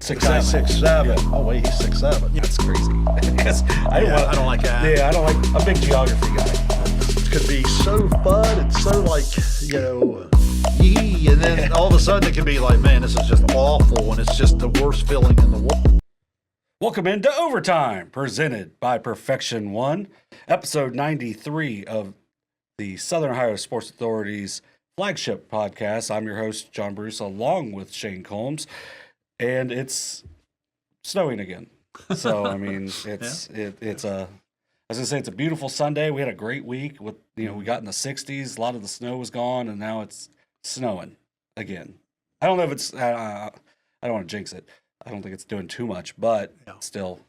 6'7". 6'7". Yeah. Oh wait, he's 6'7". That's crazy. I don't like that. Yeah, I don't like a big geography guy. It could be so fun and so yee, and then all of a sudden it can be like, man, this is just awful, and it's just the worst feeling in the world. Welcome into Overtime, presented by Perfection One, episode 93 of the Southern Ohio Sports Authority's flagship podcast. I'm your host, John Bruce, along with Shayne Combs, and it's snowing again. So, I mean, it's a beautiful Sunday. We had a great week with, we got in the 60s. A lot of the snow was gone, and now it's snowing again. I don't know if it's, I don't want to jinx it. I don't think it's doing too much, but still,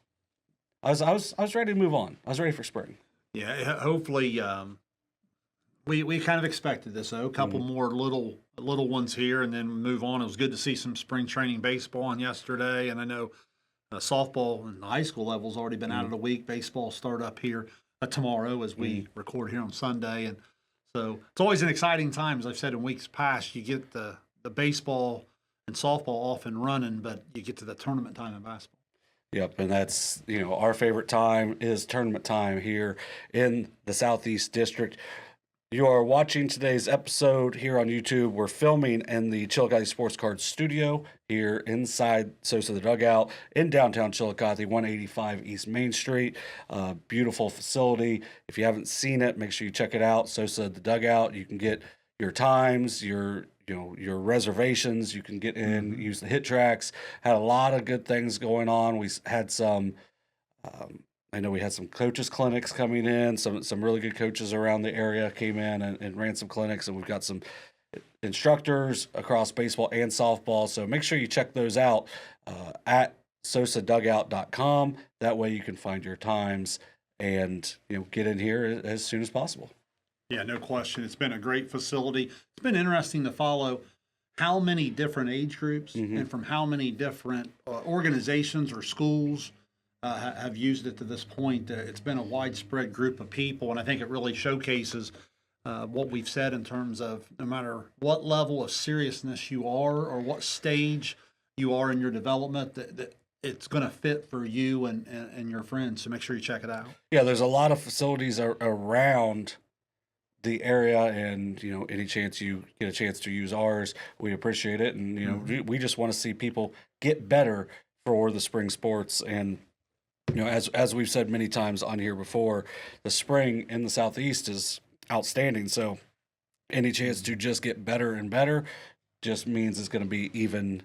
I was ready to move on. I was ready for spring. Yeah, hopefully, we kind of expected this, though. A couple more little ones here, and then move on. It was good to see some spring training baseball on yesterday, and I know softball and the high school level's already been out of the week. Baseball start up here tomorrow as we record here on Sunday, and so it's always an exciting time. As I've said in weeks past, you get the baseball and softball off and running, but you get to the tournament time in basketball. Yep, and that's, our favorite time is tournament time here in the Southeast District. You are watching today's episode here on YouTube. We're filming in the Chillicothe Sports Cards studio here inside SOSA the Dugout in downtown Chillicothe, 185 East Main Street. Beautiful facility. If you haven't seen it, make sure you check it out. SOSA the Dugout. You can get your times, your reservations. You can get in, use the hit tracks. Had a lot of good things going on. We had some. I know we had some coaches clinics coming in. Some really good coaches around the area came in and ran some clinics, and we've got some instructors across baseball and softball. So make sure you check those out at sosadugout.com. That way you can find your times and get in here as soon as possible. Yeah, no question. It's been a great facility. It's been interesting to follow how many different age groups and from how many different organizations or schools have used it to this point. It's been a widespread group of people, and I think it really showcases what we've said in terms of no matter what level of seriousness you are or what stage you are in your development, that it's going to fit for you and your friends. So make sure you check it out. Yeah, there's a lot of facilities around the area, and any chance you get a chance to use ours, we appreciate it. And we just want to see people get better for the spring sports. And as we've said many times on here before, the spring in the Southeast is outstanding. So any chance to just get better and better just means it's going to be even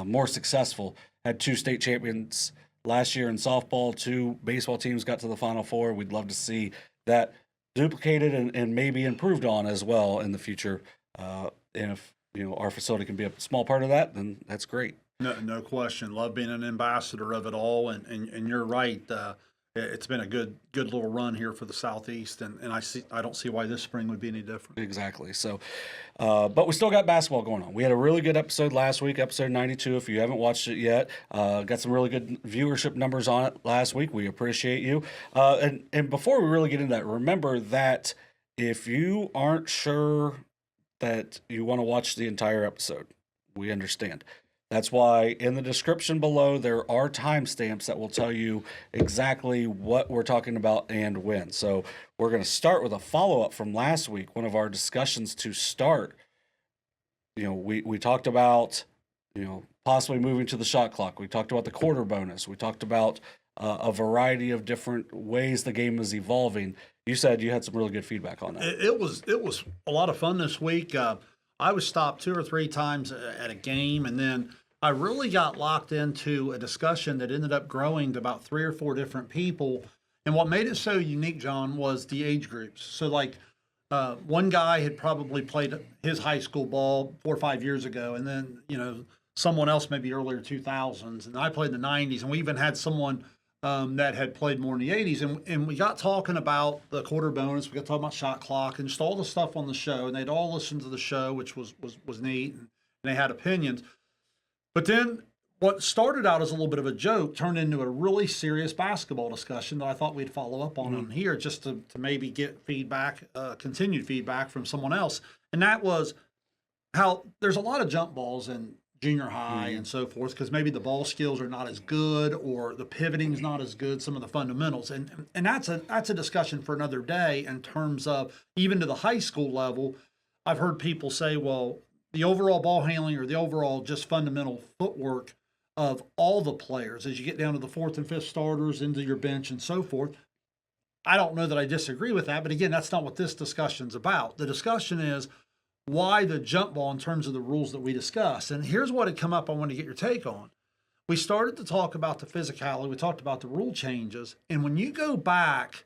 more successful. Had 2 state champions last year in softball. 2 baseball teams got to the Final Four. We'd love to see that duplicated and maybe improved on as well in the future. And if our facility can be a small part of that, then that's great. No question. Love being an ambassador of it all, and you're right. It's been a good little run here for the Southeast, and I don't see why this spring would be any different. Exactly. So, but we still got basketball going on. We had a really good episode last week, episode 92. If you haven't watched it yet, got some really good viewership numbers on it last week. We appreciate you. And before we really get into that, remember that if you aren't sure that you want to watch the entire episode, we understand. That's why in the description below, there are timestamps that will tell you exactly what we're talking about and when. So we're going to start with a follow-up from last week, one of our discussions to start. We talked about, possibly moving to the shot clock. We talked about the quarter bonus. We talked about a variety of different ways the game is evolving. You said you had some really good feedback on that. It was a lot of fun this week. I was stopped 2 or 3 times at a game, and then I really got locked into a discussion that ended up growing to about 3 or 4 different people. And what made it so unique, John, was the age groups. So, one guy had probably played his high school ball 4 or 5 years ago, and then, someone else maybe earlier 2000s, and I played in the 90s, and we even had someone that had played more in the 80s. And we got talking about the quarter bonus. We got talking about shot clock and just all the stuff on the show. And they'd all listened to the show, which was neat. And they had opinions. But then what started out as a little bit of a joke turned into a really serious basketball discussion that I thought we'd follow up on here just to maybe get feedback, continued feedback from someone else. And that was how there's a lot of jump balls and junior high and so forth, because maybe the ball skills are not as good or the pivoting is not as good, some of the fundamentals. And that's a discussion for another day in terms of even to the high school level. I've heard people say, well, the overall ball handling or the overall just fundamental footwork of all the players as you get down to the fourth and fifth starters into your bench and so forth. I don't know that I disagree with that, but again, that's not what this discussion's about. The discussion is why the jump ball in terms of the rules that we discussed. And here's what had come up I want to get your take on. We started to talk about the physicality. We talked about the rule changes. And when you go back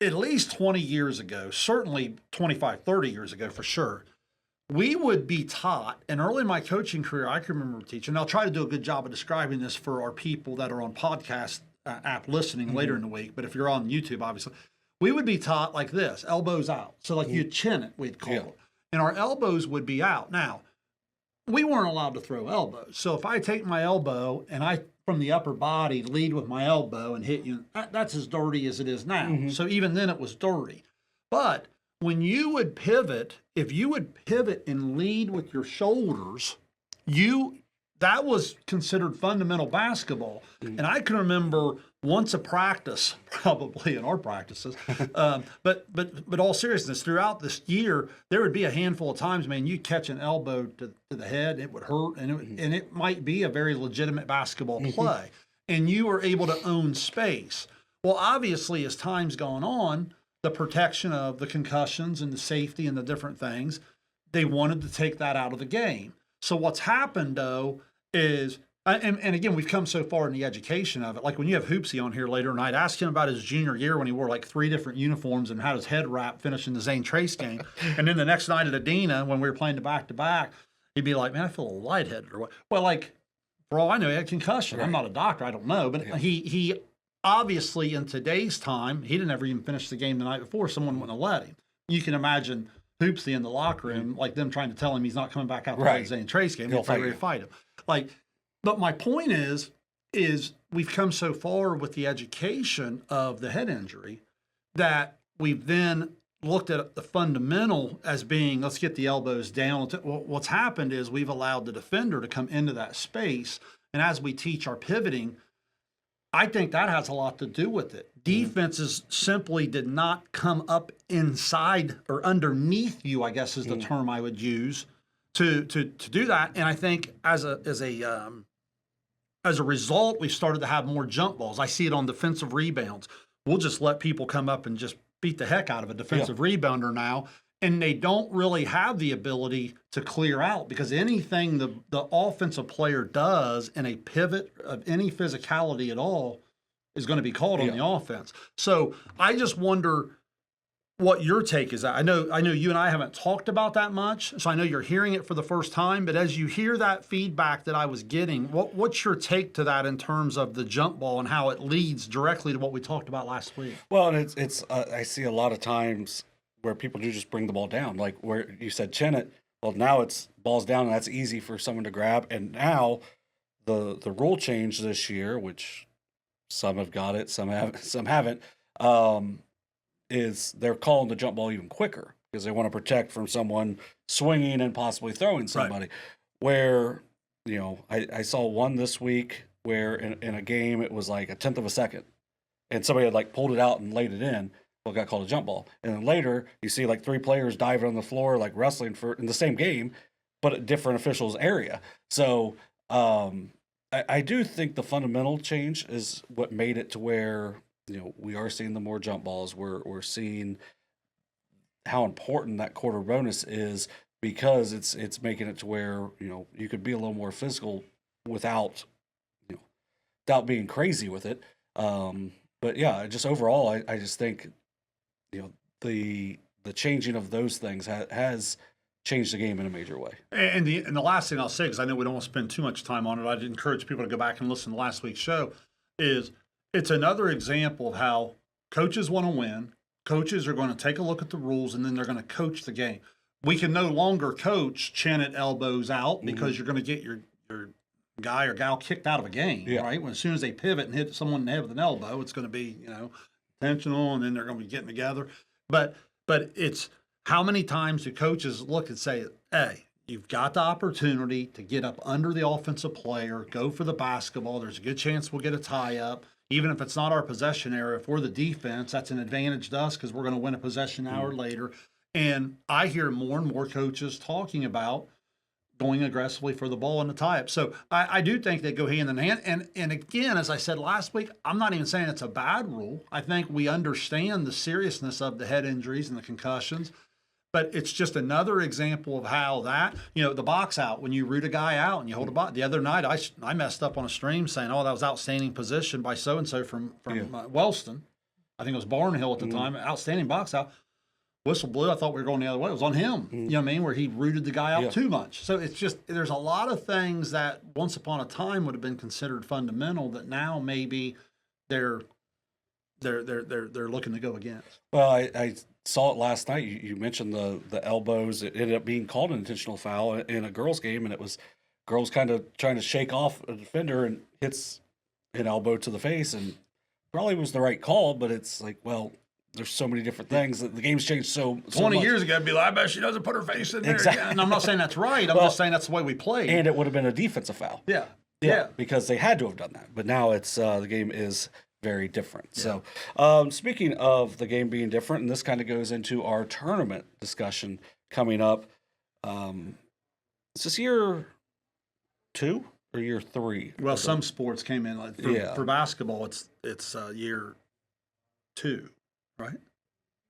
at least 20 years ago, certainly 25, 30 years ago for sure, we would be taught, and early in my coaching career, I can remember teaching, and I'll try to do a good job of describing this for our people that are on podcast app listening later in the week, but if you're on YouTube, obviously, we would be taught like this, elbows out. So like you'd chin it, we'd call it. And our elbows would be out. Now, we weren't allowed to throw elbows. So if I take my elbow and I, from the upper body, lead with my elbow and hit you, that's as dirty as it is now. So even then it was dirty. But when you would pivot, if you would pivot and lead with your shoulders, that was considered fundamental basketball. And I can remember once a practice, probably in our practices, but all seriousness, throughout this year, there would be a handful of times, man, you catch an elbow to the head, it would hurt, and it might be a very legitimate basketball play. And you were able to own space. Well, obviously, as time's gone on, the protection of the concussions and the safety and the different things, they wanted to take that out of the game. So what's happened, though, is, and again, we've come so far in the education of it. Like when you have Hoopsy on here later tonight, ask him about his junior year when he wore like 3 different uniforms and had his head wrapped finishing the Zane Trace game. And then the next night at Adena, when we were playing the back-to-back, he'd be like, man, I feel a little lightheaded or what. Well, like, for all I know, he had concussion. Right. I'm not a doctor. I don't know. But he obviously, in today's time, he didn't ever even finish the game the night before. Someone wouldn't have let him. You can imagine Hoopsy in the locker room, like them trying to tell him he's not coming back out to play the Zane Trace game. He'll fight him. Like, but my point is we've come so far with the education of the head injury that we've then looked at the fundamental as being, let's get the elbows down. What's happened is we've allowed the defender to come into that space. And as we teach our pivoting, I think that has a lot to do with it. Defenses simply did not come up inside or underneath you, I guess is the term I would use, to do that. And I think as a result, we've started to have more jump balls. I see it on defensive rebounds. We'll just let people come up and just beat the heck out of a defensive rebounder now, and they don't really have the ability to clear out because anything the offensive player does in a pivot of any physicality at all is going to be called on the offense. So I just wonder what your take is. I know you and I haven't talked about that much, so I know you're hearing it for the first time, but as you hear that feedback that I was getting, what's your take to that in terms of the jump ball and how it leads directly to what we talked about last week? Well, and it's I see a lot of times where people do just bring the ball down, like where you said chin it. Well, now it's balls down, and that's easy for someone to grab. And now the rule change this year, which some have got it, some haven't, is they're calling the jump ball even quicker because they want to protect from someone swinging and possibly throwing somebody. Right. Where, I saw one this week where in a game it was like 1/10 of a second, and somebody had like pulled it out and laid it in. Well, it got called a jump ball. And then later you see like 3 players diving on the floor, like wrestling in the same game, but at different officials' area. So I do think the fundamental change is what made it to where we are seeing the more jump balls. We're seeing how important that quarter bonus is because it's making it to where you could be a little more physical without being crazy with it. But yeah, just overall, I just think the changing of those things has changed the game in a major way. And the last thing I'll say, because I know we don't want to spend too much time on it, I'd encourage people to go back and listen to last week's show, is it's another example of how coaches want to win. Coaches are going to take a look at the rules, and then they're going to coach the game. We can no longer coach chin at elbows out because you're going to get your guy or gal kicked out of a game, right? When as soon as they pivot and hit someone in the head with an elbow, it's going to be, intentional, and then they're going to be getting together. But it's how many times do coaches look and say, hey, you've got the opportunity to get up under the offensive player, go for the basketball. There's a good chance we'll get a tie up. Even if it's not our possession area, if we're the defense, that's an advantage to us because we're going to win a possession hour later. And I hear more and more coaches talking about going aggressively for the ball in the tie-up. So I do think they go hand in hand. And again, as I said last week, I'm not even saying it's a bad rule. I think we understand the seriousness of the head injuries and the concussions. But it's just another example of how that, the box out, when you root a guy out and you hold a box. The other night, I messed up on a stream saying, that was outstanding position by so-and-so from Wellston. I think it was Barnhill at the time. Outstanding box out. Whistle blew. I thought we were going the other way. It was on him, you know what I mean, where he rooted the guy out too much. So it's just, there's a lot of things that once upon a time would have been considered fundamental that now maybe they're looking to go against. Well, I saw it last night. You mentioned the elbows. It ended up being called an intentional foul in a girls' game, and it was girls kind of trying to shake off a defender and hits an elbow to the face, and probably was the right call, but it's like, well, there's so many different things. The game's changed so 20 much. years ago, I'd be like, I bet she doesn't put her face in there. Exactly. And I'm not saying that's right. I'm just saying that's the way we played. And it would have been a defensive foul. Yeah. Because they had to have done that. But now it's the game is very different. Yeah. So speaking of the game being different, and this kind of goes into our tournament discussion coming up. Is this year 2 or year 3? Well, some sports came in like for basketball. It's year 2, right?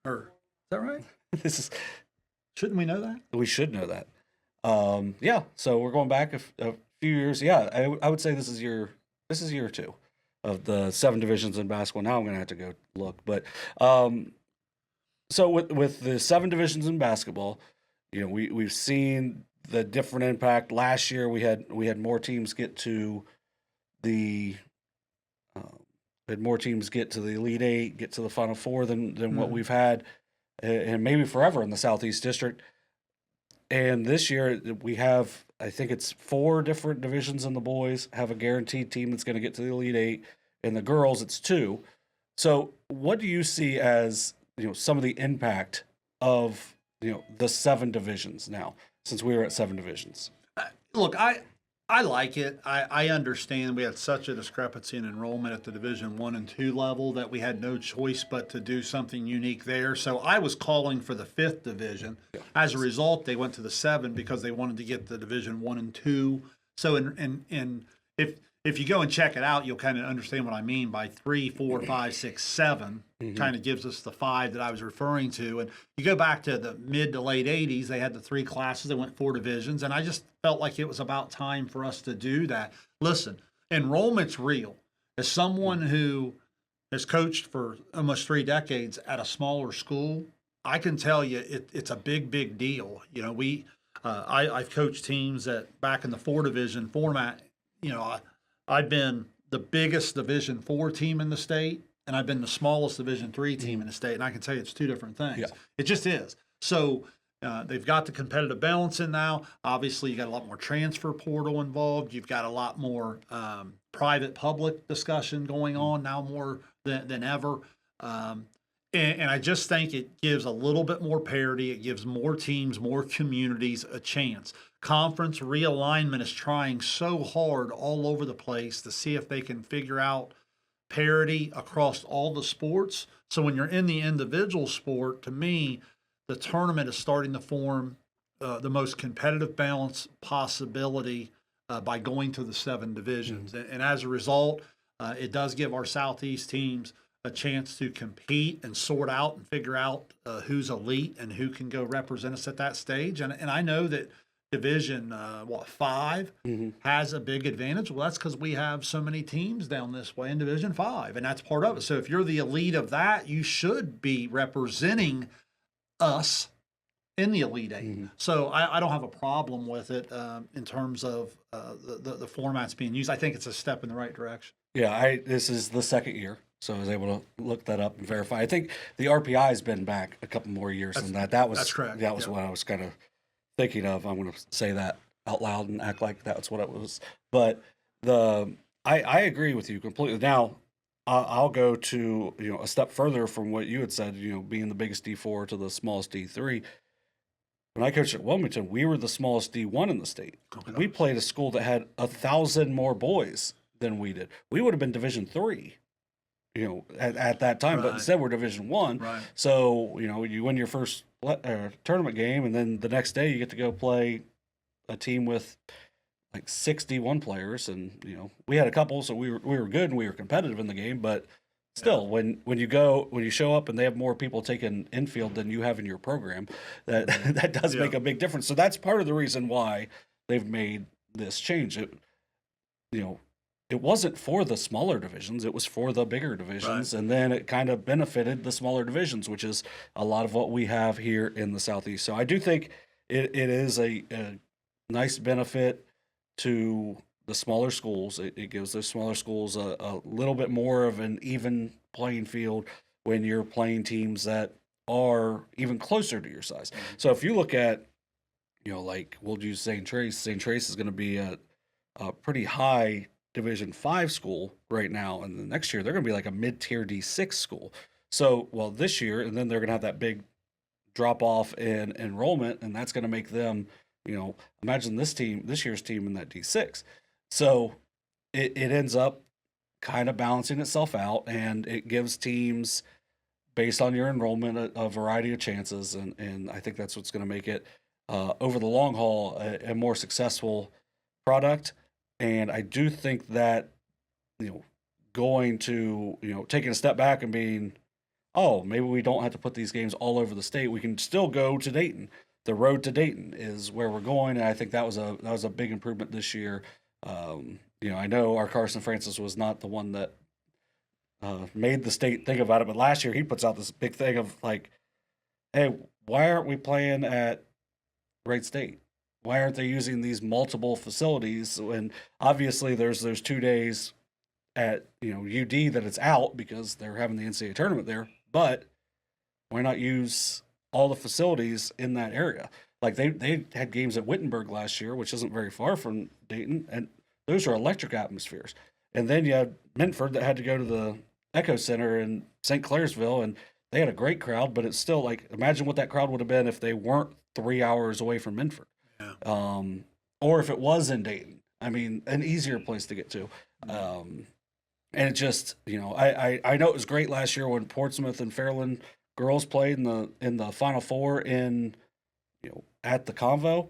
Or is that right? Shouldn't we know that? We should know that. So we're going back a few years. Yeah, I would say this is year 2 of the 7 divisions in basketball. Now I'm going to have to go look, but so with the 7 divisions in basketball, we've seen the different impact. Last year we had more teams get to the Elite 8, get to the Final Four than what we've had, and maybe forever in the Southeast District. And this year we have, I think it's 4 different divisions in the boys have a guaranteed team that's going to get to the Elite 8. In the girls, it's 2. So what do you see as, some of the impact of, the 7 divisions now, since we were at 7 divisions? Look, I like it. I understand we had such a discrepancy in enrollment at the Division 1 and 2 level that we had no choice but to do something unique there. So I was calling for the 5th division. Yeah. As a result, they went to the 7 because they wanted to get the Division 1 and 2. So if you go and check it out, you'll kind of understand what I mean by 3, 4, 5, 6, 7. Kind of gives us the 5 that I was referring to. And you go back to the mid to late 80s, they had the 3 classes, they went 4 divisions, and I just felt like it was about time for us to do that. Listen, enrollment's real. As someone who has coached for almost 3 decades at a smaller school, I can tell you it's a big, big deal. I've coached teams that back in the 4 division format, I've been the biggest Division 4 team in the state, and I've been the smallest Division 3 team in the state, and I can tell you it's 2 different things. Yeah. It just is. So they've got the competitive balance in now. Obviously, you got a lot more transfer portal involved. You've got a lot more private-public discussion going on now more than ever. And I just think it gives a little bit more parity. It gives more teams, more communities a chance. Conference realignment is trying so hard all over the place to see if they can figure out parity across all the sports. So when you're in the individual sport, to me, the tournament is starting to form the most competitive balance possibility by going to the 7 divisions. And as a result, it does give our Southeast teams a chance to compete and sort out and figure out who's elite and who can go represent us at that stage. And I know that Division 5 has a big advantage. Well, that's because we have so many teams down this way in Division 5, and that's part of it. So if you're the elite of that, you should be representing us in the Elite 8. So I don't have a problem with it in terms of the formats being used. I think it's a step in the right direction. Yeah, this is the 2nd year, so I was able to look that up and verify. I think the RPI has been back a couple more years than that. That's correct. That was what I was kind of thinking of. I'm going to say that out loud and act like that's what it was. But I agree with you completely. Now, I'll go to a step further from what you had said. Being the biggest D4 to the smallest D3. when I coached at Wilmington, we were the smallest D1 in the state. We played a school that had 1,000 more boys than we did. We would have been Division III, at that time, but instead we're Division I. Right. So, you win your first tournament game, and then the next day you get to go play a team with like 61 players, and we had a couple, so we were good and we were competitive in the game, but still, when you show up and they have more people taking infield than you have in your program, that does make a big difference. So that's part of the reason why they've made this change. It wasn't for the smaller divisions; it was for the bigger divisions, and then it kind of benefited the smaller divisions, which is a lot of what we have here in the Southeast. So I do think it is a nice benefit to the smaller schools. It gives those smaller schools a little bit more of an even playing field when you're playing teams that are even closer to your size. So if you look at, like we'll use St. Trace. St. Trace is going to be a pretty high Division 5 school right now, and the next year they're going to be like a mid-tier D6 school. So, this year, and then they're going to have that big drop off in enrollment, and that's going to make them, imagine this year's team in that D6. So it ends up kind of balancing itself out, and it gives teams, based on your enrollment, a variety of chances, and I think that's what's going to make it over the long haul a more successful product. And I do think that going to taking a step back and being, maybe we don't have to put these games all over the state. We can still go to Dayton. The road to Dayton is where we're going, and I think that was a big improvement this year. I know our Carson Francis was not the one that made the state think about it, but last year he puts out this big thing of like, hey, why aren't we playing at Wright State? Why aren't they using these multiple facilities? And obviously there's those 2 days at UD that it's out because they're having the NCAA tournament there, but why not use all the facilities in that area? Like they had games at Wittenberg last year, which isn't very far from Dayton, and those are electric atmospheres. And then you had Minford that had to go to the Echo Center in St. Clairsville, and they had a great crowd, but it's still like, imagine what that crowd would have been if they weren't 3 hours away from Minford. Yeah. Or if it was in Dayton. I mean, an easier place to get to. And it just, I know it was great last year when Portsmouth and Fairfield girls played in the Final Four at the Convo.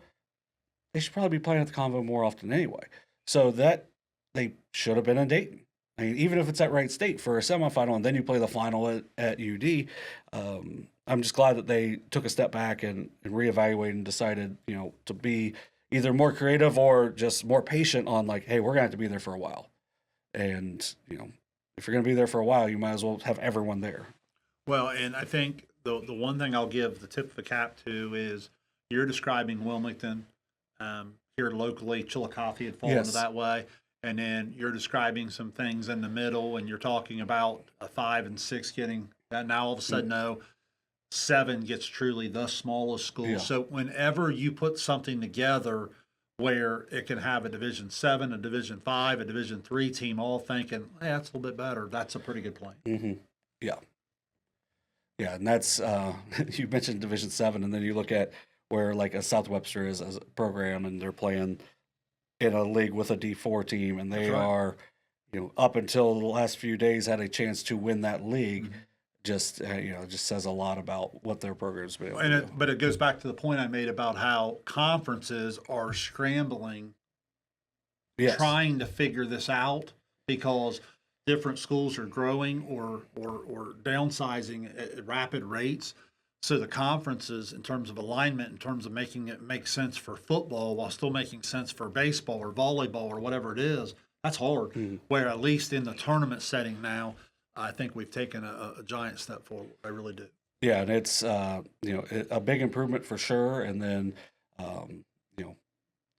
They should probably be playing at the Convo more often anyway. So that they should have been in Dayton. I mean, even if it's at Wright State for a semifinal and then you play the final at UD, I'm just glad that they took a step back and reevaluated and decided, to be either more creative or just more patient on like, hey, we're going to have to be there for a while. And, if you're going to be there for a while, you might as well have everyone there. Well, and I think the one thing I'll give the tip of the cap to is you're describing Wilmington. Here locally, Chillicothe had fallen into that way. And then you're describing some things in the middle, and you're talking about a 5 and 6 getting that. Now all of a sudden, 7 gets truly the smallest school. Yeah. So whenever you put something together where it can have a Division 7, a Division 5, a Division 3 team all thinking, hey, that's a little bit better, that's a pretty good plan. Mm-hmm. Yeah. Yeah, and that's, you mentioned Division 7, and then you look at where like a South Webster is as a program, and they're playing in a league with a D4 team, and they are, up until the last few days had a chance to win that league. Mm-hmm. Just just says a lot about what their program's been able to do. But it goes back to the point I made about how conferences are scrambling, trying to figure this out because different schools are growing or downsizing at rapid rates. So the conferences, in terms of alignment, in terms of making it make sense for football while still making sense for baseball or volleyball or whatever it is, that's hard. Mm-hmm. Where at least in the tournament setting now, I think we've taken a giant step forward. I really do. Yeah, and it's a big improvement for sure. And then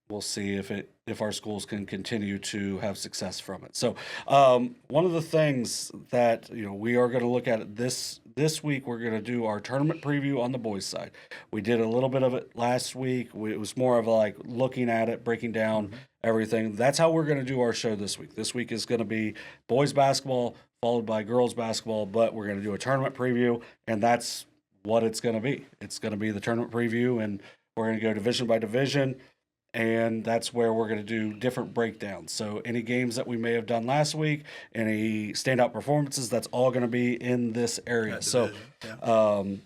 we'll see if our schools can continue to have success from it. So one of the things that we are going to look at this week, we're going to do our tournament preview on the boys' side. We did a little bit of it last week. It was more of like looking at it, breaking down everything. That's how we're going to do our show this week. This week is going to be boys basketball followed by girls basketball, but we're going to do a tournament preview, and that's what it's going to be. It's going to be the tournament preview, and We're going to go division by division, and that's where we're going to do different breakdowns. So any games that we may have done last week, any standout performances, that's all going to be in this area. So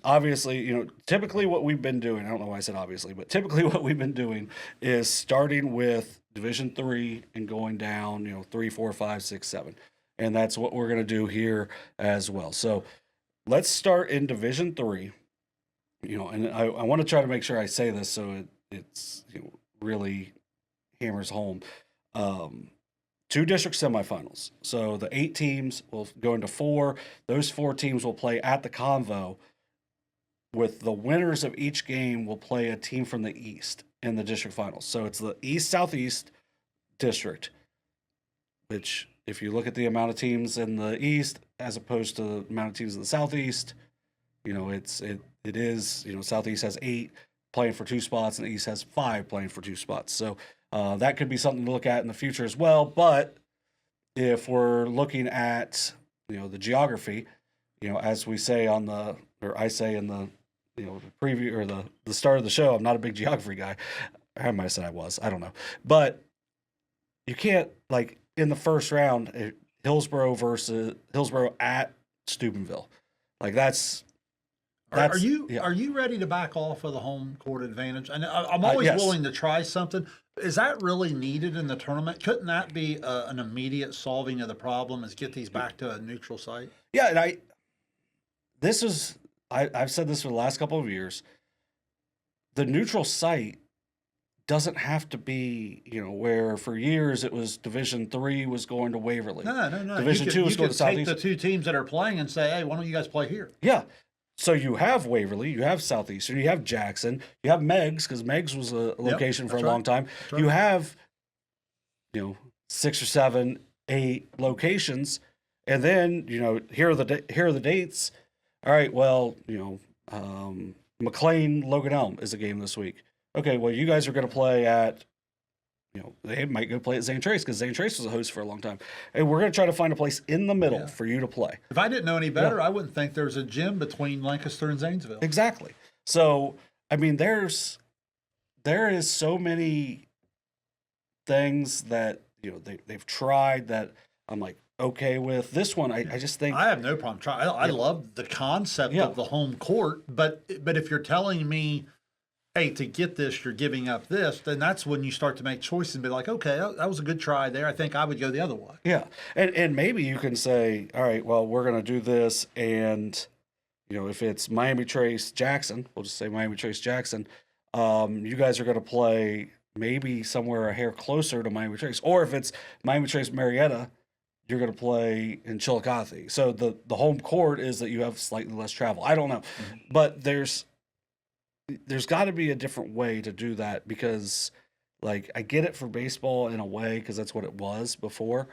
obviously, typically what we've been doing, I don't know why I said obviously, but typically what we've been doing is starting with Division 3 and going down, 3, 4, 5, 6, 7. And that's what we're going to do here as well. So let's start in Division 3, and I want to try to make sure I say this so it's really hammers home. 2 district semifinals. So the 8 teams will go into 4. Those 4 teams will play at the Convo, with the winners of each game will play a team from the East in the district finals. So it's the East-Southeast district, which if you look at the amount of teams in the East as opposed to the amount of teams in the Southeast, it is, Southeast has 8 playing for 2 spots, and the East has 5 playing for 2 spots. So that could be something to look at in the future as well. But if we're looking at, the geography, as we say I say in the, the preview or the start of the show, I'm not a big geography guy. I might have said I was. I don't know. But you can't, in the first round, Hillsboro at Steubenville. Are you ready to back off of the home court advantage? And I'm always willing to try something. Is that really needed in the tournament? Couldn't that be an immediate solving of the problem? Is get these back to a neutral site? Yeah, and I've said this for the last couple of years. The neutral site doesn't have to be, where for years it was Division 3 was going to Waverly. No. Division 2 was going to Southeast. You could take the 2 teams that are playing and say, hey, why don't you guys play here? Yeah. So you have Waverly, you have Southeastern, you have Jackson, you have Meigs, because Meigs was a location for a long time. Right. You have, 6 or 7, 8 locations, and then here are the dates. All right, well, McClain Logan Elm is a game this week. Okay, well, you guys are going to play at, they might go play at Zane Trace, because Zane Trace was a host for a long time. And we're going to try to find a place in the middle for you to play. If I didn't know any better, I wouldn't think there's a gym between Lancaster and Zanesville. Exactly. So, I mean, there is so many things that, they've tried that I'm okay with. This one, I just think I have no problem trying. I love the concept of the home court, but if you're telling me, hey, to get this, you're giving up this, then that's when you start to make choices and be like, okay, that was a good try there. I think I would go the other way. Yeah. And maybe you can say, all right, well, we're going to do this. And, if it's Miami Trace Jackson, we'll just say Miami Trace Jackson, you guys are going to play maybe somewhere a hair closer to Miami Trace. Or if it's Miami Trace Marietta, you're going to play in Chillicothe. So the home court is that you have slightly less travel. I don't know. Mm-hmm. But there's got to be a different way to do that, because I get it for baseball in a way, because that's what it was before.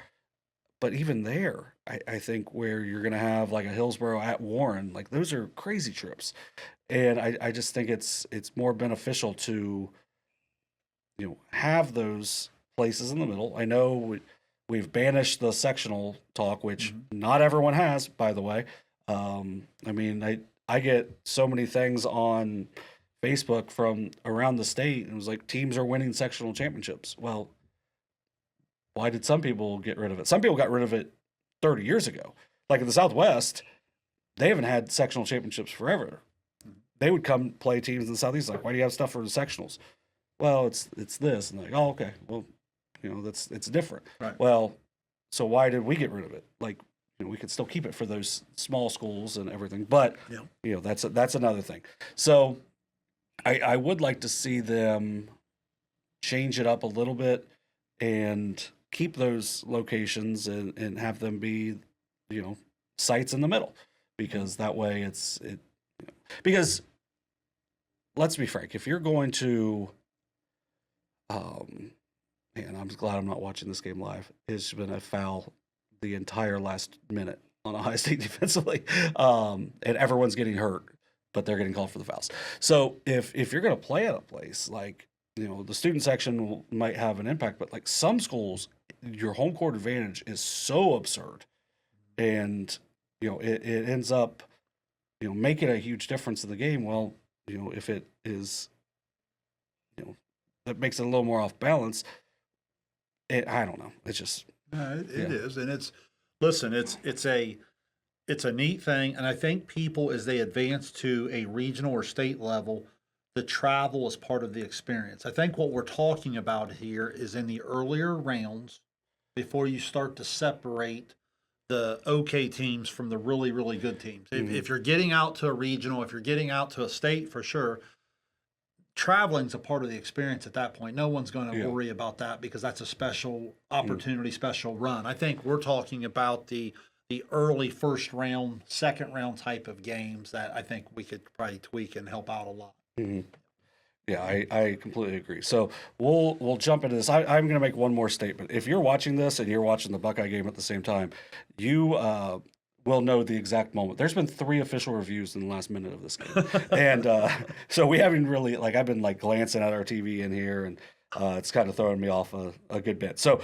But even there, I think where you're going to have a Hillsboro at Warren, those are crazy trips. And I just think it's more beneficial to, have those places in the middle. I know we've banished the sectional talk, which not everyone has, by the way. I mean, I get so many things on Facebook from around the state, and it was teams are winning sectional championships. Well, why did some people get rid of it? Some people got rid of it 30 years ago. In the Southwest, they haven't had sectional championships forever. They would come play teams in the Southeast, why do you have stuff for the sectionals? Well, it's this. And oh, okay. Well, it's different. Right. Well, so why did we get rid of it? We could still keep it for those small schools and everything, but that's another thing. So I would like to see them change it up a little bit and keep those locations and have them be, sites in the middle, because that way because let's be frank, if you're going to, man, I'm glad I'm not watching this game live. It's been a foul the entire last minute on Ohio State defensively, and everyone's getting hurt, but they're getting called for the fouls. So if you're going to play at a place the student section might have an impact, but some schools, your home court advantage is so absurd, and it ends up making a huge difference in the game. Well, if it is that makes it a little more off balance. I don't know. It's just it is, and it's a neat thing, and I think people as they advance to a regional or state level, the travel is part of the experience. I think what we're talking about here is in the earlier rounds, before you start to separate the okay teams from the really, really good teams. If you're getting out to a regional, if you're getting out to a state, for sure, traveling's a part of the experience at that point. No one's going to worry about that because that's a special opportunity, special run. I think we're talking about the early first round, second round type of games that I think we could probably tweak and help out a lot. Yeah, I completely agree. So we'll jump into this. I'm going to make one more statement. If you're watching this and you're watching the Buckeye game at the same time, you will know the exact moment. There's been 3 official reviews in the last minute of this game, and so we haven't really I've been glancing at our TV in here, and it's kind of throwing me off a good bit. So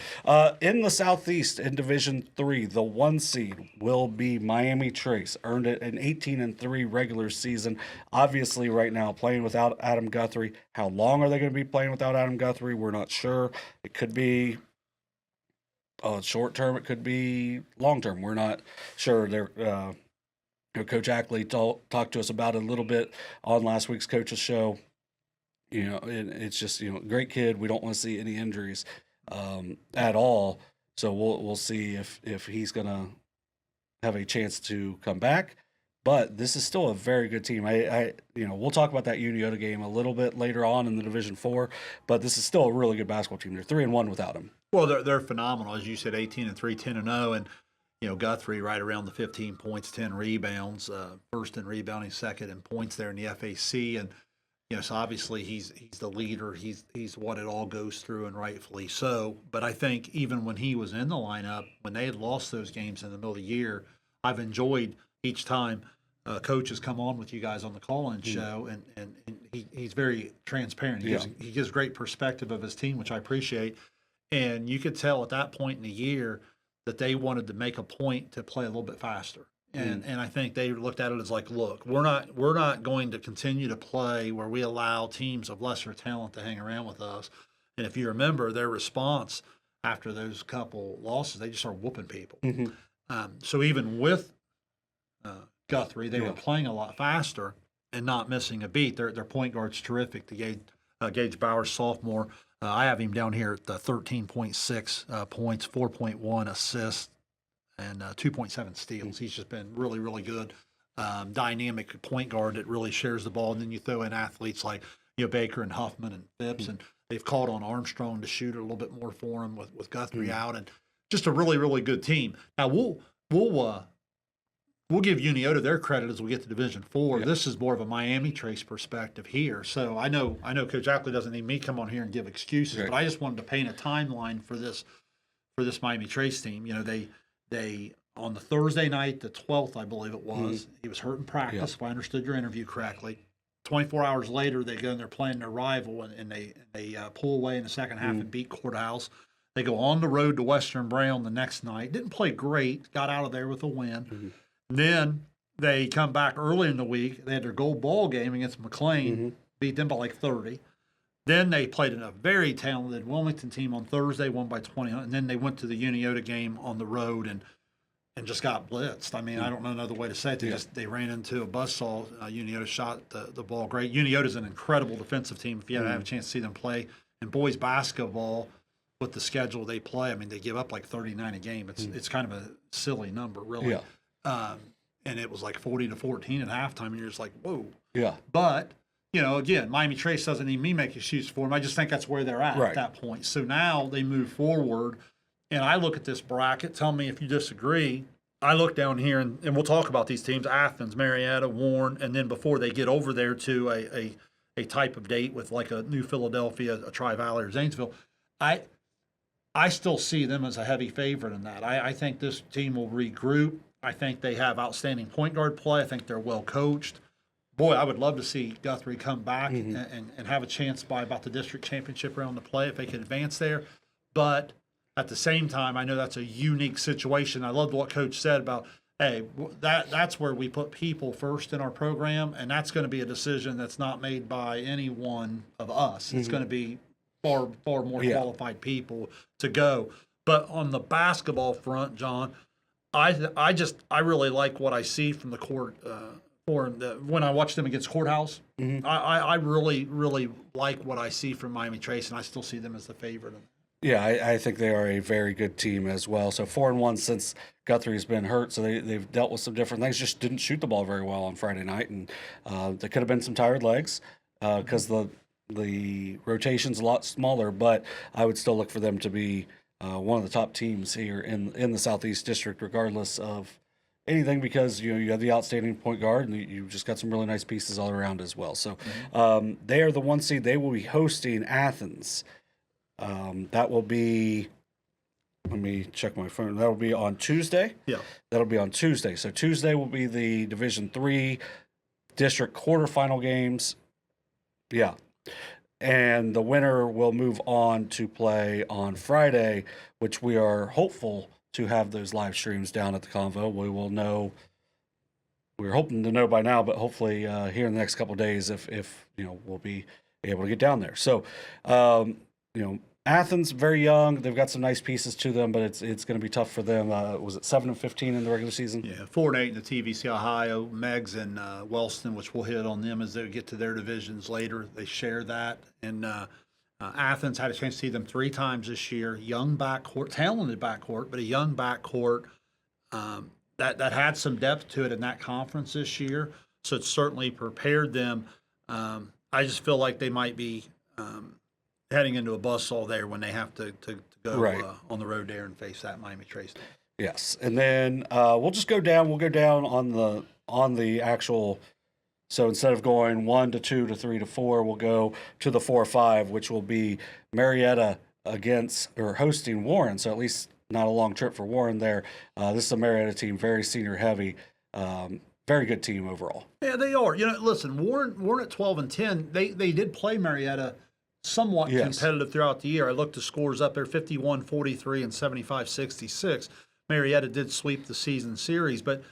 in the Southeast, in Division III, the 1 seed will be Miami Trace. Earned it an 18-3 regular season. Obviously, right now, playing without Adam Guthrie. How long are they going to be playing without Adam Guthrie? We're not sure. It could be short term. It could be long term. We're not sure. Coach Ackley talked to us about it a little bit on last week's coach's show. And it's just, great kid. We don't want to see any injuries at all. So we'll see if he's going to have a chance to come back. But this is still a very good team. We'll talk about that Unioto game a little bit later on in the Division 4, but this is still a really good basketball team. They're 3-1 without him. Well, they're phenomenal. As you said, 18-3, 10-0, and Guthrie right around the 15 points, 10 rebounds, first in rebounding, second in points there in the FAC, and so obviously he's the leader. He's what it all goes through, and rightfully so. But I think even when he was in the lineup, when they had lost those games in the middle of the year, I've enjoyed each time Coach has come on with you guys on the call-in show, and he's very transparent. He gives great perspective of his team, which I appreciate. And you could tell at that point in the year that they wanted to make a point to play a little bit faster. And I think they looked at it as look, we're not going to continue to play where we allow teams of lesser talent to hang around with us. And if you remember their response after those couple losses, they just started whooping people. So even with Guthrie, they were playing a lot faster and not missing a beat. Their point guard's terrific. The Gage Bowers, sophomore. I have him down here at the 13.6 points, 4.1 assists, and 2.7 steals. He's just been really, really good. Dynamic point guard that really shares the ball. And then you throw in athletes like Baker and Huffman and Phipps, and they've called on Armstrong to shoot it a little bit more for him with Guthrie out, and just a really, really good team. Now we'll give Unioto their credit as we get to Division 4. Yep. This is more of a Miami Trace perspective here. So I know Coach Ackley doesn't need me to come on here and give excuses, but I just wanted to paint a timeline for this Miami Trace team. They on the Thursday night, the 12th, I believe it was, he was hurt in practice, if I understood your interview correctly. 24 hours later, they go and they're playing their rival, and they pull away in the second half and beat Courthouse. They go on the road to Western Brown the next night. Didn't play great, got out of there with a win. Then they come back early in the week. They had their gold ball game against McClain, beat them by 30. Then they played a very talented Wilmington team on Thursday, won by 20. And then they went to the Unioto game on the road and just got blitzed. I mean, I don't know another way to say it. They ran into a buzzsaw. Unioto shot the ball great. Unioto's an incredible defensive team. If you haven't had a chance to see them play. And boys basketball, with the schedule they play, I mean, they give up 39 a game. It's kind of a silly number, really. And it was 40-14 at halftime, and you're just whoa. Yeah. But again, Miami Trace doesn't need me to make excuses for them. I just think that's where they're at that point. So now they move forward, and I look at this bracket. Tell me if you disagree. I look down here, and we'll talk about these teams: Athens, Marietta, Warren, and then before they get over there to a type of date with a New Philadelphia, a Tri-Valley, or Zanesville, I still see them as a heavy favorite in that. I think this team will regroup. I think they have outstanding point guard play. I think they're well coached. Boy, I would love to see Guthrie come back and have a chance by about the district championship round to play if they can advance there. But at the same time, I know that's a unique situation. I loved what Coach said about, hey, that's where we put people first in our program, and that's going to be a decision that's not made by any one of us. It's going to be far more qualified people to go. But on the basketball front, John, I really like what I see from the court. When I watched them against Courthouse, I really like what I see from Miami Trace, and I still see them as the favorite. Yeah, I think they are a very good team as well. So 4-1 since Guthrie's been hurt, so they've dealt with some different things. Just didn't shoot the ball very well on Friday night, and there could have been some tired legs because the rotation's a lot smaller. But I would still look for them to be one of the top teams here in the Southeast District, regardless of anything, because you have the outstanding point guard, and you've just got some really nice pieces all around as well. So they are the 1 seed. They will be hosting Athens. That will be, let me check my phone. That will be on Tuesday. Yeah. That'll be on Tuesday. So Tuesday will be the Division III district quarterfinal games. Yeah. And the winner will move on to play on Friday, which we are hopeful to have those live streams down at the Convo. We will know. We're hoping to know by now, but hopefully here in the next couple of days, if we'll be able to get down there. So, Athens, very young. They've got some nice pieces to them, but it's going to be tough for them. Was it 7-15 in the regular season? Yeah, 4-8 in the TVC Ohio. Meigs and Wellston, which we'll hit on them as they get to their divisions later. They share that. And Athens had a chance to see them 3 times this year. Young backcourt, talented backcourt, but a young backcourt that had some depth to it in that conference this year. So it certainly prepared them. I just feel like they might be heading into a buzzsaw there when they have to go on the road there and face that Miami Trace team. Yes, and then we'll just go down. We'll go down on the actual. So instead of going 1 to 2 to 3 to 4, we'll go to the 4-5, which will be Marietta hosting Warren. So at least not a long trip for Warren there. This is a Marietta team, very senior heavy, very good team overall. Yeah, they are. Listen, Warren at 12-10. They did play Marietta somewhat competitive throughout the year. I looked the scores up there, 51-43 and 75-66. Marietta did sweep the season series, but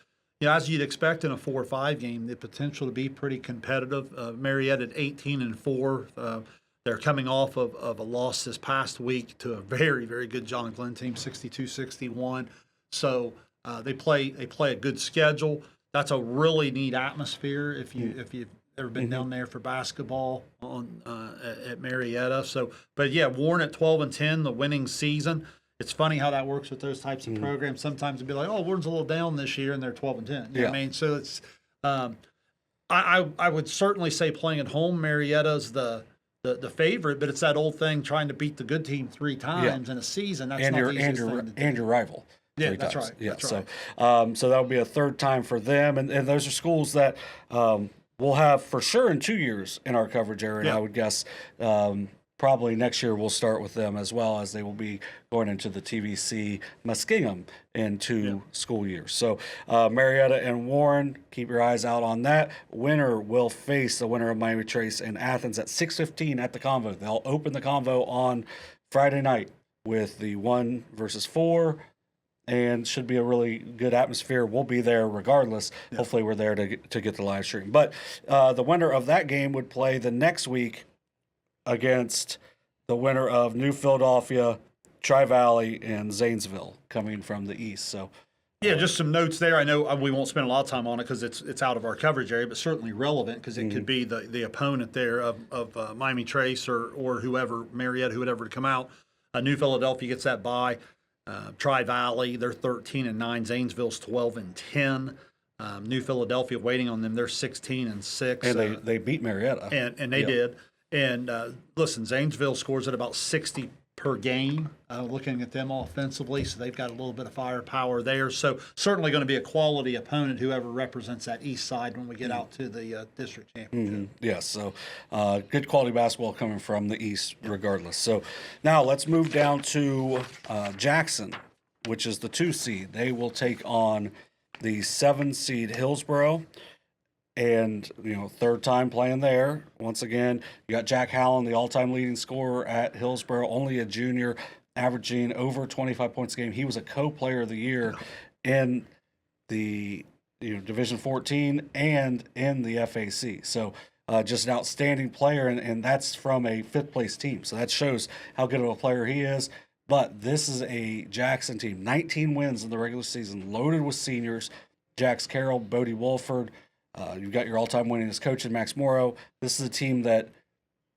as you'd expect in a 4-5 game, the potential to be pretty competitive. Marietta at 18-4. They're coming off of a loss this past week to a very, very good John Glenn team, 62-61. So they play a good schedule. That's a really neat atmosphere if you've ever been down there for basketball at Marietta. So, but yeah, Warren at 12-10, the winning season. It's funny how that works with those types of programs. Sometimes it'd be like, oh, Warren's a little down this year, and they're 12-10. You know what I mean? So it's, I would certainly say playing at home, Marietta's the favorite, but it's that old thing, trying to beat the good team 3 times in a season. That's not the easiest thing to do. And your rival. Yeah, that's times. right. Yeah, that's so right. So that'll be a third time for them, and those are schools that we'll have for sure in 2 years in our coverage area. Yeah. I would guess probably next year we'll start with them as well, as they will be going into the TVC Muskingum in 2 school years. So Marietta and Warren, keep your eyes out on that. Winner will face the winner of Miami Trace and Athens at 6:15 at the Convo. They'll open the Convo on Friday night with the 1 versus 4. And should be a really good atmosphere. We'll be there regardless. Yeah. Hopefully we're there to get the live stream. But the winner of that game would play the next week against the winner of New Philadelphia, Tri-Valley, and Zanesville coming from the east. So, yeah, just some notes there. I know we won't spend a lot of time on it because it's out of our coverage area, but certainly relevant because it could be the opponent there of Miami Trace or whoever, Marietta, who would ever come out. New Philadelphia gets that bye. Tri-Valley, they're 13-9. Zanesville's 12-10. New Philadelphia waiting on them. They're 16-6. And they beat Marietta. And they did. And listen, Zanesville scores at about 60 per game. Looking at them offensively, so they've got a little bit of firepower there. So certainly going to be a quality opponent, whoever represents that east side when we get out to the district championship. Yes, so good quality basketball coming from the east regardless. So now let's move down to Jackson, which is the 2 seed. They will take on the 7 seed Hillsboro. And, third time playing there. Once again, you got Jack Hallen, the all-time leading scorer at Hillsboro, only a junior, averaging over 25 points a game. He was a co-player of the year in the Division 14 and in the FAC. So just an outstanding player, and that's from a fifth place team. So that shows how good of a player he is. But this is a Jackson team, 19 wins in the regular season, loaded with seniors. Jax Carroll, Bodie Wolford. You've got your all-time winningest coach in Max Morrow. This is a team that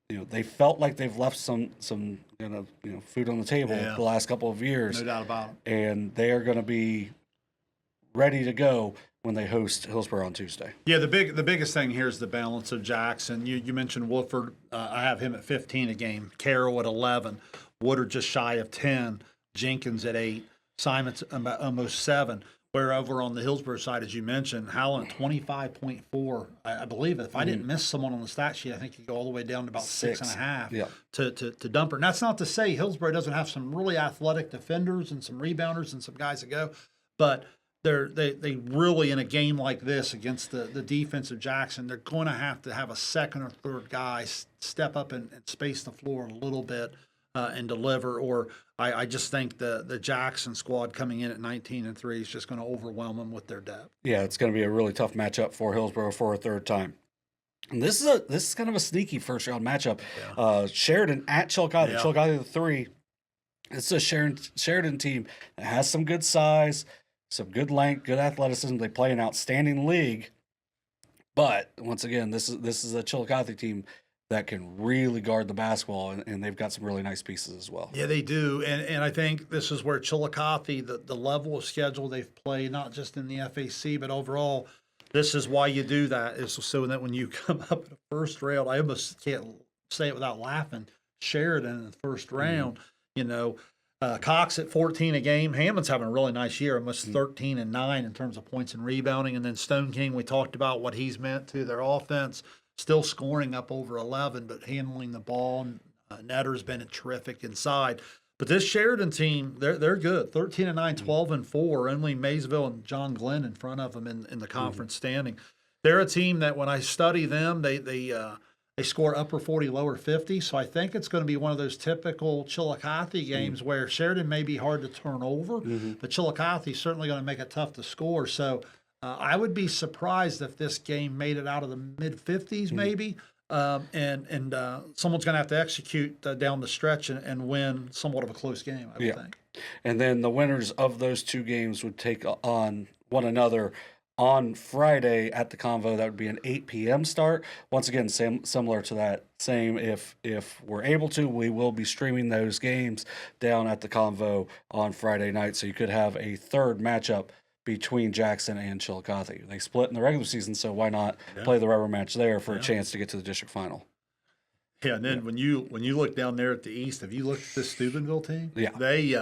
they felt like they've left some food on the table the last couple of years. No doubt about it. And they are going to be ready to go when they host Hillsboro on Tuesday. Yeah, the biggest thing here is the balance of Jackson. You mentioned Wolford. I have him at 15 a game. Carroll at 11. Woodard just shy of 10. Jenkins at 8. Simon's about almost 7. Where over on the Hillsboro side, as you mentioned, Howland 25.4. I believe if I didn't miss someone on the stat sheet, I think you go all the way down to about 6.5 to Dumper. And that's not to say Hillsboro doesn't have some really athletic defenders and some rebounders and some guys that go, but they really, in a game like this against the defense of Jackson, they're going to have a second or third guy step up and space the floor a little bit and deliver. Or I just think the Jackson squad coming in at 19-3 is just going to overwhelm them with their depth. Yeah, it's going to be a really tough matchup for Hillsboro for a third time. And this is kind of a sneaky first round matchup. Yeah. Sheridan at Chillicothe. Yeah. Chillicothe the 3. It's a Sheridan team that has some good size, some good length, good athleticism. They play an outstanding league, but once again, this is a Chillicothe team that can really guard the basketball, and they've got some really nice pieces as well. Yeah, they do, and I think this is where Chillicothe, the level of schedule they've played, not just in the FAC, but overall, this is why you do that, is so that when you come up in the first round, I almost can't say it without laughing, Sheridan in the first round, Cox at 14 a game. Hammond's having a really nice year, almost 13-9 in terms of points and rebounding. And then Stone King, we talked about what he's meant to their offense, still scoring up over 11, but handling the ball. Netter's been terrific inside. But this Sheridan team, they're good. 13-9, 12-4. Only Maysville and John Glenn in front of them in the conference standing. They're a team that when I study them, they score upper 40, lower 50. So I think it's going to be one of those typical Chillicothe games where Sheridan may be hard to turn over, but Chillicothe is certainly going to make it tough to score. So I would be surprised if this game made it out of the mid-50s maybe. And someone's going to have to execute down the stretch and win somewhat of a close game, I would think. And then the winners of those two games would take on one another on Friday at the Convo. That would be an 8 p.m. start. Once again, similar to that. If we're able to, we will be streaming those games down at the Convo on Friday night. So you could have a third matchup between Jackson and Chillicothe. They split in the regular season, so why not play the rubber match there for a chance to get to the district final? Yeah, and then when you look down there at the East, have you looked at this Steubenville team? Yeah. They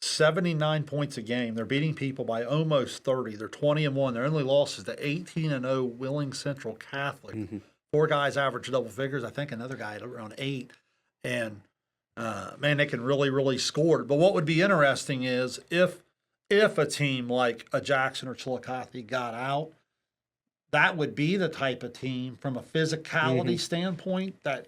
79 points a game. They're beating people by almost 30. They're 20-1. Their only loss is the 18-0 Willing Central Catholic. 4 guys average double figures. I think another guy at around 8. And, man, they can really, really score. But what would be interesting is if a team like a Jackson or Chillicothe got out, that would be the type of team from a physicality standpoint that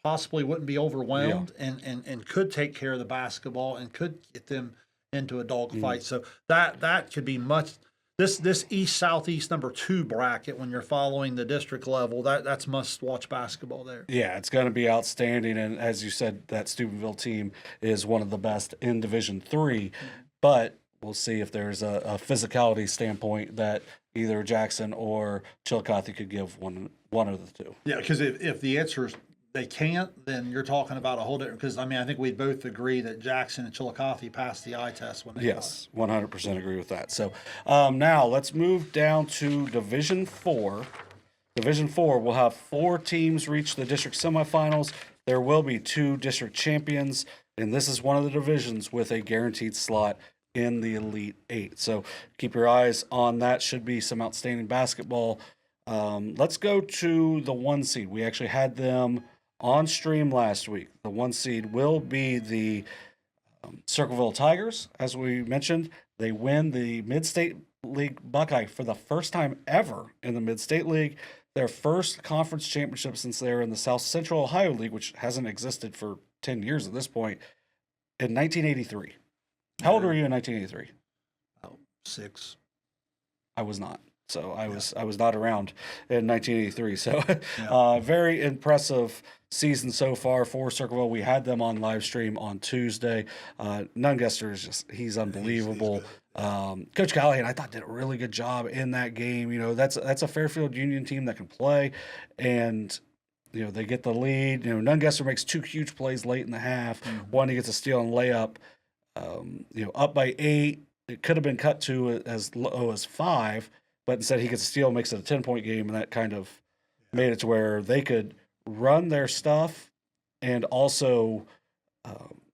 possibly wouldn't be overwhelmed and could take care of the basketball and could get them into a dogfight. So that could be much this East Southeast number 2 bracket when you're following the district level, that's must watch basketball there. Yeah, it's going to be outstanding, and as you said, that Steubenville team is one of the best in Division 3, but we'll see if there's a physicality standpoint that either Jackson or Chillicothe could give one of the two. Yeah, because if the answer is they can't, then you're talking about a whole different. Because I think we both agree that Jackson and Chillicothe passed the eye test when they. Yes, 100% agree with that. So now let's move down to Division 4. Division 4 will have 4 teams reach the district semifinals. There will be 2 district champions, and this is one of the divisions with a guaranteed slot in the Elite 8. So keep your eyes on that. Should be some outstanding basketball. Let's go to the 1 seed. We actually had them on stream last week. The 1 seed will be the Circleville Tigers. As we mentioned, they win the Mid-State League Buckeye for the first time ever in the Mid-State League. Their first conference championship since they were in the South Central Ohio League, which hasn't existed for 10 years at this point, in 1983. How old were you in 1983? 6. I was not. So I was not around in 1983. So Yeah. very impressive season so far for Circleville. We had them on live stream on Tuesday. Nungesser is he's unbelievable. Coach Callahan, I thought, did a really good job in that game. You know, that's a Fairfield Union team that can play, and you know they get the lead. You know, Nungesser makes 2 huge plays late in the half. One, he gets a steal and layup. You know, up by 8. It could have been cut to as low as 5. But instead, he gets a steal, makes it a 10-point game, and that kind of made it to where they could run their stuff, and also,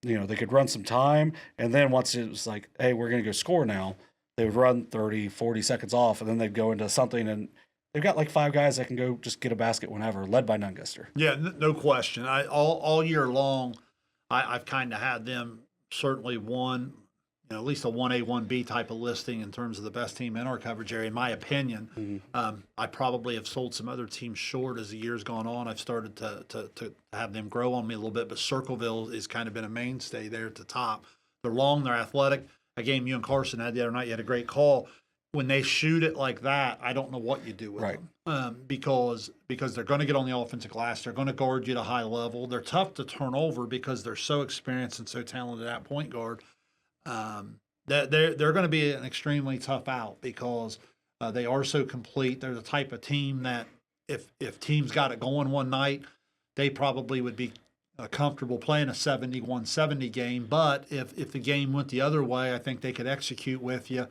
you know, they could run some time. And then once it was like, hey, we're going to go score now, they would run 30, 40 seconds off, and then they'd go into something. And they've got like 5 guys that can go just get a basket whenever, led by Nungesser. Yeah, no question. All year long, I've kind of had them certainly one. You know, at least a 1A, 1B type of listing in terms of the best team in our coverage area, in my opinion. I probably have sold some other teams short as the year's gone on. I've started to have them grow on me a little bit, but Circleville has kind of been a mainstay there at the top. They're long, they're athletic. A game you and Carson had the other night, you had a great call. When they shoot it like that, I don't know what you do with them because they're going to get on the offensive glass. They're going to guard you at a high level. They're tough to turn over because they're so experienced and so talented at point guard. They're going to be an extremely tough out because they are so complete. They're the type of team that if teams got it going one night, they probably would be comfortable playing a 71-70 game. But if the game went the other way, I think they could execute with you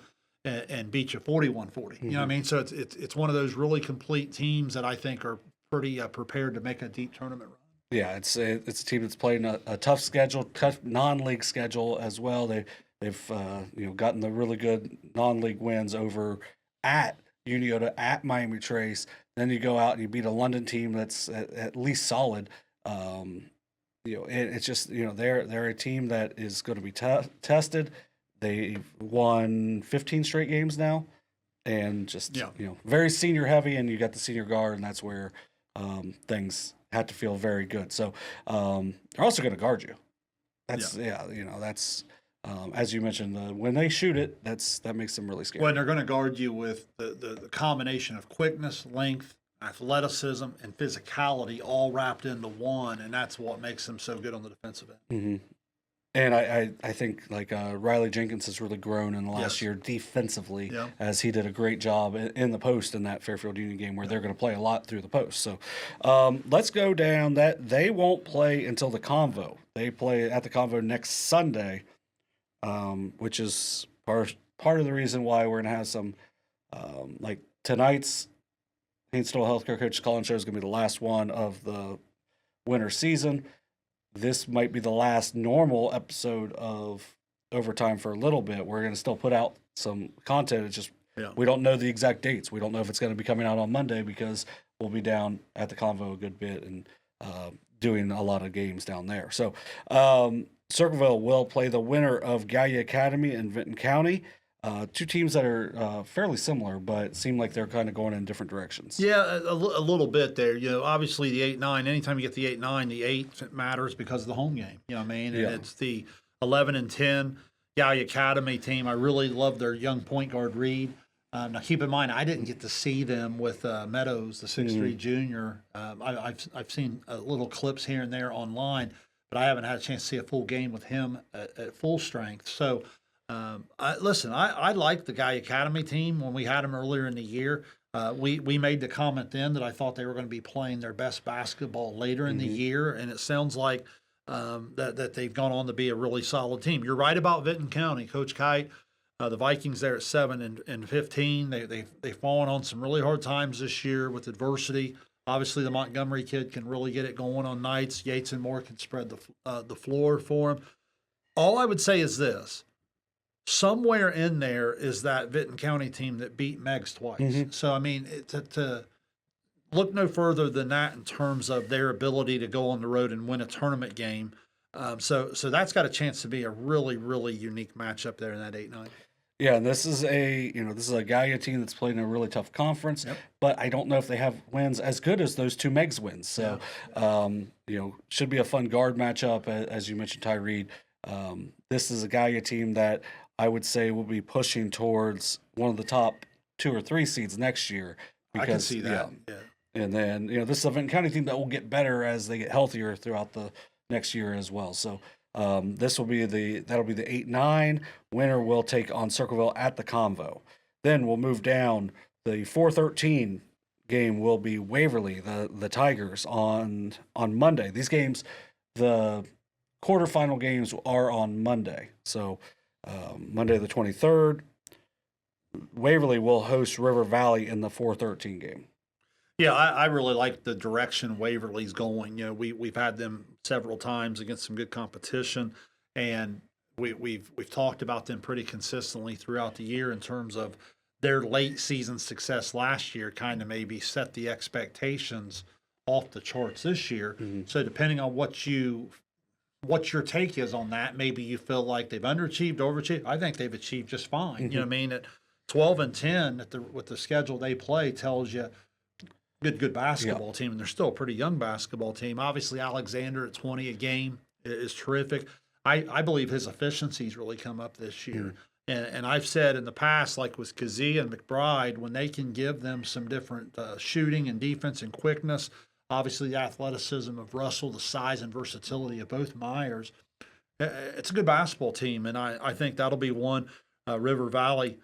and beat you 41-40. You know what I mean? So it's one of those really complete teams that I think are pretty prepared to make a deep tournament run. Yeah, it's a team that's playing a tough schedule, tough non-league schedule as well. They've you know, gotten the really good non-league wins over at Unioto, at Miami Trace. Then you go out and you beat a London team that's at least solid. You know, it's just, you know, they're a team that is going to be tested. They've won 15 straight games now, and just you know, very senior heavy. And you got the senior guard, and that's where things had to feel very good. So they're also going to guard you. That's you know, that's. As you mentioned, when they shoot it, that makes them really scary. Well, they're going to guard you with the combination of quickness, length, athleticism, and physicality all wrapped into one, and that's what makes them so good on the defensive end. And I think like Riley Jenkins has really grown in the last year defensively, as he did a great job in the post in that Fairfield Union game where they're going to play a lot through the post. So let's go down that. They won't play until the Convo. They play at the Convo next Sunday. Which is part of the reason why we're going to have some, like tonight's Haynes-Stoll Healthcare Coaches Call-In Show is going to be the last one of the winter season. This might be the last normal episode of Overtime for a little bit. We're going to still put out some content. It's just we don't know the exact dates. We don't know if it's going to be coming out on Monday because we'll be down at the Convo a good bit and doing a lot of games down there. So, Circleville will play the winner of Gallia Academy and Vinton County. 2 teams that are fairly similar, but seem like they're kind of going in different directions. Yeah, a little bit there. You know, obviously the 8-9. Anytime you get the 8-9, the 8 matters because of the home game. You know what I mean? And it's the 11-10 Gallia Academy team. I really love their young point guard Reed. Now, keep in mind, I didn't get to see them with Meadows, the 6'3" junior. I've seen little clips here and there online, but I haven't had a chance to see a full game with him at full strength. So, I like the Gallia Academy team when we had them earlier in the year. We made the comment then that I thought they were going to be playing their best basketball later in the year, and it sounds like that they've gone on to be a really solid team. You're right about Vinton County, Coach Kite. The Vikings there at 7-15. They've fallen on some really hard times this year with adversity. Obviously, the Montgomery kid can really get it going on nights. Yates and Moore can spread the floor for him. All I would say is this. Somewhere in there is that Vinton County team that beat Meigs twice. So, I mean, to look no further than that in terms of their ability to go on the road and win a tournament game. So that's got a chance to be a really, really unique matchup there in that 8-9. Yeah, and this is a Gallia team that's played in a really tough conference, but I don't know if they have wins as good as those 2 Meigs wins. So, should be a fun guard matchup, as you mentioned, Ty Reed. This is a Gallia team that I would say will be pushing towards one of the top 2 or 3 seeds next year. I can see that. Yeah. And then, this is a Vinton County team that will get better as they get healthier throughout the next year as well. So that'll be the 8-9. Winner will take on Circleville at the Convo. Then we'll move down. The 4-13 game will be Waverly, the Tigers, on Monday. These games, the quarterfinal games are on Monday. So Monday the 23rd, Waverly will host River Valley in the 4-13 game. Yeah, I really like the direction Waverly's going. We've had them several times against some good competition, and we've talked about them pretty consistently throughout the year in terms of their late season success last year. Kind of maybe set the expectations off the charts this year. Mm-hmm. So depending on what your take is on that, maybe you feel like they've underachieved, overachieved. I think they've achieved just fine. Mm-hmm. You know what I mean? At 12-10 with the schedule they play tells you good basketball team, and they're still a pretty young basketball team. Obviously, Alexander at 20 a game is terrific. I believe his efficiency's really come up this year. And I've said in the past, like with Kazee and McBride, when they can give them some different shooting and defense and quickness, obviously the athleticism of Russell, the size and versatility of both Myers, it's a good basketball team. And I think that'll be one. River Valley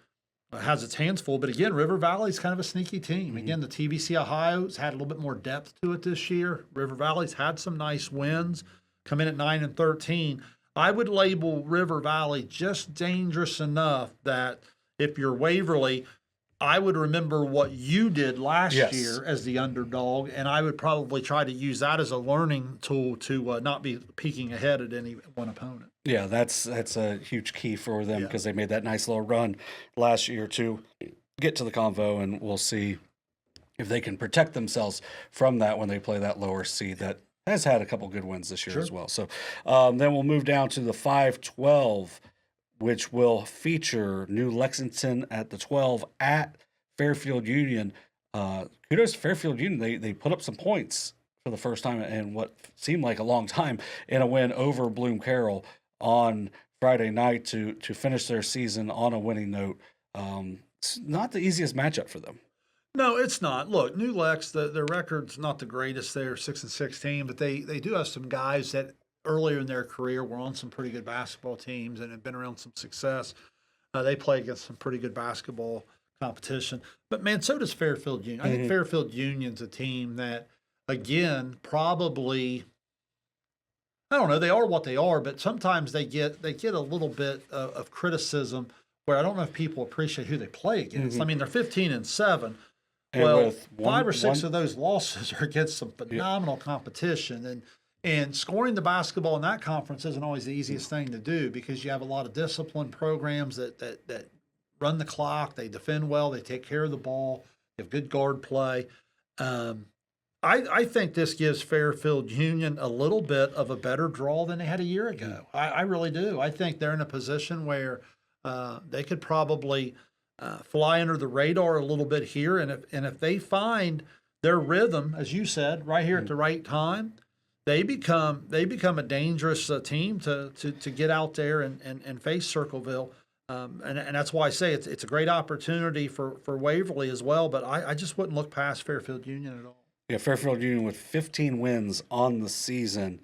has its hands full. But again, River Valley's kind of a sneaky team. Mm-hmm. Again, the TVC Ohio's had a little bit more depth to it this year. River Valley's had some nice wins, come in at 9-13. I would label River Valley just dangerous enough that if you're Waverly, I would remember what you did last year as the underdog, and I would probably try to use that as a learning tool to not be peeking ahead at any one opponent. Yeah, that's a huge key for them because they made that nice little run last year to get to the Convo, and we'll see if they can protect themselves from that when they play that lower seed that has had a couple good wins this year as well. So then we'll move down to the 5-12, which will feature New Lexington at the 12 at Fairfield Union. Kudos to Fairfield Union. They put up some points for the first time in what seemed like a long time in a win over Bloom Carroll on Friday night to finish their season on a winning note. It's not the easiest matchup for them. No, it's not. Look, New Lex, their record's not the greatest. They're 6-16, but they do have some guys that earlier in their career were on some pretty good basketball teams and have been around some success. They play against some pretty good basketball competition. But, man, so does Fairfield Union. I think Fairfield Union's a team that, again, probably – I don't know. They are what they are, but sometimes they get a little bit of criticism where I don't know if people appreciate who they play against. I mean, they're 15-7. Well, 5 or 6 of those losses are against some phenomenal competition. And scoring the basketball in that conference isn't always the easiest thing to do because you have a lot of disciplined programs that run the clock, they defend well, they take care of the ball, they have good guard play. I think this gives Fairfield Union a little bit of a better draw than they had a year ago. I really do. I think they're in a position where they could probably fly under the radar a little bit here, and if they find their rhythm, as you said, right here at the right time, they become a dangerous team to get out there and face Circleville, and that's why I say it's a great opportunity for Waverly as well. But I just wouldn't look past Fairfield Union at all. Yeah, Fairfield Union with 15 wins on the season.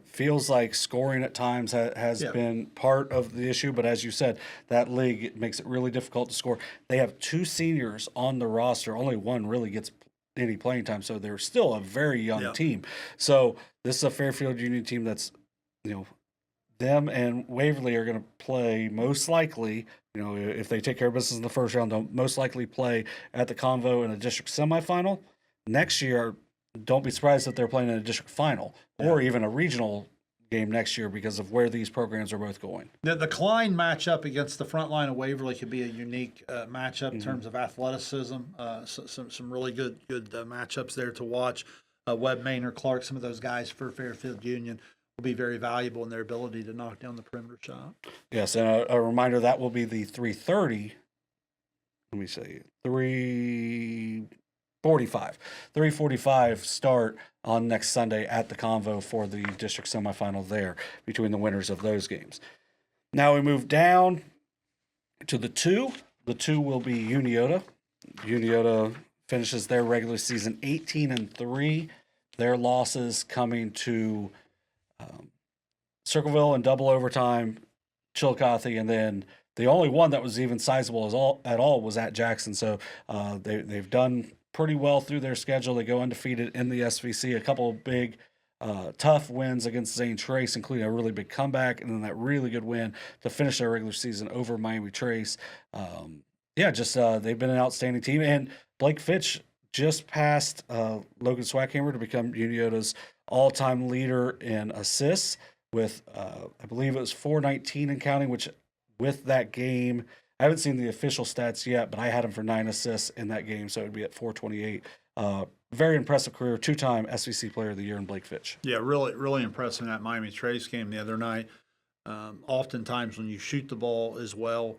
Feels like scoring at times has been part of the issue, but as you said, that league makes it really difficult to score. They have 2 seniors on the roster. Only one really gets any playing time, so they're still a very young team. So this is a Fairfield Union team that's, them and Waverly are going to play most likely, if they take care of business in the first round, they'll most likely play at the Convo in a district semifinal. Next year, don't be surprised if they're playing in a district final or even a regional game next year because of where these programs are both going. The Klein matchup against the front line of Waverly could be a unique matchup in terms of athleticism. Some really good matchups there to watch. Webb, Maynard, Clark, some of those guys for Fairfield Union will be very valuable in their ability to knock down the perimeter shot. Yes, and a reminder that will be the 3:30. Let me say 3:45 start on next Sunday at the Convo for the district semifinal there between the winners of those games. Now we move down To the 2. The 2 will be Unioto. Unioto finishes their regular season 18-3. Their losses coming to Circleville in double overtime, Chillicothe, and then the only one that was even sizable at all was at Jackson. So they've done pretty well through their schedule. They go undefeated in the SVC. A couple of big, tough wins against Zane Trace, including a really big comeback, and then that really good win to finish their regular season over Miami Trace. They've been an outstanding team. And Blake Fitch just passed Logan Swackhammer to become Unioto's all-time leader in assists with, I believe it was 419 and counting, which with that game, I haven't seen the official stats yet, but I had him for 9 assists in that game, so it would be at 428. Very impressive career, 2-time SVC Player of the Year in Blake Fitch. Yeah, really, really impressive in that Miami Trace game the other night. Oftentimes when you shoot the ball as well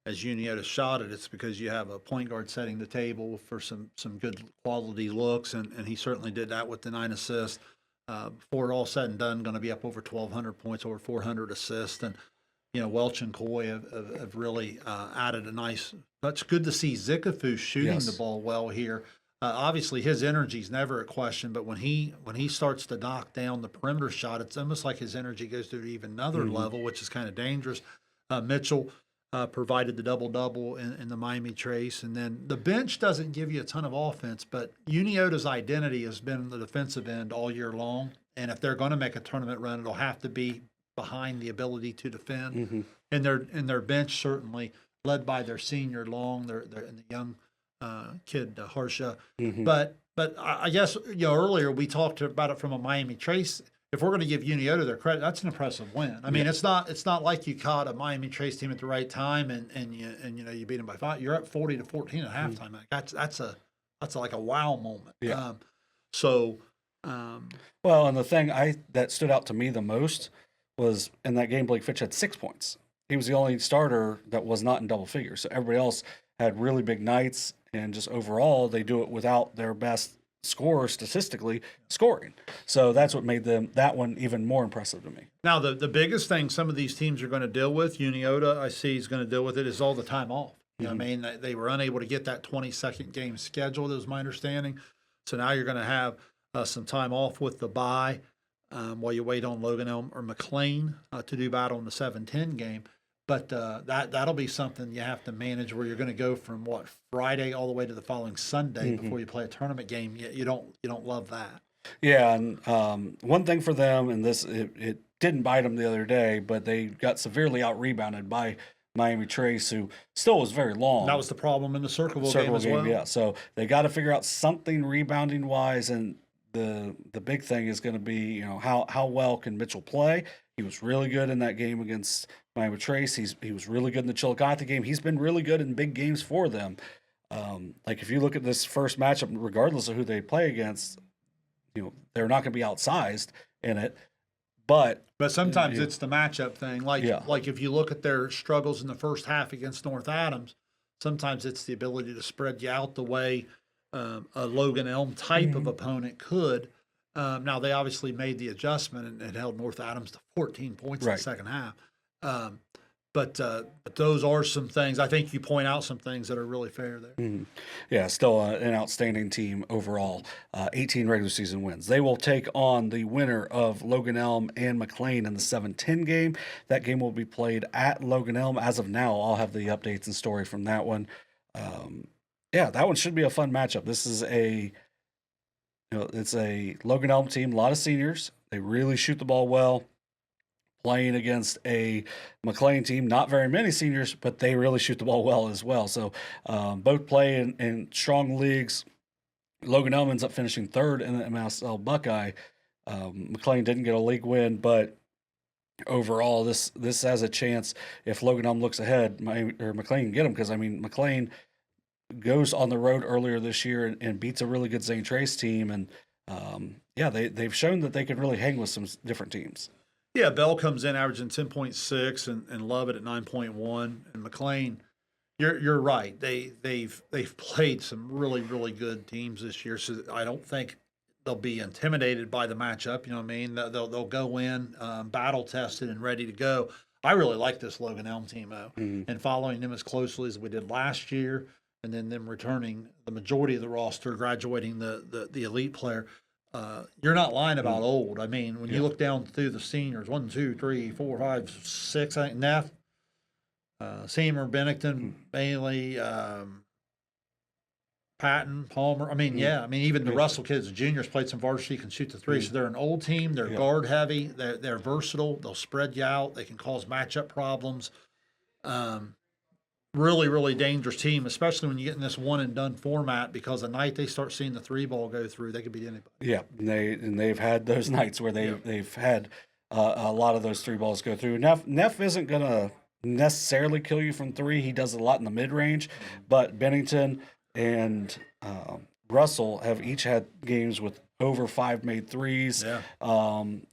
as Unioto shot it, it's because you have a point guard setting the table for some good quality looks, and he certainly did that with the 9 assists. Before it all said and done, going to be up over 1,200 points, over 400 assists, and Welch and Coy have really added a nice. That's good to see Zikafu shooting the ball well here. Obviously, his energy is never a question, but when he starts to knock down the perimeter shot, it's almost like his energy goes to even another level, which is kind of dangerous. Mitchell provided the double-double in the Miami Trace. And then the bench doesn't give you a ton of offense, but Unioto's identity has been the defensive end all year long. And if they're going to make a tournament run, it'll have to be behind the ability to defend. And their bench certainly led by their senior Long, and the young kid Harsha. But I guess earlier we talked about it from a Miami Trace. If we're going to give Unioto their credit, that's an impressive win. I mean, it's not like you caught a Miami Trace team at the right time and you beat them by 5. You're up 40-14 at halftime. That's like a wow moment. Yeah. Well, and the thing that stood out to me the most was in that game, Blake Fitch had 6 points. He was the only starter that was not in double figures. So everybody else had really big nights, and just overall, they do it without their best scorer statistically scoring. So that's what made that one even more impressive to me. Now, the biggest thing some of these teams are going to deal with, Unioto, I see, is going to deal with it, is all the time off. You know what I mean? They were unable to get that 22nd game scheduled, is my understanding. So now you're going to have some time off with the bye while you wait on Logan Elm or McClain to do battle in the 7-10 game. But that'll be something you have to manage, where you're going to go from Friday all the way to the following Sunday before you play a tournament game. You don't love that. Yeah, and one thing for them, and it didn't bite them the other day, but they got severely out rebounded by Miami Trace, who still was very long. That was the problem in the Circleville game as well. Yeah, so they got to figure out something rebounding wise, and the big thing is going to be how well can Mitchell play. He was really good in that game against Miami Trace. He was really good in the Chillicothe game. He's been really good in big games for them. Like if you look at this first matchup, regardless of who they play against, they're not going to be outsized in it. But sometimes it's the matchup thing. Like if you look at their struggles in the first half against North Adams, sometimes it's the ability to spread you out the way a Logan Elm type of opponent could. Now, they obviously made the adjustment and held North Adams to 14 points in the second half. But those are some things. I think you point out some things that are really fair there. Yeah, still an outstanding team overall. 18 regular season wins. They will take on the winner of Logan Elm and McClain in the 7-10 game. That game will be played at Logan Elm. As of now, I'll have the updates and story from that one. That one should be a fun matchup. This is it's a Logan Elm team, a lot of seniors. They really shoot the ball well. Playing against a McClain team, not very many seniors, but they really shoot the ball well as well. So both play in strong leagues. Logan Elm ends up finishing third in the MSL Buckeye. McClain didn't get a league win, but overall, this has a chance. If Logan Elm looks ahead, McClain can get him, because McClain goes on the road earlier this year and beats a really good Zane Trace team, and they've shown that they can really hang with some different teams. Yeah, Bell comes in averaging 10.6 and Lovett at 9.1, and McClain, you're right. They've played some really, really good teams this year, so I don't think they'll be intimidated by the matchup. You know what I mean? They'll go in battle tested and ready to go. I really like this Logan Elm team, though, and following them as closely as we did last year, and then them returning the majority of the roster, graduating the elite player. You're not lying about old. I mean, when you look down through the seniors, 1, 2, 3, 4, 5, 6, I think Neff, Seymour, Bennington, Bailey, Patton, Palmer. I mean, even the Russell kids, the juniors, played some varsity, can shoot the three. So they're an old team. They're guard heavy. They're versatile. They'll spread you out. They can cause matchup problems. Really, really dangerous team, especially when you get in this one and done format, because the night they start seeing the three ball go through, they could beat anybody. Yeah, and they've had those nights where they've had a lot of those three balls go through. Neff isn't gonna necessarily kill you from three. He does a lot in the mid range, but Bennington and Russell have each had games with over 5 made threes. Yeah.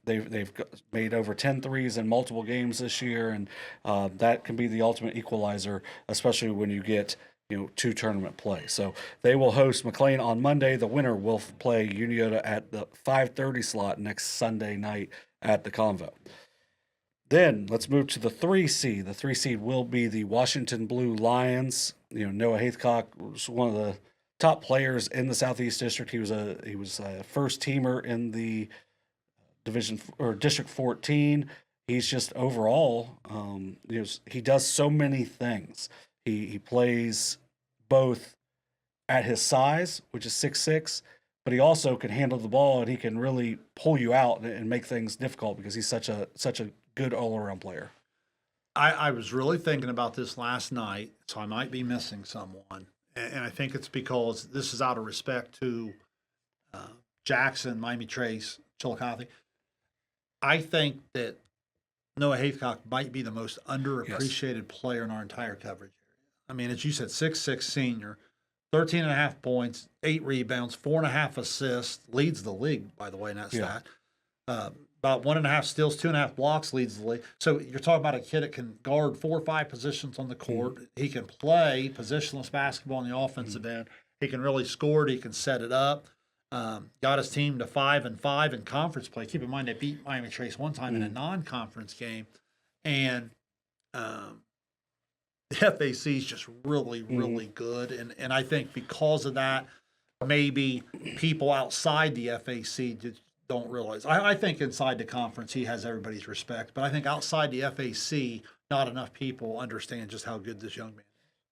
They've made over 10 threes in multiple games this year, and that can be the ultimate equalizer, especially when you get 2 tournament play. So they will host McClain on Monday. The winner will play Unioto at the 5:30 slot next Sunday night at the Convo. Then let's move to the 3 seed. The 3 seed will be the Washington Blue Lions. Noah Haithcock was one of the top players in the Southeast District. He was a first teamer in the division or District 14. He's just overall, he does so many things. He plays both at his size, which is 6'6", but he also can handle the ball, and he can really pull you out and make things difficult because he's such a good all around player. I was really thinking about this last night, so I might be missing someone. And I think it's because this is out of respect to Jackson, Miami Trace, Chillicothe. I think that Noah Haithcock might be the most underappreciated player in our entire coverage area. I mean, as you said, 6'6" senior, 13.5 points, 8 rebounds, 4.5 assists, leads the league, by the way, in that stat. About 1.5 steals, 2.5 blocks, leads the league. So you're talking about a kid that can guard 4 or 5 positions on the court. He can play positionless basketball on the offensive end. He can really score it. He can set it up. Got his team to 5-5 in conference play. Keep in mind they beat Miami Trace one time in a non-conference game, and the FAC is just really, really good. And I think because of that, maybe people outside the FAC don't realize. I think inside the conference he has everybody's respect, but I think outside the FAC, not enough people understand just how good this young man is.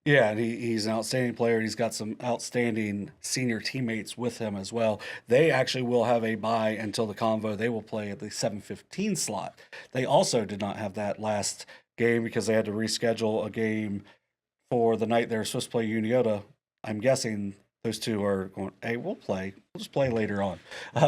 Yeah, and he's an outstanding player. He's got some outstanding senior teammates with him as well. They actually will have a bye until the Convo. They will play at the 7:15 slot. They also did not have that last game because they had to reschedule a game for the night they were supposed to play Unioto. I'm guessing those two are going, hey, we'll just play later on.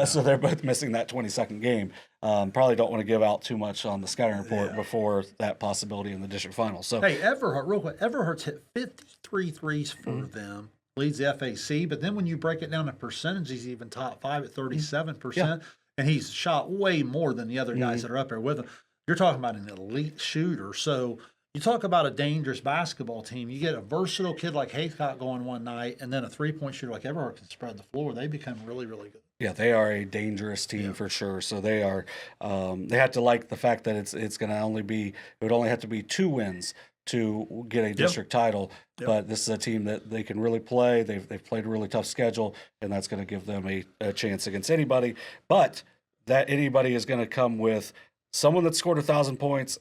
So they're both missing that 22nd game. Probably don't want to give out too much on the scouting report before that possibility in the district final. So hey, Everhart, real quick, Everhart's hit 53 threes for them, leads the FAC, but then when you break it down to percentage, he's even top 5 at 37%, and he's shot way more than the other guys that are up there with him. You're talking about an elite shooter. So you talk about a dangerous basketball team. You get a versatile kid like Haithcock going one night, and then a three-point shooter like Everhart can spread the floor. They become really, really good. Yeah, they are a dangerous team for sure. So they are. They have to like the fact that it's going to only be. It would only have to be 2 wins to get a district title. But this is a team that they can really play. They've played a really tough schedule, and that's going to give them a chance against anybody. But that anybody is going to come with someone that scored 1,000 points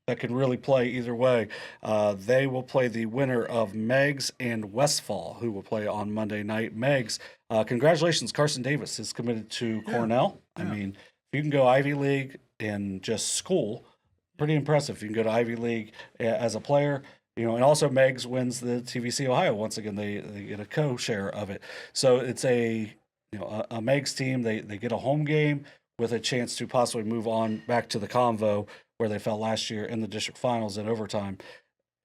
that can really play either way. They will play the winner of Meigs and Westfall, who will play on Monday night. Meigs, congratulations, Carson Davis is committed to Cornell. I mean, if you can go Ivy League in just school, pretty impressive. You can go to Ivy League as a player, and also Meigs wins the TVC Ohio. Once again, they get a co-share of it. So it's a Meigs team. They get a home game with a chance to possibly move on back to the Convo, where they fell last year in the district finals in overtime.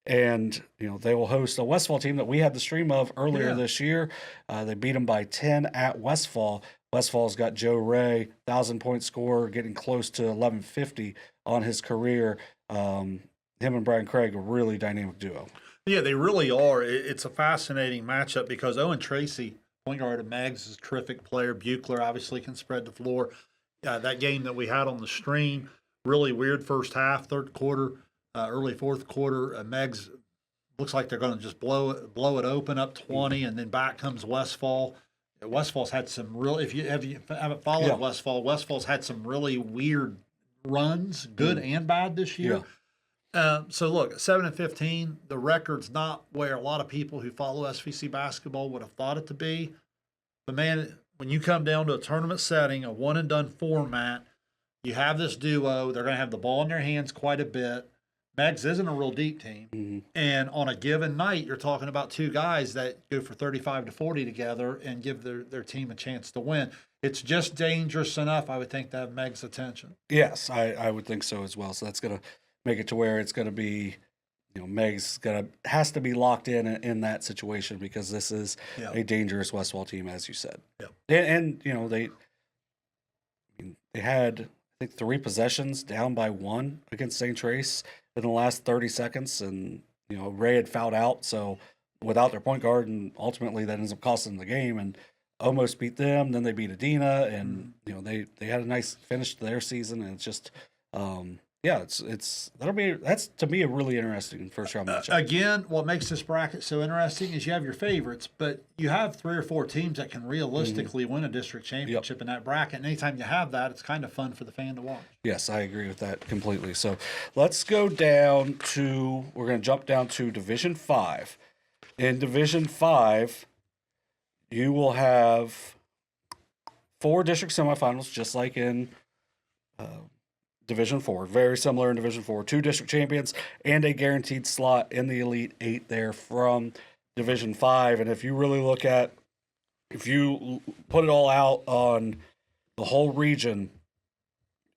And, they will host a Westfall team that we had the stream of earlier this year. They beat them by 10 at Westfall. Westfall's got Joe Ray, 1,000-point scorer, getting close to 1,150 on his career. Him and Brian Craig, a really dynamic duo. Yeah, they really are. It's a fascinating matchup because Owen Tracy, point guard of Meigs, is a terrific player. Buechler obviously can spread the floor. That game that we had on the stream, really weird first half, third quarter. early fourth quarter. Meigs looks like they're going to just blow it open up 20, and then back comes Westfall. Westfall's had some real. If you haven't followed Westfall's had some really weird runs, good and bad this year. So look, 7-15. The record's not where a lot of people who follow SVC basketball would have thought it to be. But man, when you come down to a tournament setting, a one and done format, you have this duo. They're going to have the ball in their hands quite a bit. Meigs isn't a real deep team. And on a given night, you're talking about two guys that go for 35 to 40 together and give their team a chance to win. It's just dangerous enough, I would think, to have Meigs' attention. Yes, I would think so as well. So that's going to make it to where it's going to be, Meigs has to be locked in that situation, because this is a dangerous Westfall team, as you said. And they had, I think, 3 possessions down by 1 against St. Trace in the last 30 seconds, and Ray had fouled out, so without their point guard, and ultimately that ends up costing them the game, and almost beat them. Then they beat Adena, and they had a nice finish to their season, and it's just that's to me a really interesting first round matchup. Again, what makes this bracket so interesting is you have your favorites, but you have 3 or 4 teams that can realistically win a district championship in that bracket. And anytime you have that, it's kind of fun for the fan to watch. Yes, I agree with that completely. So let's go down to, we're going to jump down to Division 5. In Division 5, you will have 4 district semifinals, just like in Division 4. Very similar in Division 4. 2 district champions and a guaranteed slot in the Elite 8 there from Division 5. And if you really look at, if you put it all out on the whole region,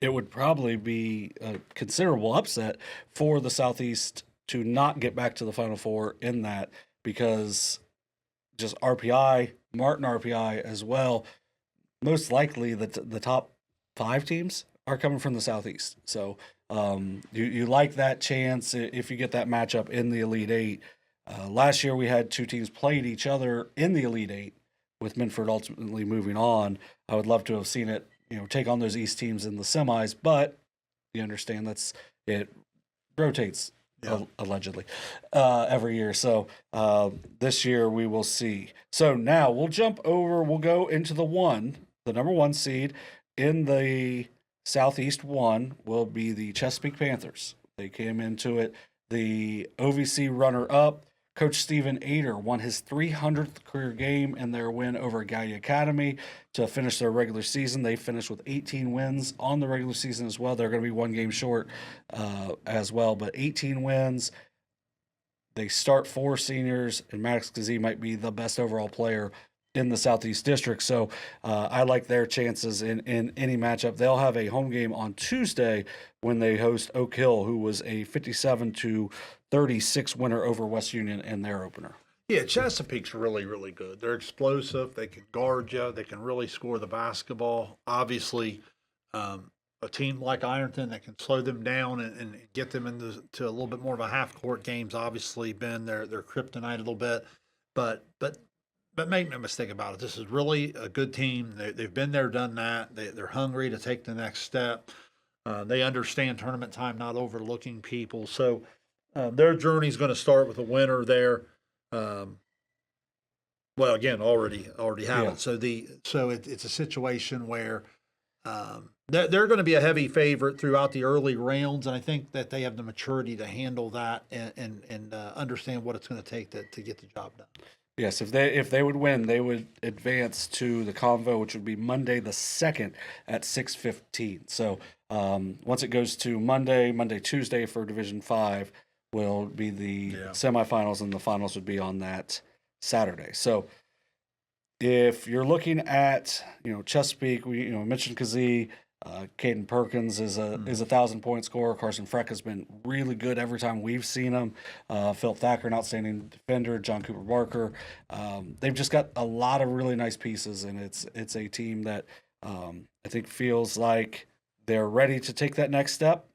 it would probably be a considerable upset for the Southeast to not get back to the Final Four in that, because just RPI, Martin RPI as well, most likely the top 5 teams are coming from the Southeast. So you like that chance if you get that matchup in the Elite 8. Last year we had 2 teams played each other in the Elite 8, with Minford ultimately moving on. I would love to have seen it, take on those East teams in the semis, but you understand it rotates allegedly every year. So this year we will see. So now we'll go into the number 1 seed in the Southeast 1 will be the Chesapeake Panthers. They came into it the OVC runner-up. Coach Stephen Ater won his 300th career game in their win over Gallia Academy to finish their regular season. They finished with 18 wins on the regular season as well. They're going to be 1 game short as well, but 18 wins. They start 4 seniors, and Max Kazee might be the best overall player in the Southeast District. So I like their chances in any matchup. They'll have a home game on Tuesday when they host Oak Hill, who was a 57-36 winner over West Union in their opener. Yeah, Chesapeake's really, really good. They're explosive. They can guard you. They can really score the basketball. Obviously, a team like Ironton that can slow them down and get them into a little bit more of a half-court game's obviously been their kryptonite a little bit. But make no mistake about it, this is really a good team. They've been there, done that. They're hungry to take the next step. They understand tournament time, not overlooking people. So their journey is going to start with a winner there. Well, again, already have it. So it's a situation where they're going to be a heavy favorite throughout the early rounds, and I think that they have the maturity to handle that and understand what it's going to take to get the job done. Yes, if they would win, they would advance to the convo, which would be Monday the 2nd at 6:15. So once it goes to Monday, Tuesday for Division 5 will be the semifinals, and the finals would be on that Saturday. So if you're looking at Chesapeake, we mentioned Kazee. Caden Perkins is a 1,000-point scorer. Carson Freck has been really good every time we've seen him. Phil Thacker, an outstanding defender. John Cooper Barker. They've just got a lot of really nice pieces, and it's a team that I think feels like they're ready to take that next step,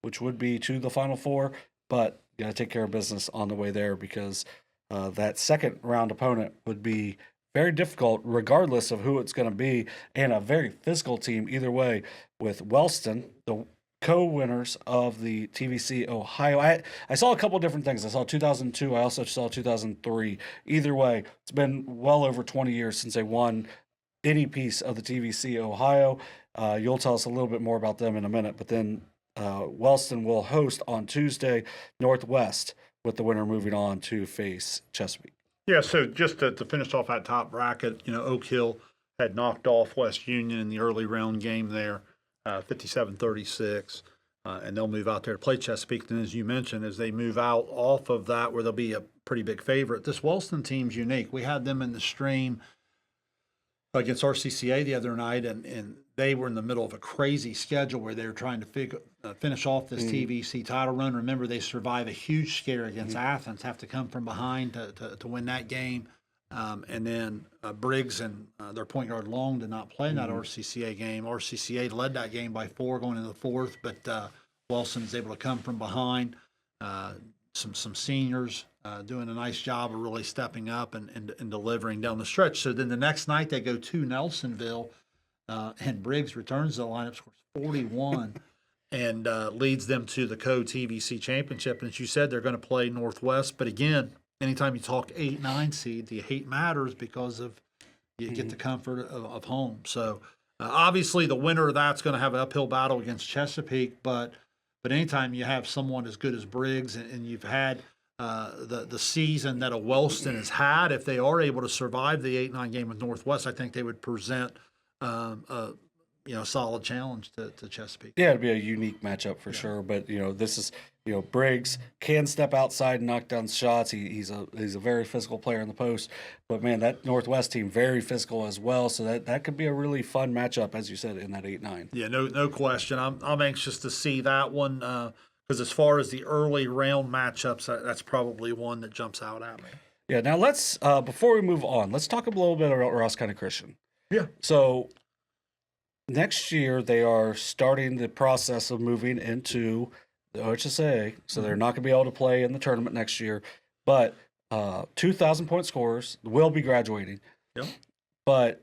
which would be to the Final Four. But you got to take care of business on the way there, because that second round opponent would be very difficult, regardless of who it's going to be, and a very physical team either way, with Wellston, the co-winners of the TVC Ohio. I saw a couple different things. I saw 2002. I also saw 2003. Either way, it's been well over 20 years since they won any piece of the TVC Ohio. You'll tell us a little bit more about them in a minute, but then Wellston will host on Tuesday Northwest, with the winner moving on to face Chesapeake. Yeah, so just to finish off that top bracket, Oak Hill had knocked off West Union in the early round game there, 57-36, and they'll move out there to play Chesapeake. And as you mentioned, as they move out off of that, where they'll be a pretty big favorite, this Wellston team's unique. We had them in the stream against RCCA the other night, and they were in the middle of a crazy schedule where they were trying to finish off this TVC title run. Remember, they survive a huge scare against Athens, have to come from behind to win that game. And then Briggs and their point guard Long did not play in that RCCA game. RCCA led that game by 4 going into the fourth, but Wellston is able to come from behind. Some seniors doing a nice job of really stepping up and delivering down the stretch. So then the next night they go to Nelsonville, and Briggs returns to the lineup, scores 41, and leads them to the co-TVC championship. And as you said, they're going to play Northwest. But again, anytime you talk 8-9 seed, the 8 matters because of you get the comfort of home. So obviously the winner of that's going to have an uphill battle against Chesapeake, but anytime you have someone as good as Briggs and you've had the season that a Wellston has had, if they are able to survive the 8-9 game with Northwest, I think they would present a solid challenge to Chesapeake. Yeah, it'd be a unique matchup for sure. But this is Briggs can step outside and knock down shots. He's a very physical player in the post. But man, that Northwest team very physical as well. So that could be a really fun matchup, as you said, in that 8-9. Yeah, no question. I'm anxious to see that one because as far as the early round matchups, that's probably one that jumps out at me. Yeah. Now let's before we move on, let's talk a little bit about Ross County Christian. Yeah. So next year they are starting the process of moving into the OHSA, so they're not going to be able to play in the tournament next year. But 2,000-point scorers will be graduating. Yep. But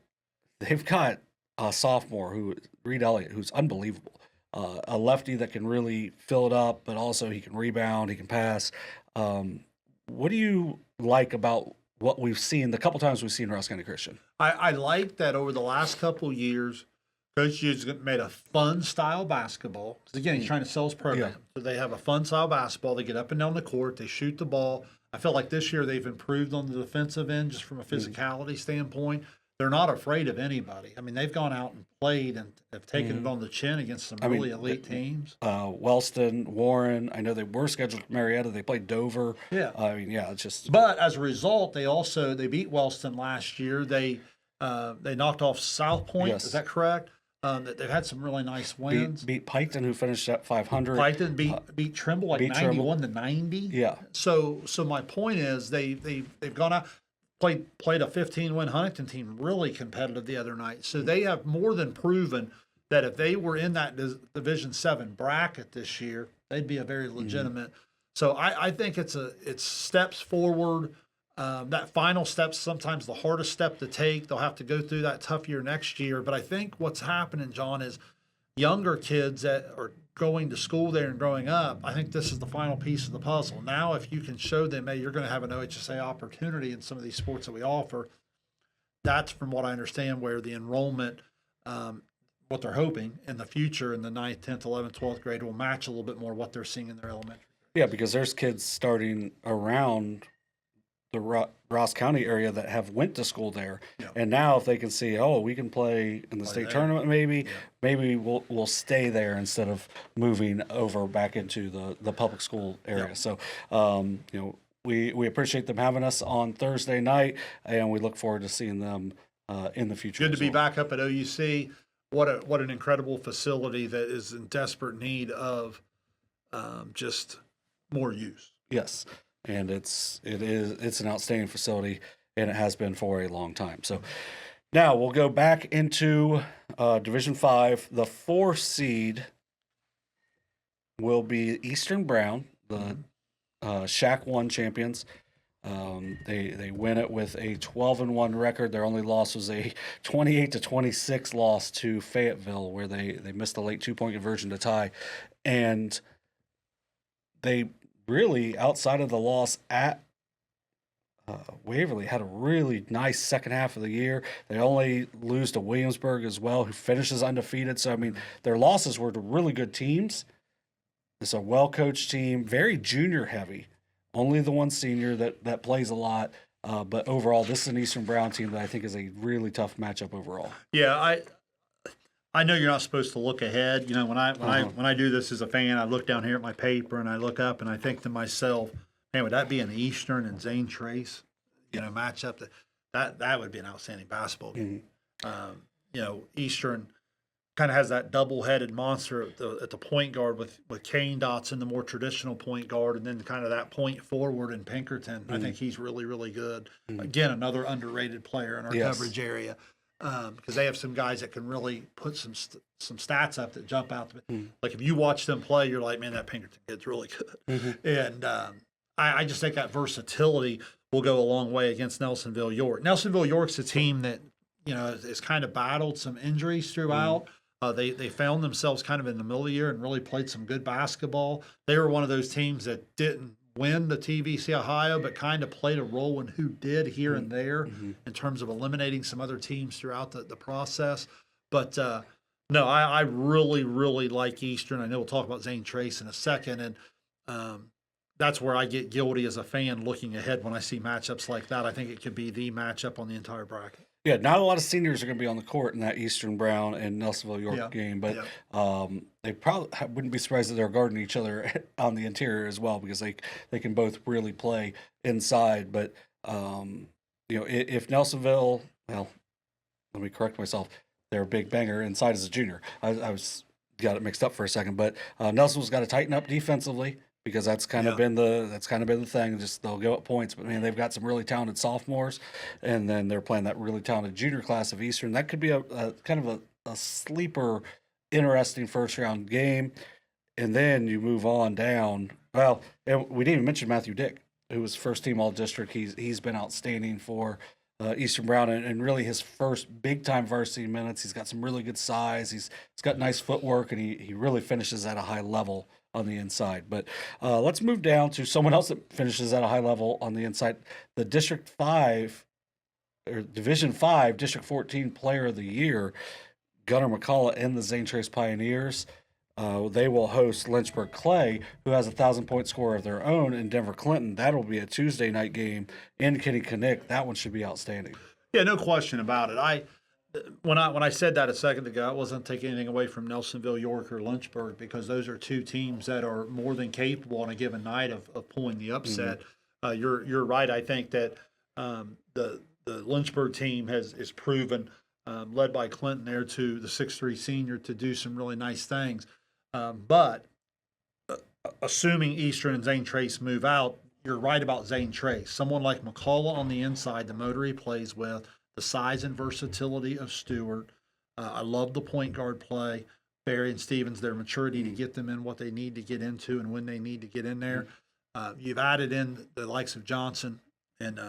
they've got a sophomore, Reed Elliott, who's unbelievable. A lefty that can really fill it up, but also he can rebound, he can pass. What do you like about what we've seen, the couple times we've seen Ross County Christian? I like that over the last couple years, Coach Hughes made a fun style basketball. Because again, he's trying to sell his program. Yeah. So they have a fun style basketball. They get up and down the court. They shoot the ball. I feel like this year they've improved on the defensive end just from a physicality standpoint. They're not afraid of anybody. I mean, they've gone out and played and have taken it on the chin against some really elite teams. Wellston, Warren, I know they were scheduled for Marietta. They played Dover. Yeah. It's just. But as a result, they beat Wellston last year. They knocked off South Point. Yes. Is that correct? They've had some really nice wins. Beat Piketon, who finished at 500. Piketon beat Trimble 91-90. Yeah. So my point is they've gone out. Played a 15-win Huntington team, really competitive the other night. So they have more than proven that if they were in that Division 7 bracket this year, they'd be a very legitimate. So I think it's steps forward. That final step's sometimes the hardest step to take. They'll have to go through that tough year next year. But I think what's happening, John, is younger kids that are going to school there and growing up, I think this is the final piece of the puzzle. Now, if you can show them, hey, you're going to have an OHSA opportunity in some of these sports that we offer, that's from what I understand where the enrollment, what they're hoping in the future in the 9th, 10th, 11th, 12th grade will match a little bit more what they're seeing in their elementary. Yeah, because there's kids starting around the Ross County area that have went to school there, and now if they can see, we can play in the state tournament, maybe we'll stay there instead of moving over back into the public school area. So, we appreciate them having us on Thursday night, and we look forward to seeing them in the future. Good to be back up at OUC. What an incredible facility that is in desperate need of just more use. Yes. And it's an outstanding facility, and it has been for a long time. So now we'll go back into Division 5. The 4 seed will be Eastern Brown, the SHAC 1 champions. They win it with a 12-1 record. Their only loss was a 28-26 loss to Fayetteville, where they missed a late 2-point conversion to tie. And they really, outside of the loss at Waverly, had a really nice second half of the year. They only lose to Williamsburg as well, who finishes undefeated. So, I mean, their losses were to really good teams. It's a well-coached team, very junior-heavy. Only the one senior that plays a lot. But overall, this is an Eastern Brown team that I think is a really tough matchup overall. Yeah, I know you're not supposed to look ahead. You know, when I do this as a fan, I look down here at my paper and I look up and I think to myself, man, would that be an Eastern and Zane Trace, matchup? That would be an outstanding basketball game. Eastern kind of has that double-headed monster at the point guard with Kane Dotson, the more traditional point guard, and then kind of that point forward in Pinkerton. I think he's really, really good. Again, another underrated player in our coverage area. Because they have some guys that can really put some stats up that jump out. Like if you watch them play, you're like, man, that Pinkerton kid's really good. And I just think that versatility will go a long way against Nelsonville York. Nelsonville York's a team that has kind of battled some injuries throughout. They found themselves kind of in the middle of the year and really played some good basketball. They were one of those teams that didn't win the TVC Ohio, but kind of played a role in who did here and there in terms of eliminating some other teams throughout the process. But no, I really, really like Eastern. I know we'll talk about Zane Trace in a second. And that's where I get guilty as a fan looking ahead when I see matchups like that. I think it could be the matchup on the entire bracket. Yeah, not a lot of seniors are going to be on the court in that Eastern Brown and Nelsonville York game, but they probably wouldn't be surprised that they're guarding each other on the interior as well, because they can both really play inside. But if Nelsonville, well, let me correct myself, they're a big banger. Inside as a junior. I got it mixed up for a second, but Nelsonville's got to tighten up defensively, because that's kind of been the thing. Just they'll go up points, but man, they've got some really talented sophomores, and then they're playing that really talented junior class of Eastern. That could be a kind of a sleeper, interesting first round game. And then you move on down. Well, and we didn't even mention Matthew Dick, who was first team all district. He's been outstanding for Eastern Brown, and really his first big time varsity minutes. He's got some really good size. He's got nice footwork, and he really finishes at a high level on the inside. But let's move down to someone else that finishes at a high level on the inside. The District 5 or Division 5 District 14 Player of the Year, Gunnar McCullough and the Zane Trace Pioneers. They will host Lynchburg-Clay, who has a 1,000-point score of their own, in Denver Clinton. That'll be a Tuesday night game in Kinnickinnick. That one should be outstanding. Yeah, no question about it. When I said that a second ago, I wasn't taking anything away from Nelsonville, York, or Lynchburg, because those are two teams that are more than capable on a given night of pulling the upset. You're right. I think that the Lynchburg team is proven, led by Clinton there, to the 6'3" senior, to do some really nice things. But assuming Eastern and Zane Trace move out, you're right about Zane Trace. Someone like McCullough on the inside, the motor he plays with, the size and versatility of Stewart. I love the point guard play. Barry and Stevens, their maturity to get them in what they need to get into and when they need to get in there. You've added in the likes of Johnson and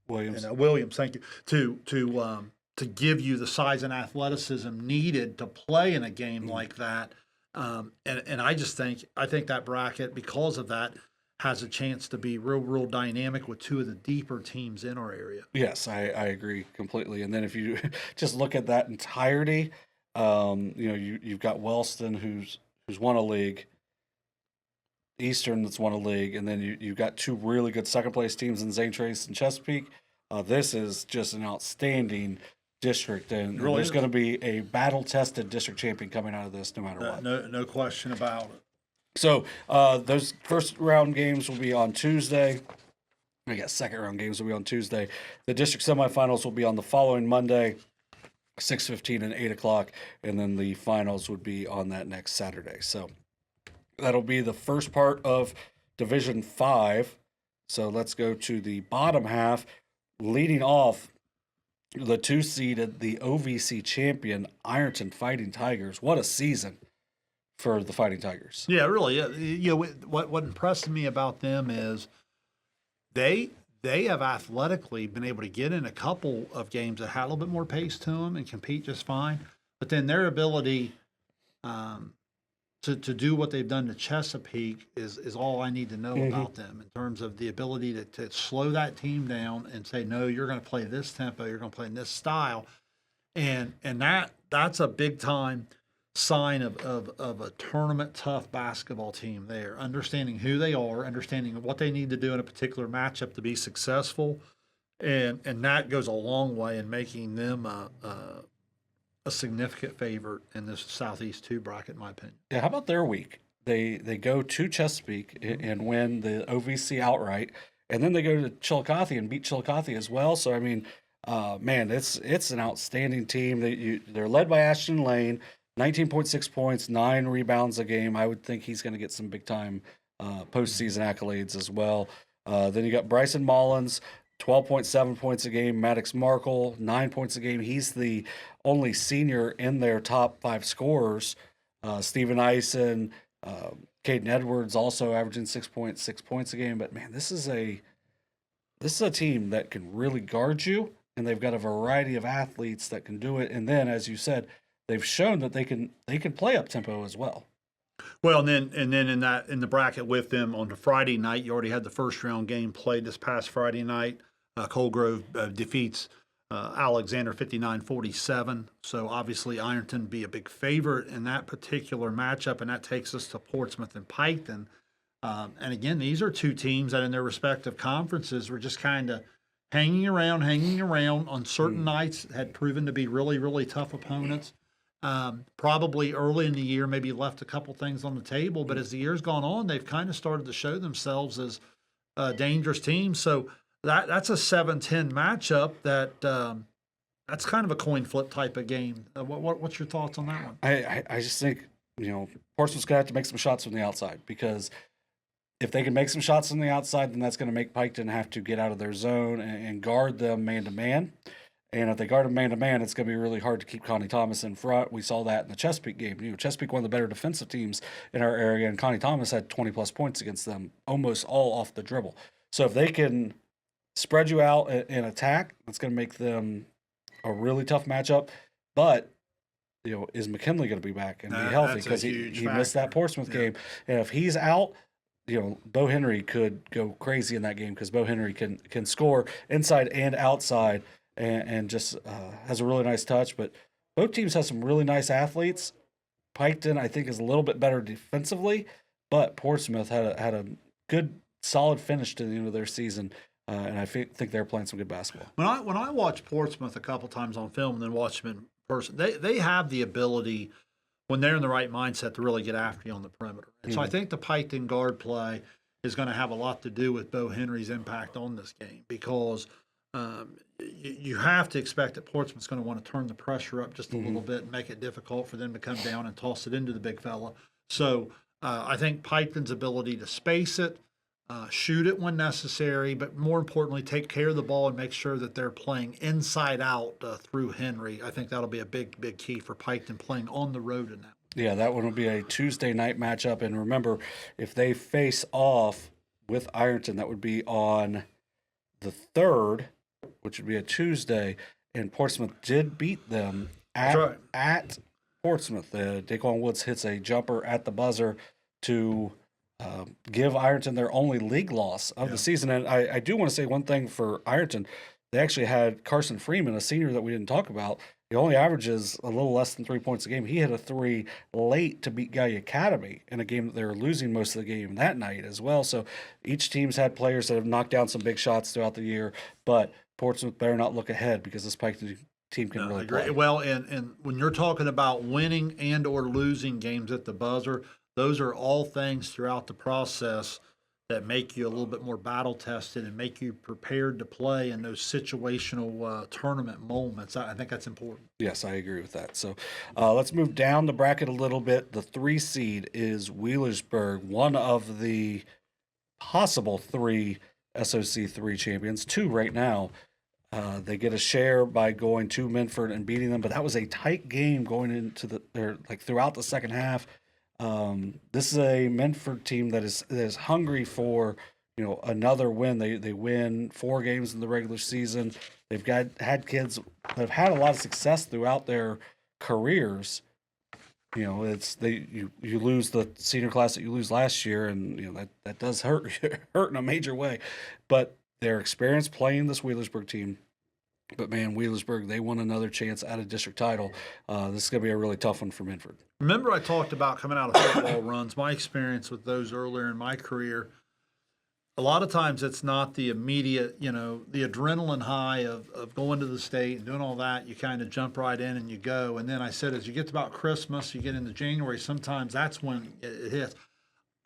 Williams, thank you, to give you the size and athleticism needed to play in a game like that. And I think that bracket, because of that, has a chance to be real dynamic with two of the deeper teams in our area. Yes, I agree completely. And then if you just look at that entirety, you've got Wellston, who's won a league, Eastern that's won a league, and then you've got two really good second place teams in Zane Trace and Chesapeake. This is just an outstanding district, and really there's going to be a battle-tested district champion coming out of this, no matter what. No question about it. So those first round games will be on Tuesday. I guess second round games will be on Tuesday. The district semifinals will be on the following Monday, 6:15 and 8 o'clock, and then the finals would be on that next Saturday. So that'll be the first part of Division 5. So let's go to the bottom half. Leading off, the 2-seeded, the OVC champion, Ironton Fighting Tigers. What a season for the Fighting Tigers. Yeah, really. What impressed me about them is they have athletically been able to get in a couple of games that had a little bit more pace to them and compete just fine. But then their ability to do what they've done to Chesapeake is all I need to know about them in terms of the ability to slow that team down and say, no, you're going to play this tempo, you're going to play in this style. And that's a big time sign of a tournament tough basketball team there, understanding who they are, understanding what they need to do in a particular matchup to be successful. And that goes a long way in making them a significant favorite in this Southeast 2 bracket, in my opinion. Yeah, how about their week? They go to Chesapeake and win the OVC outright, and then they go to Chillicothe and beat Chillicothe as well. So I mean, man, it's an outstanding team. They're led by Ashton Lane, 19.6 points, 9 rebounds a game. I would think he's going to get some big time postseason accolades as well. Then you got Bryson Mullins, 12.7 points a game. Maddox Markle, 9 points a game. He's the only senior in their top 5 scorers. Steven Eisen, Caden Edwards also averaging 6.6 points a game. But man, this is a team that can really guard you, and they've got a variety of athletes that can do it. And then, as you said, they've shown that they can play up tempo as well. Well, and then in the bracket with them on the Friday night, you already had the first round game played this past Friday night. Colgrove defeats Alexander 59-47. So obviously Ironton be a big favorite in that particular matchup, and that takes us to Portsmouth and Pike. And again, these are two teams that in their respective conferences were just kind of hanging around on certain nights, had proven to be really, really tough opponents. Probably early in the year, maybe left a couple things on the table, but as the year's gone on, they've kind of started to show themselves as dangerous teams. So that's a 7-10 matchup that's kind of a coin flip type of game. What's your thoughts on that one? I just think, Portsmouth's going to have to make some shots from the outside, because if they can make some shots from the outside, then that's going to make Piketon have to get out of their zone and guard them man-to-man. And if they guard them man-to-man, it's going to be really hard to keep Connie Thomas in front. We saw that in the Chesapeake game. Chesapeake, one of the better defensive teams in our area, and Connie Thomas had 20-plus points against them, almost all off the dribble. So if they can spread you out and attack, it's going to make them a really tough matchup. But, is McKinley going to be back and be healthy? Because he missed that Portsmouth game. And if he's out, Bo Henry could go crazy in that game, because Bo Henry can score inside and outside. And just has a really nice touch. But both teams have some really nice athletes. Piketon, I think, is a little bit better defensively, but Portsmouth had a good, solid finish to the end of their season, and I think they're playing some good basketball. When I watch Portsmouth a couple times on film and then watch them in person, they have the ability, when they're in the right mindset, to really get after you on the perimeter. And so I think the Piketon guard play is going to have a lot to do with Bo Henry's impact on this game, because you have to expect that Portsmouth's going to want to turn the pressure up just a little bit and make it difficult for them to come down and toss it into the big fella. So I think Piketon's ability to space it, shoot it when necessary, but more importantly, take care of the ball and make sure that they're playing inside out through Henry. I think that'll be a big, big key for Piketon playing on the road in that. Yeah, that one will be a Tuesday night matchup. And remember, if they face off with Ironton, that would be on the 3rd, which would be a Tuesday, and Portsmouth did beat them at Portsmouth. Daquan Woods hits a jumper at the buzzer to give Ironton their only league loss of the season. And I do want to say one thing for Ironton. They actually had Carson Freeman, a senior that we didn't talk about. He only averages a little less than 3 points a game. He hit a 3 late to beat Guy Academy in a game that they were losing most of the game that night as well. So each team's had players that have knocked down some big shots throughout the year, but Portsmouth better not look ahead, because this Pike team can really play. Well, and when you're talking about winning and or losing games at the buzzer, those are all things throughout the process that make you a little bit more battle tested and make you prepared to play in those situational tournament moments. I think that's important. Yes, I agree with that. So let's move down the bracket a little bit. The 3 seed is Wheelersburg, one of the possible 3 SOC 3 champions, 2 right now. They get a share by going to Minford and beating them, but that was a tight game going into throughout the second half. This is a Minford team that is hungry for another win. They win 4 games in the regular season. They've had kids that have had a lot of success throughout their careers, you lose the senior class that you lose last year, and that does hurt hurt in a major way. But their experience playing this Wheelersburg team. But man, Wheelersburg, they won another chance at a district title. This is going to be a really tough one for Minford. Remember, I talked about coming out of football runs, my experience with those earlier in my career. A lot of times it's not the immediate, the adrenaline high of going to the state and doing all that. You kind of jump right in and you go. And then I said, as you get to about Christmas, you get into January, sometimes that's when it hits.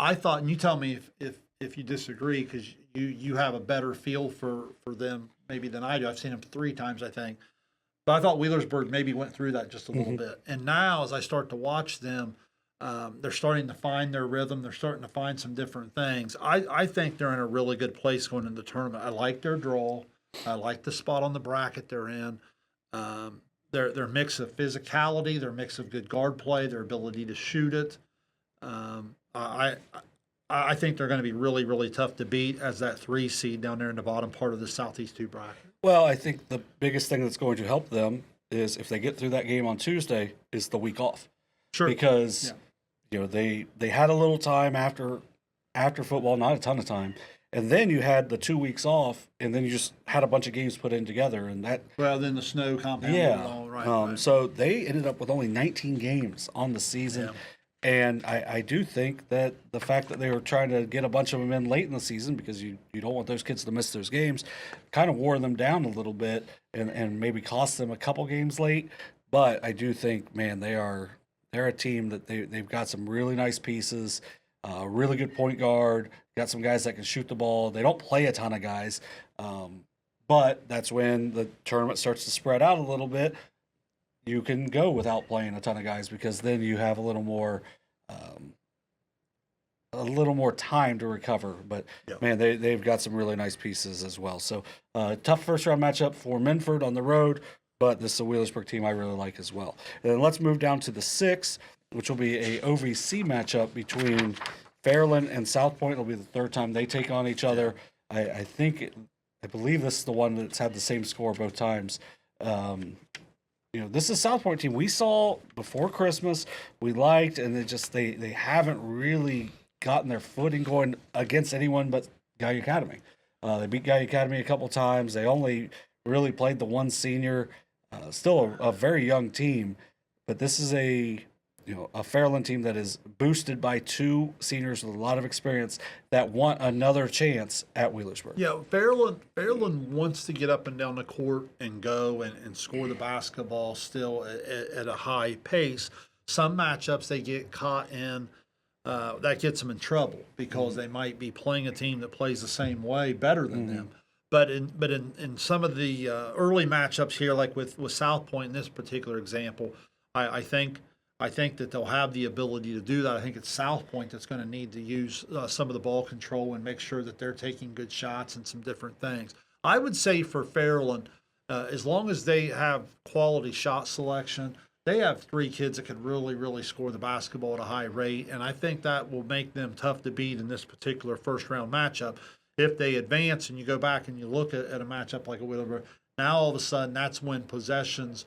I thought, and you tell me if you disagree, because you have a better feel for them maybe than I do. I've seen them 3 times, I think. But I thought Wheelersburg maybe went through that just a little bit. And now as I start to watch them, they're starting to find their rhythm. They're starting to find some different things. I think they're in a really good place going into the tournament. I like their draw. I like the spot on the bracket they're in. Their mix of physicality, their mix of good guard play, their ability to shoot it. I think they're going to be really, really tough to beat as that 3 seed down there in the bottom part of the Southeast 2 bracket. Well, I think the biggest thing that's going to help them is if they get through that game on Tuesday is the week off. Sure. Because they had a little time after football, not a ton of time, and then you had the 2 weeks off, and then you just had a bunch of games put in together, and that. Well, then the snow compounded it all, right. So they ended up with only 19 games on the season. Yeah. And I do think that the fact that they were trying to get a bunch of them in late in the season, because you don't want those kids to miss those games, kind of wore them down a little bit and maybe cost them a couple games late. But I do think, man, they're a team that they've got some really nice pieces, really good point guard, got some guys that can shoot the ball. They don't play a ton of guys, but that's when the tournament starts to spread out a little bit. You can go without playing a ton of guys because then you have a little more time to recover. But man, they've got some really nice pieces as well. So tough first round matchup for Minford on the road, but this is a Wheelersburg team I really like as well. And then let's move down to the 6, which will be a OVC matchup between Fairland and South Point. It'll be the 3rd time they take on each other. I believe this is the one that's had the same score both times. This is South Point team we saw before Christmas, we liked, and they haven't really gotten their footing going against anyone but Guy Academy. They beat Guy Academy a couple times. They only really played the one senior, still a very young team, but this is a Fairland team that is boosted by 2 seniors with a lot of experience that want another chance at Wheelersburg. Yeah, Fairland wants to get up and down the court and go and score the basketball still at a high pace. Some matchups they get caught in, that gets them in trouble because they might be playing a team that plays the same way better than them. But in some of the early matchups here, like with South Point in this particular example, I think that they'll have the ability to do that. I think it's South Point that's going to need to use some of the ball control and make sure that they're taking good shots and some different things. I would say for Fairland, as long as they have quality shot selection, they have 3 kids that could really, really score the basketball at a high rate, and I think that will make them tough to beat in this particular first-round matchup. If they advance and you go back and you look at a matchup like a Wheelersburg, now all of a sudden that's when possessions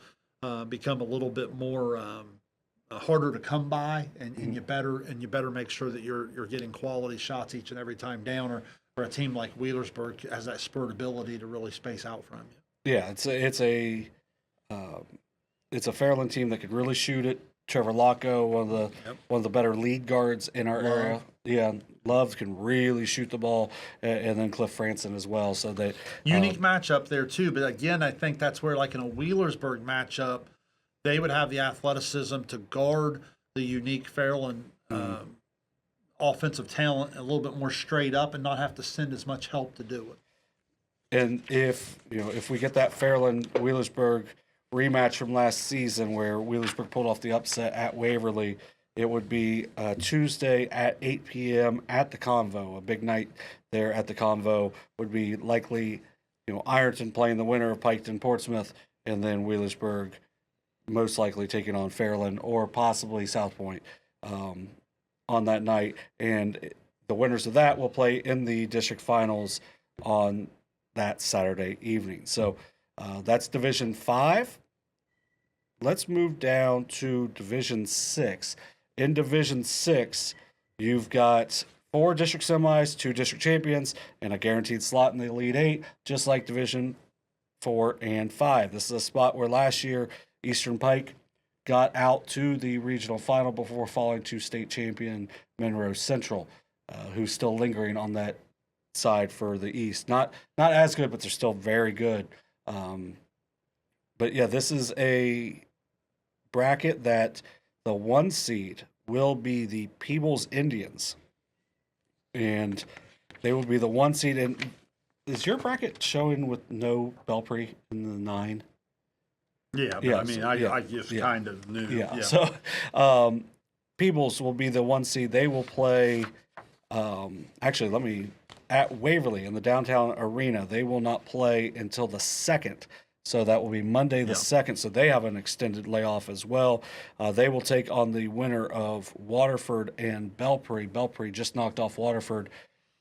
become a little bit more harder to come by, and you better make sure that you're getting quality shots each and every time down, or a team like Wheelersburg has that spurt ability to really space out from you. Yeah, it's a Fairland team that could really shoot it. Trevor Locko, one of the better lead guards in our area. Yeah, Love can really shoot the ball, and then Cliff Franson as well. So they unique matchup there too. But again, I think that's where, like in a Wheelersburg matchup, they would have the athleticism to guard the unique Fairland offensive talent a little bit more straight up and not have to send as much help to do it. And if we get that Fairland Wheelersburg rematch from last season where Wheelersburg pulled off the upset at Waverly, it would be Tuesday at 8 p.m. at the Convo. A big night there at the Convo would be likely, Ironton playing the winner of Pike and Portsmouth, and then Wheelersburg most likely taking on Fairland or possibly South Point on that night. And the winners of that will play in the district finals on that Saturday evening. So that's Division 5. let's move down to Division 6. In Division 6, you've got 4 district semis, 2 district champions, and a guaranteed slot in the Elite 8, just like Division 4 and 5. This is a spot where last year Eastern Pike got out to the regional final before falling to state champion Monroe Central, who's still lingering on that side for the East. Not as good, but they're still very good. But yeah, this is a bracket that the 1 seed will be the Peebles Indians, and they will be the 1 seed. And is your bracket showing with no Belpre in the 9? Yeah, but Yeah, I mean, so- I just kind of knew. Yeah. So Peebles will be the 1 seed. They will play. At Waverly in the downtown arena. They will not play until the 2nd. So that will be Monday the 2nd. So they have an extended layoff as well. They will take on the winner of Waterford and Belpre. Belpre just knocked off Waterford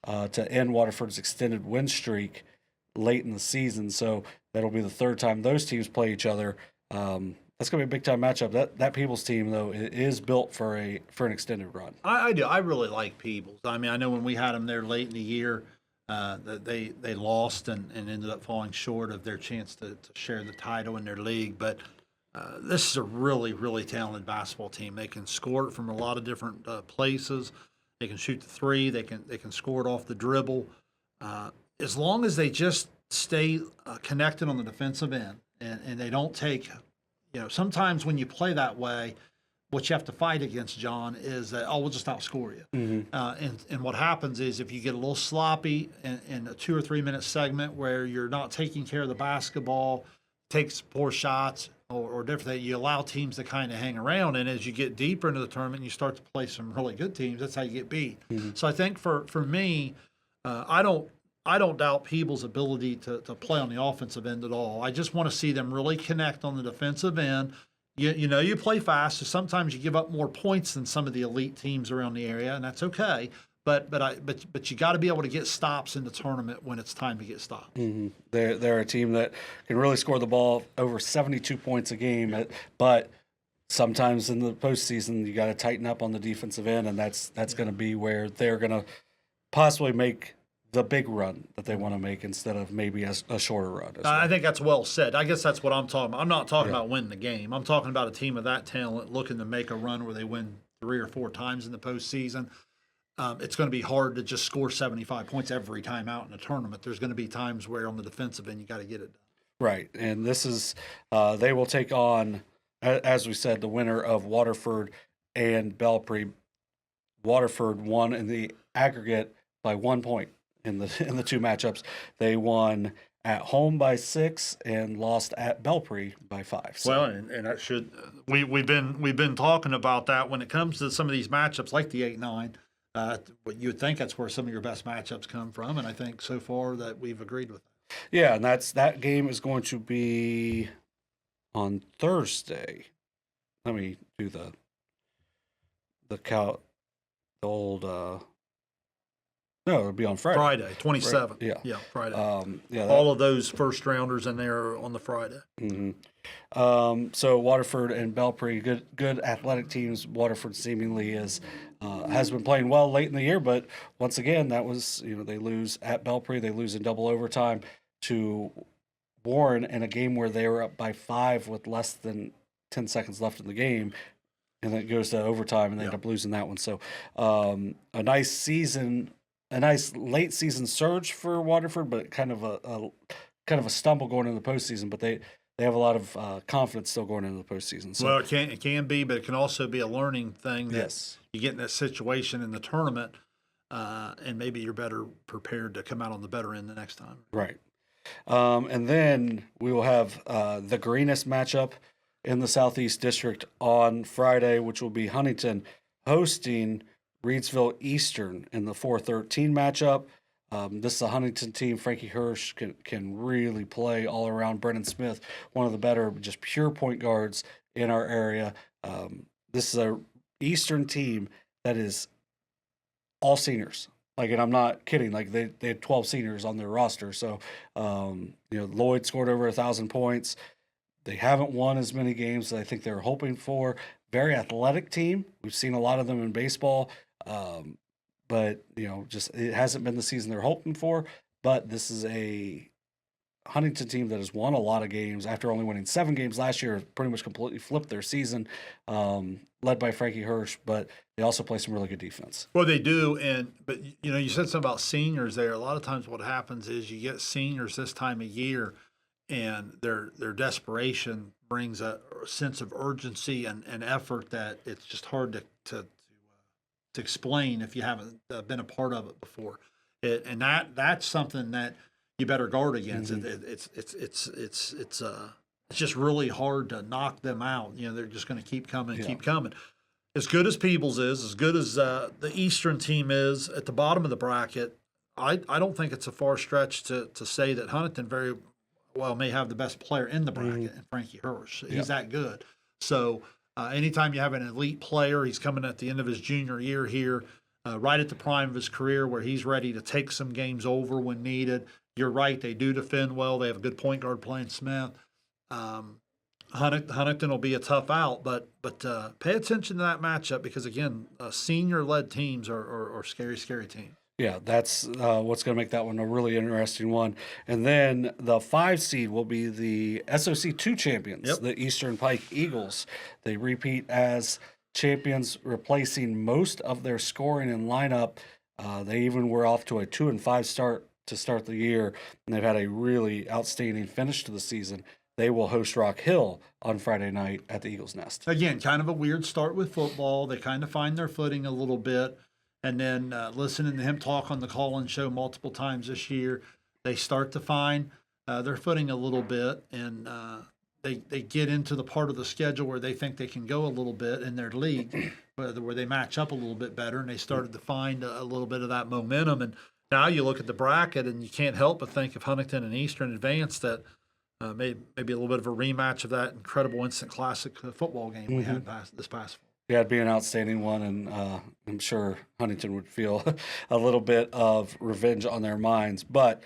to end Waterford's extended win streak late in the season. So that'll be the 3rd time those teams play each other. That's going to be a big time matchup. That Peebles team, though, is built for an extended run. I do. I really like Peebles. I mean, I know when we had them there late in the year, that they lost and ended up falling short of their chance to share the title in their league. But this is a really, really talented basketball team. They can score it from a lot of different places. They can shoot the 3. They can score it off the dribble. As long as they just stay connected on the defensive end and they don't take. Sometimes when you play that way, what you have to fight against, John, is that, we'll just outscore you. Mm-hmm. And what happens is if you get a little sloppy in a 2 or 3 minute segment where you're not taking care of the basketball, takes poor shots or different things, you allow teams to kind of hang around. And as you get deeper into the tournament, you start to play some really good teams. That's how you get beat. Mm-hmm. So I think for me, I don't doubt Peebles' ability to play on the offensive end at all. I just want to see them really connect on the defensive end. You play fast, so sometimes you give up more points than some of the elite teams around the area, and that's okay. But you got to be able to get stops in the tournament when it's time to get stops. Mm-hmm. They're a team that can really score the ball over 72 points a game, but sometimes in the postseason you got to tighten up on the defensive end, and that's going to be where they're going to possibly make the big run that they want to make instead of maybe a shorter run. I think that's well said. I guess that's what I'm talking about. I'm not talking about winning the game. I'm talking about a team of that talent looking to make a run where they win 3 or 4 times in the postseason. It's going to be hard to just score 75 points every time out in a tournament. There's going to be times where on the defensive end you got to get it done. Right, and this is they will take on, as we said, the winner of Waterford and Belpre. Waterford won in the aggregate by 1 point. In the 2 matchups, they won at home by 6 and lost at Belpre by 5. So. Well, and that should we've been talking about that when it comes to some of these matchups like the 8-9. You would think that's where some of your best matchups come from, and I think so far that we've agreed with that. Yeah, and that game is going to be on Thursday. Let me do the old. No, it'll be on Friday. Friday, 27th. Yeah. Yeah, Friday. All of those first rounders in there on the Friday. Mm-hmm. So Waterford and Belpre, good athletic teams. Waterford seemingly has been playing well late in the year, but once again, that was they lose at Belpre, they lose in double overtime to Warren in a game where they were up by 5 with less than 10 seconds left in the game. And then it goes to overtime, and they end up losing that one. So a nice late season surge for Waterford, but kind of a stumble going into the postseason. But they have a lot of confidence still going into the postseason. So. Well, it can be, but it can also be a learning thing that Yes. you get in that situation in the tournament, and maybe you're better prepared to come out on the better end the next time. Right. And then we will have the greenest matchup in the Southeast District on Friday, which will be Huntington hosting Reedsville Eastern in the 4-13 matchup. This is a Huntington team. Frankie Hirsch can really play all around. Brennan Smith, one of the better, just pure point guards in our area. This is a Eastern team that is all seniors. And I'm not kidding. They had 12 seniors on their roster. So, Lloyd scored over 1,000 points. They haven't won as many games as I think they were hoping for. Very athletic team. We've seen a lot of them in baseball, but just it hasn't been the season they're hoping for. But this is a Huntington team that has won a lot of games after only winning 7 games last year. Pretty much completely flipped their season, led by Frankie Hirsch. But they also play some really good defense. Well, they do, but you said something about seniors there. A lot of times, what happens is you get seniors this time of year, and their desperation brings a sense of urgency and effort that it's just hard to explain if you haven't been a part of it before. And that's something that you better guard against. It's just really hard to knock them out. They're just going to keep coming, keep coming. As good as Peebles is, as good as the Eastern team is at the bottom of the bracket, I don't think it's a far stretch to say that Huntington very well may have the best player in the bracket, and Frankie Hirsch. He's that good. So anytime you have an elite player, he's coming at the end of his junior year here, right at the prime of his career where he's ready to take some games over when needed. You're right, they do defend well. They have a good point guard playing Smith. Huntington will be a tough out, but pay attention to that matchup because, again, senior-led teams are scary, scary teams. Yeah, that's what's going to make that one a really interesting one. And then the 5 seed will be the SOC 2 champions, the Eastern Pike Eagles. They repeat as champions, replacing most of their scoring and lineup. They even were off to a 2-5 start to start the year, and they've had a really outstanding finish to the season. They will host Rock Hill on Friday night at the Eagles Nest. Again, kind of a weird start with football. They kind of find their footing a little bit. And then listening to him talk on the call-in show multiple times this year, they start to find their footing a little bit. And they get into the part of the schedule where they think they can go a little bit in their league, where they match up a little bit better. And they started to find a little bit of that momentum. And now you look at the bracket, and you can't help but think of Huntington and Eastern advance that maybe a little bit of a rematch of that incredible instant classic football game we had this past fall. Yeah, it'd be an outstanding one, and I'm sure Huntington would feel a little bit of revenge on their minds. But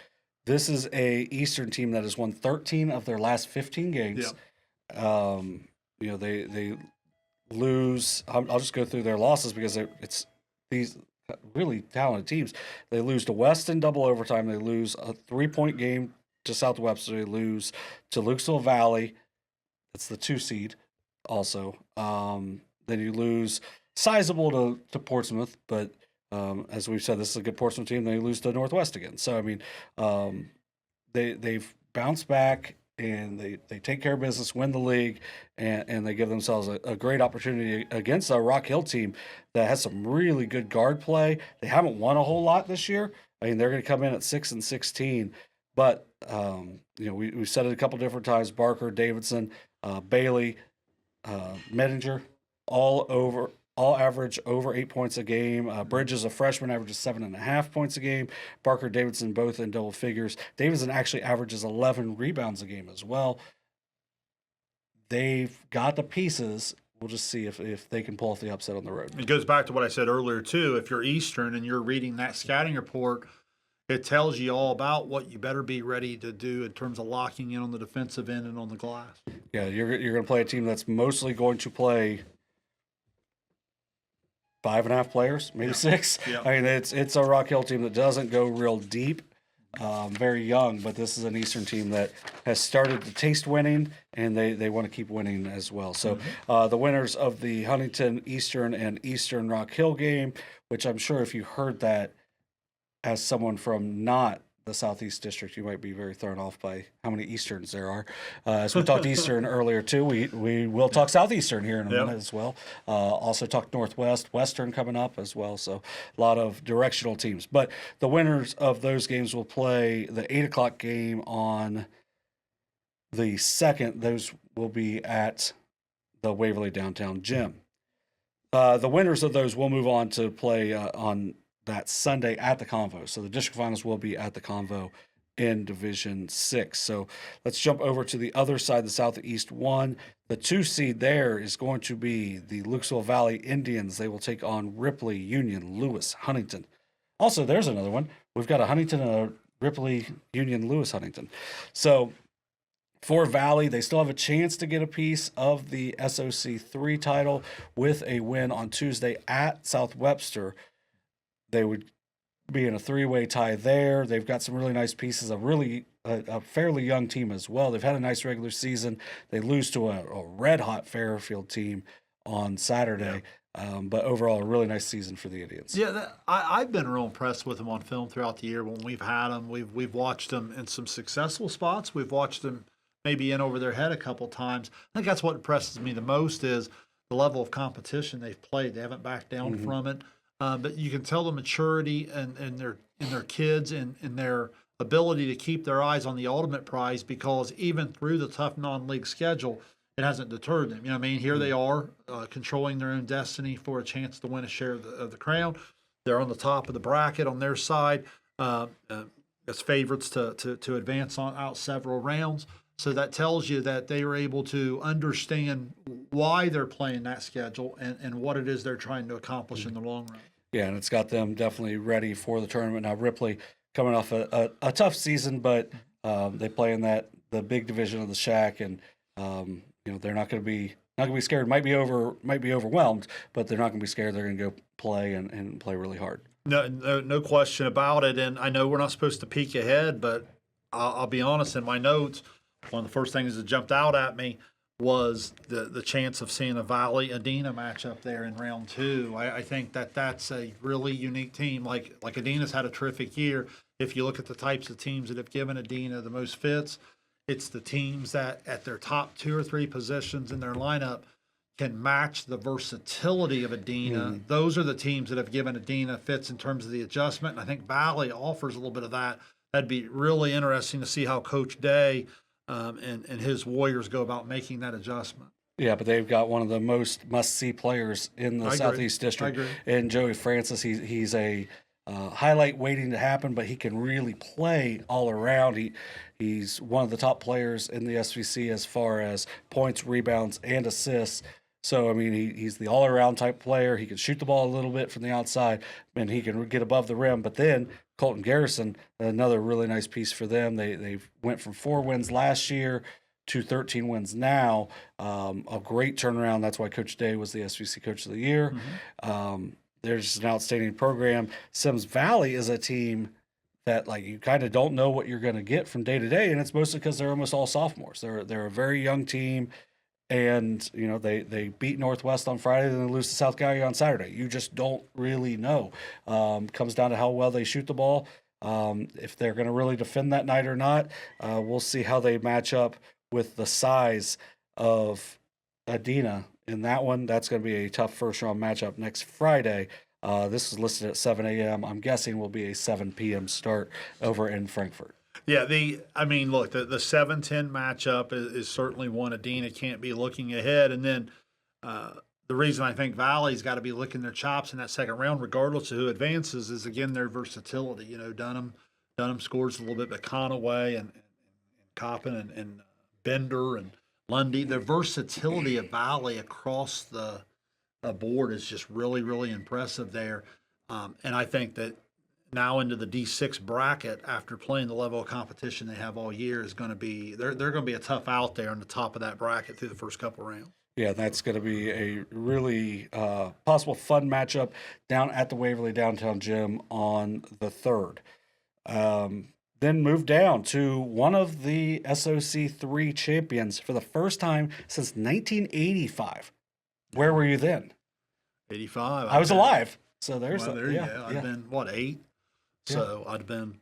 this is a Eastern team that has won 13 of their last 15 games. They lose. I'll just go through their losses because it's these really talented teams. They lose to Wellston double overtime. They lose a 3-point game to South Webster. They lose to Lucasville Valley. That's the 2 seed also. Then you lose sizable to Portsmouth, but as we've said, this is a good Portsmouth team. They lose to Northwest again. So, I mean, they've bounced back, and they take care of business, win the league, and they give themselves a great opportunity against a Rock Hill team that has some really good guard play. They haven't won a whole lot this year. I mean, they're going to come in at 6-16, but we said it a couple different times. Barker, Davidson, Bailey, Medinger, all average over 8 points a game. Briggs, a freshman, averages 7.5 points a game. Barker, Davidson, both in double figures. Davidson actually averages 11 rebounds a game as well. They've got the pieces. We'll just see if they can pull off the upset on the road. It goes back to what I said earlier, too. If you're Eastern and you're reading that scouting report, it tells you all about what you better be ready to do in terms of locking in on the defensive end and on the glass. Yeah, you're going to play a team that's mostly going to play 5.5 players, maybe 6. Yeah. I mean, it's a Rock Hill team that doesn't go real deep, very young, but this is an Eastern team that has started to taste winning, and they want to keep winning as well. So the winners of the Huntington Eastern and Eastern Rock Hill game, which I'm sure if you heard that as someone from not the Southeast District, you might be very thrown off by how many Easterns there are. As we talked Eastern earlier, too, we will talk Southeastern here in a minute as well. Also talk Northwest, Western coming up as well. So a lot of directional teams. But the winners of those games will play the 8 o'clock game on the 2nd. Those will be at the Waverly Downtown Gym. The winners of those will move on to play on that Sunday at the Convo. So the district finals will be at the Convo in Division 6. So let's jump over to the other side, the Southeast 1. The 2 seed there is going to be the Lucasville Valley Indians. They will take on Ripley, Union, Lewis, Huntington. Also, there's another one. We've got a Huntington, a Ripley, Union, Lewis, Huntington. So For Valley, they still have a chance to get a piece of the SOC3 title with a win on Tuesday at South Webster. They would be in a three-way tie there. They've got some really nice pieces, a fairly young team as well. They've had a nice regular season. They lose to a red-hot Fairfield team on Saturday. But overall, a really nice season for the Indians. Yeah, I've been real impressed with them on film throughout the year when we've had them. We've watched them in some successful spots. We've watched them maybe in over their head a couple times. I think that's what impresses me the most is the level of competition they've played. They haven't backed down from it. But you can tell the maturity in their kids and their ability to keep their eyes on the ultimate prize, because even through the tough non-league schedule, it hasn't deterred them. You know what I mean? Here they are controlling their own destiny for a chance to win a share of the crown. They're on the top of the bracket on their side as favorites to advance out several rounds. So that tells you that they were able to understand why they're playing that schedule and what it is they're trying to accomplish in the long run. Yeah, and it's got them definitely ready for the tournament. Now, Ripley coming off a tough season, but they play in the big division of the Shack, and they're not going to be scared. Might be overwhelmed, but they're not going to be scared. They're going to go play and play really hard. No question about it. And I know we're not supposed to peek ahead, but I'll be honest. In my notes, one of the first things that jumped out at me was the chance of seeing a Valley Adena matchup there in round 2. I think that's a really unique team. Like Adena's had a terrific year. If you look at the types of teams that have given Adena the most fits, it's the teams that at their top 2 or 3 positions in their lineup can match the versatility of Adena. Those are the teams that have given Adena fits in terms of the adjustment. And I think Valley offers a little bit of that. That'd be really interesting to see how Coach Day and his Warriors go about making that adjustment. Yeah, but they've got one of the most must-see players in the Southeast District. And Joey Francis, he's a highlight waiting to happen, but he can really play all around. He's one of the top players in the SVC as far as points, rebounds, and assists. So, I mean, he's the all-around type player. He can shoot the ball a little bit from the outside, and he can get above the rim. But then Colton Garrison, another really nice piece for them. They went from 4 wins last year to 13 wins now. A great turnaround. That's why Coach Day was the SVC Coach of the Year. There's an outstanding program. Sims Valley is a team that you kind of don't know what you're going to get from day to day, and it's mostly because they're almost all sophomores. They're a very young team. And, they beat Northwest on Friday, then they lose to South Gallia on Saturday. You just don't really know. Comes down to how well they shoot the ball. If they're going to really defend that night or not, we'll see how they match up with the size of Adena in that one. That's going to be a tough first-round matchup next Friday. This is listed at 7 a.m. I'm guessing will be a 7 p.m. start over in Frankfort. Yeah, the 7-10 matchup is certainly one Adena can't be looking ahead. And then the reason I think Valley's got to be licking their chops in that second round, regardless of who advances, is, again, their versatility. Dunham scores a little bit, but Conaway and Coppin and Bender and Lundy, the versatility of Valley across the board is just really, really impressive there. And I think that now into the D6 bracket, after playing the level of competition they have all year, is going to be they're going to be a tough out there on the top of that bracket through the first couple of rounds. Yeah, that's going to be a really possible fun matchup down at the Waverly Downtown Gym on the 3rd. Then move down to one of the SOC3 champions for the first time since 1985. Where were you then? 85. I was alive. So there's I've been 8. So I'd been.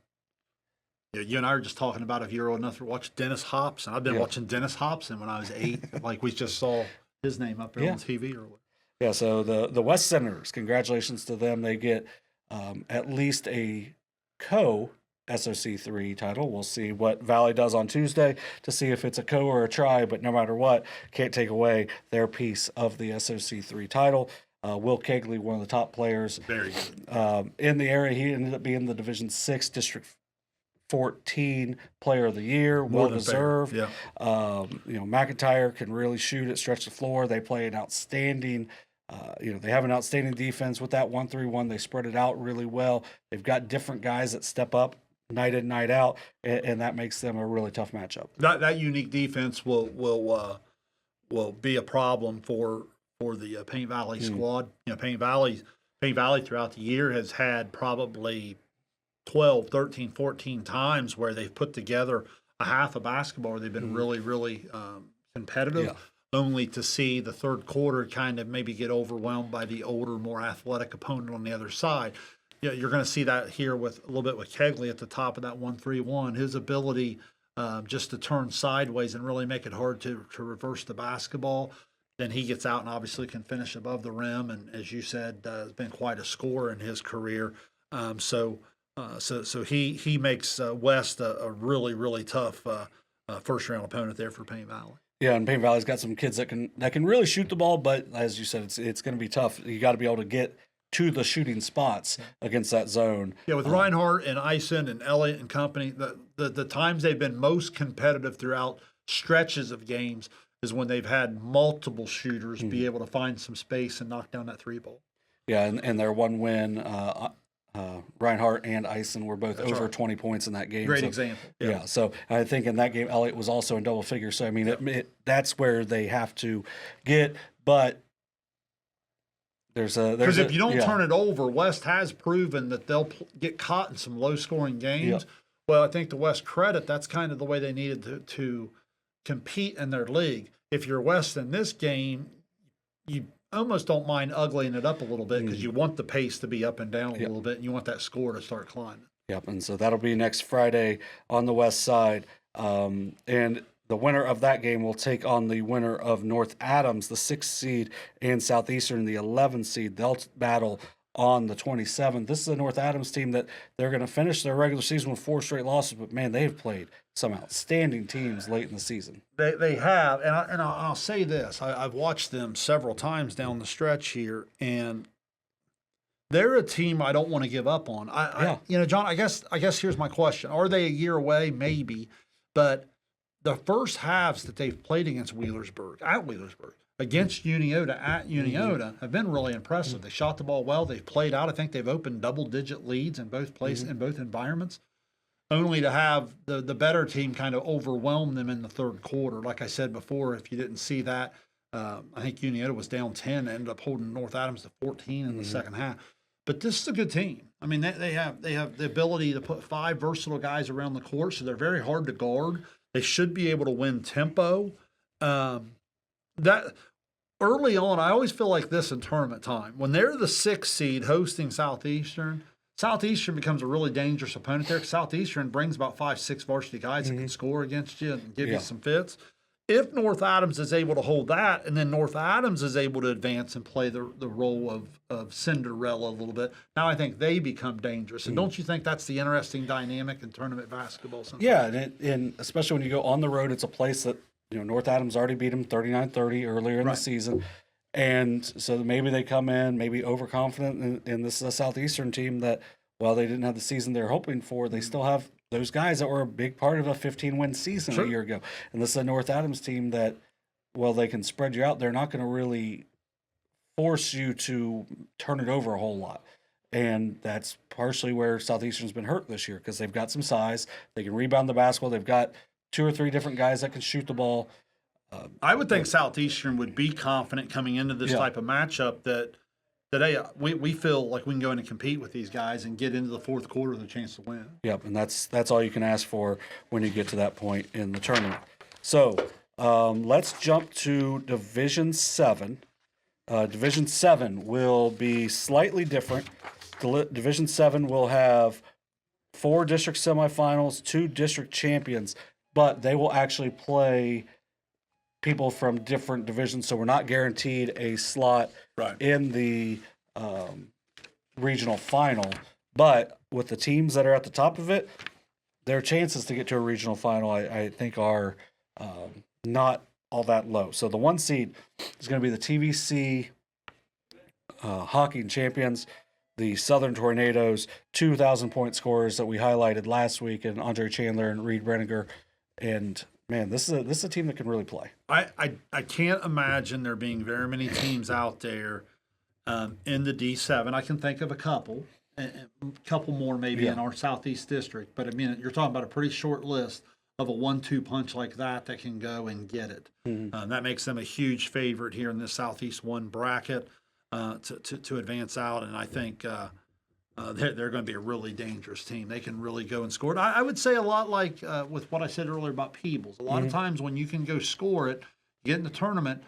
You and I were just talking about if you're old enough to watch Dennis Hobson. I've been watching Dennis Hobson when I was 8. Like we just saw his name up there on TV or what. Yeah. So the West Senators, congratulations to them. They get at least a SOC3 title. We'll see what Valley does on Tuesday to see if it's a co or a try, but no matter what, can't take away their piece of the SOC3 title. Will Kegley, one of the top players Very good. In the area, he ended up being the Division 6 District 14 Player of the Year, well deserved. Yeah. McIntyre can really shoot it, stretch the floor. They play an outstanding. They have an outstanding defense with that 1-3-1. They spread it out really well. They've got different guys that step up night in, night out, and that makes them a really tough matchup. That unique defense will be a problem for the Paint Valley squad. You know, Paint Valley throughout the year has had probably 12, 13, 14 times where they've put together a half of basketball where they've been really, really competitive, only to see the third quarter kind of maybe get overwhelmed by the older, more athletic opponent on the other side. Yeah, you're going to see that here with a little bit with Kegley at the top of that 1-3-1. His ability just to turn sideways and really make it hard to reverse the basketball. Then he gets out and obviously can finish above the rim, and as you said, has been quite a scorer in his career. So he makes West a really, really tough first round opponent there for Paint Valley. Yeah, and Paint Valley's got some kids that can really shoot the ball, but as you said, it's going to be tough. You got to be able to get to the shooting spots against that zone. Yeah, with Reinhardt and Eisen and Elliott and company, the times they've been most competitive throughout stretches of games is when they've had multiple shooters be able to find some space and knock down that three ball. Yeah, and their one win, Reinhardt and Eisen were both over 20 points in that game. Great example. Yeah, so I think in that game, Elliott was also in double figures. So, I mean, that's where they have to get, but because if you don't turn it over, West has proven that they'll get caught in some low-scoring games. Yep. Well, I think to West credit, that's kind of the way they needed to compete in their league. If you're West in this game, you almost don't mind uglying it up a little bit because you want the pace to be up and down a little bit, and you want that score to start climbing. Yep, and so that'll be next Friday on the West side. And the winner of that game will take on the winner of North Adams, the 6th seed, and Southeastern, the 11th seed. They'll battle on the 27th. This is a North Adams team that they're going to finish their regular season with 4 straight losses, but man, they've played some outstanding teams late in the season. They have, and I'll say this: I've watched them several times down the stretch here, and they're a team I don't want to give up on. John, I guess here's my question: are they a year away? Maybe, but the first halves that they've played against Wheelersburg, against Unioto, at Unioto, have been really impressive. They shot the ball well. They've played out. I think they've opened double-digit leads in both places, in both environments, only to have the better team kind of overwhelm them in the third quarter. Like I said before, if you didn't see that, I think Unioto was down 10, ended up holding North Adams to 14 in the second half. But this is a good team. I mean, they have the ability to put 5 versatile guys around the court, so they're very hard to guard. They should be able to win tempo. That early on, I always feel like this in tournament time. When they're the 6th seed hosting Southeastern becomes a really dangerous opponent there. Southeastern brings about 5-6 varsity guys that can score against you and give you some fits. If North Adams is able to hold that, and then North Adams is able to advance and play the role of Cinderella a little bit, now I think they become dangerous. And don't you think that's the interesting dynamic in tournament basketball sometimes? Yeah, and especially when you go on the road, it's a place that, North Adams already beat them 39-30 earlier in the season. And so maybe they come in maybe overconfident, and this is a Southeastern team that, while they didn't have the season they're hoping for, they still have those guys that were a big part of a 15-win season a year ago. And this is a North Adams team that, well, they can spread you out. They're not going to really force you to turn it over a whole lot. And that's partially where Southeastern's been hurt this year, because they've got some size. They can rebound the basketball. They've got 2 or 3 different guys that can shoot the ball. I would think Southeastern would be confident coming into this type of matchup that hey, we feel like we can go in and compete with these guys and get into the fourth quarter with a chance to win. Yep, and that's all you can ask for when you get to that point in the tournament. So let's jump to Division 7. Division 7 will be slightly different. Division 7 will have 4 district semifinals, 2 district champions, but they will actually play people from different divisions, so we're not guaranteed a slot in the regional final. But with the teams that are at the top of it, their chances to get to a regional final, I think, are not all that low. So the 1 seed is going to be the TVC hockey champions, the Southern Tornadoes, 2,000-point scorers that we highlighted last week, and Andre Chandler and Reed Brenniger. And man, this is a team that can really play. I can't imagine there being very many teams out there in the D7. I can think of a couple, a couple more maybe in our Southeast District. But I mean, you're talking about a pretty short list of a 1-2 punch like that can go and get it. That makes them a huge favorite here in the Southeast 1 bracket to advance out. And I think they're going to be a really dangerous team. They can really go and score it. I would say a lot like with what I said earlier about Peebles. A lot of times when you can go score it, get in the tournament,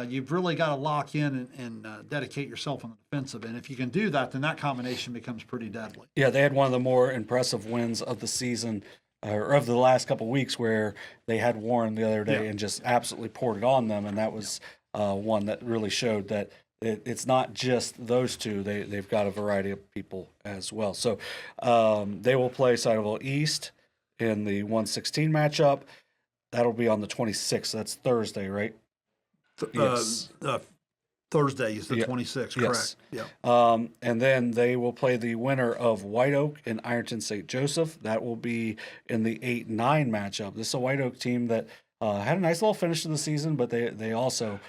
you've really got to lock in and dedicate yourself on the defensive end. If you can do that, then that combination becomes pretty deadly. Yeah, they had one of the more impressive wins of the season, or of the last couple of weeks, where they had Warren the other day and just absolutely poured it on them, and that was one that really showed that it's not just those two. They've got a variety of people as well. So they will play Circleville East in the 116 matchup. That'll be on the 26th. That's Thursday, right? Yes. Thursday is the 26th, correct? Yes. Yeah. And then they will play the winner of White Oak and Ironton St. Joseph. That will be in the 8-9 matchup. This is a White Oak team that had a nice little finish to the season, but they also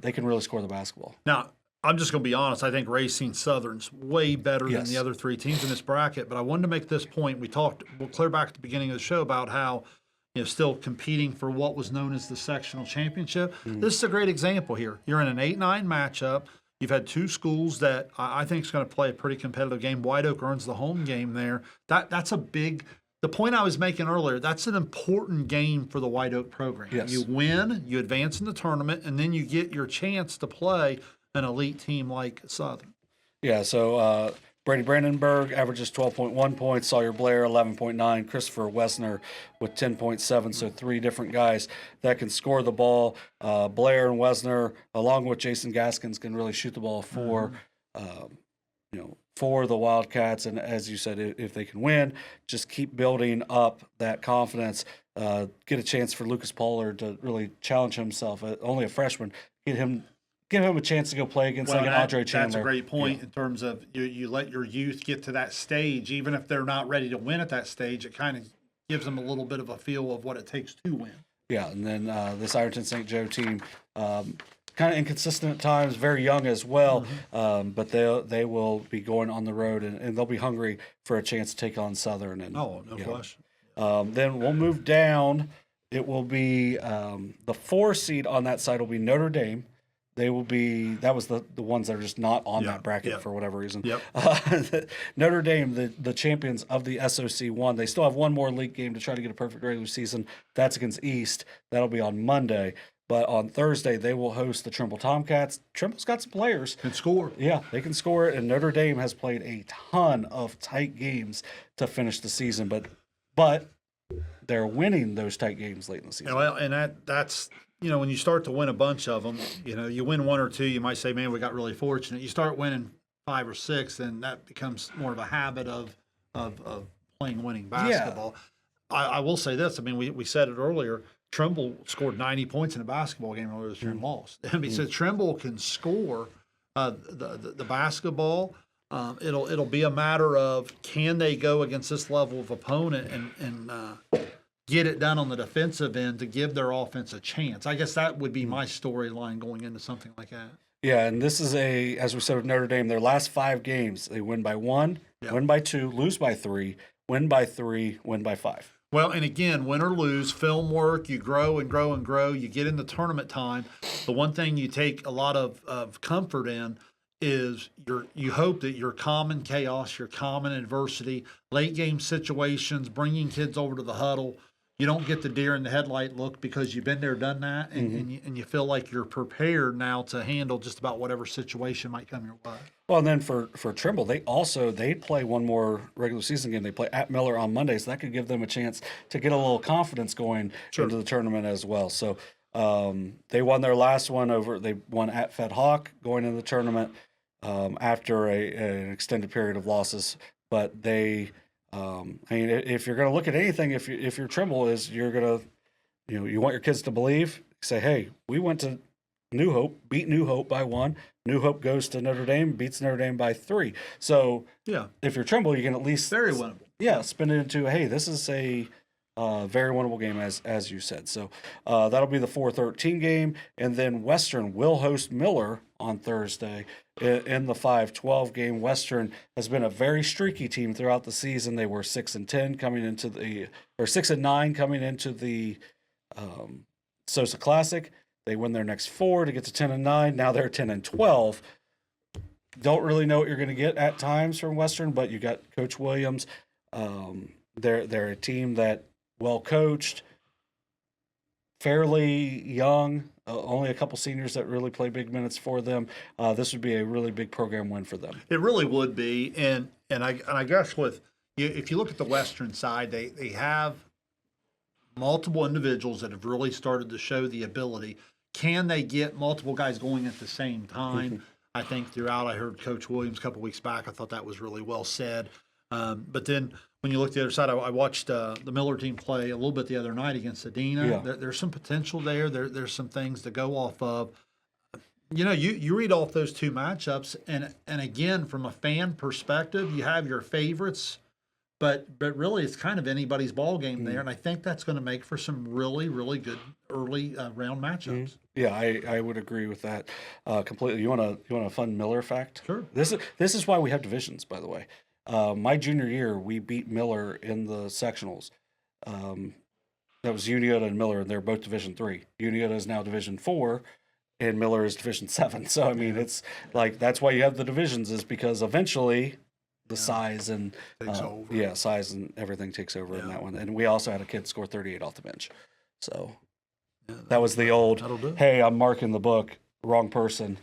they can really score the basketball. Now, I'm just going to be honest. I think Racine Southern's way better than the other three teams in this bracket. But I wanted to make this point. We'll clear back at the beginning of the show about how still competing for what was known as the sectional championship. This is a great example here. You're in an 8-9 matchup. You've had two schools that I think is going to play a pretty competitive game. White Oak earns the home game there. That's a big. The point I was making earlier, that's an important game for the White Oak program. Yes. You win, you advance in the tournament, and then you get your chance to play an elite team like Southern. Yeah, so Brady Brandenburg averages 12.1 points, Sawyer Blair 11.9, Christopher Wessner with 10.7, so three different guys that can score the ball. Blair and Wessner, along with Jason Gaskins, can really shoot the ball for for the Wildcats. And as you said, if they can win, just keep building up that confidence. Get a chance for Lucas Pollard to really challenge himself. Only a freshman, give him a chance to go play against Andre Chandler. That's a great point in terms of you let your youth get to that stage, even if they're not ready to win at that stage. It kind of gives them a little bit of a feel of what it takes to win. Yeah, and then this Ironton St. Joe team, kind of inconsistent at times, very young as well, but they will be going on the road, and they'll be hungry for a chance to take on Southern. And no question. Then we'll move down. It will be the 4 seed on that side will be Notre Dame. They will be, that was the ones that are just not on that bracket for whatever reason. Notre Dame, the champions of the SOC 1. They still have one more league game to try to get a perfect regular season. That's against East. That'll be on Monday. But on Thursday, they will host the Trimble Tomcats. Trimble's got some players. Can score. Yeah, they can score it. And Notre Dame has played a ton of tight games to finish the season. But they're winning those tight games late in the season. Well, and that's when you start to win a bunch of them, you win 1 or 2, you might say, man, we got really fortunate. You start winning 5 or 6, then that becomes more of a habit of playing winning basketball. I will say this. I mean, we said it earlier. Trimble scored 90 points in a basketball game earlier this year and lost. I mean, so Trimble can score the basketball. It'll be a matter of, can they go against this level of opponent and get it done on the defensive end to give their offense a chance. I guess that would be my storyline going into something like that. Yeah, and this is as we said with Notre Dame, their last 5 games, they win by 1, win by 2, lose by 3, win by 3, win by 5. Well, and again, win or lose, film work, you grow and grow and grow. You get in the tournament time. The one thing you take a lot of comfort in is you hope that your common chaos, your common adversity, late game situations, bringing kids over to the huddle, you don't get the deer in the headlight look because you've been there, done that, and you feel like you're prepared now to handle just about whatever situation might come your way. Well, and then for Trimble, they play one more regular season game. They play at Miller on Monday, so that could give them a chance to get a little confidence going into the tournament as well. So they won their last one they won at Fed Hawk going into the tournament after an extended period of losses. But they, I mean, if you're going to look at anything, if your Trimble is, you're going to, you want your kids to believe, say, hey, we went to New Hope, beat New Hope by 1. New Hope goes to Notre Dame, beats Notre Dame by 3. So if you're Trimble, you can at least very winnable. Yeah, spin it into, hey, this is a Very winnable game, as you said. So that'll be the 4:13 game, and then Western will host Miller on Thursday in the 5:12 game. Western has been a very streaky team throughout the season. They were 6-10 coming into the, or 6-9 coming into the SOSA Classic. They win their next 4 to get to 10-9. Now they're 10-12. Don't really know what you're going to get at times from Western, but you got Coach Williams. They're a team that well coached, fairly young, only a couple seniors that really play big minutes for them. This would be a really big program win for them. It really would be, and I guess with if you look at the Western side, they have multiple individuals that have really started to show the ability. Can they get multiple guys going at the same time? I think throughout, I heard Coach Williams a couple weeks back. I thought that was really well said. But then when you look at the other side, I watched the Miller team play a little bit the other night against Adena. Yeah. There's some potential there. There's some things to go off of. You know, you read off those two matchups, and again, from a fan perspective, you have your favorites, but really it's kind of anybody's ball game there, and I think that's going to make for some really, really good early round matchups. Yeah, I would agree with that completely. You want a fun Miller fact? Sure. This is why we have divisions, by the way. My junior year, we beat Miller in the sectionals. That was Unioto and Miller, and they're both Division III. Unioto is now Division IV, and Miller is Division VII. So, I mean, it's like that's why you have the divisions, is because eventually the size and size and everything takes over in that one. And we also had a kid score 38 off the bench. So that was the old, hey, I'm marking the book, wrong person.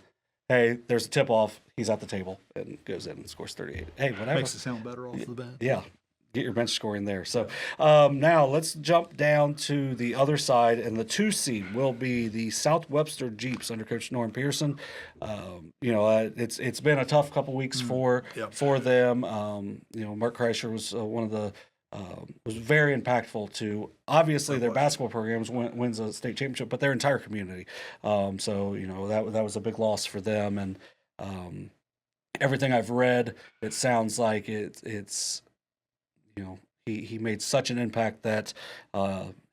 Hey, there's a tip off. He's at the table and goes in and scores 38. Hey, whatever. Makes it sound better off the bench. Yeah. Get your bench scoring there. So now let's jump down to the other side, and the 2 seed will be the South Webster Jeeps under Coach Norm Pearson. It's been a tough couple weeks for them. Mark Kreischer was one of the was very impactful to obviously their basketball programs wins a state championship, but their entire community. That was a big loss for them, and everything I've read, it sounds like it's. He made such an impact that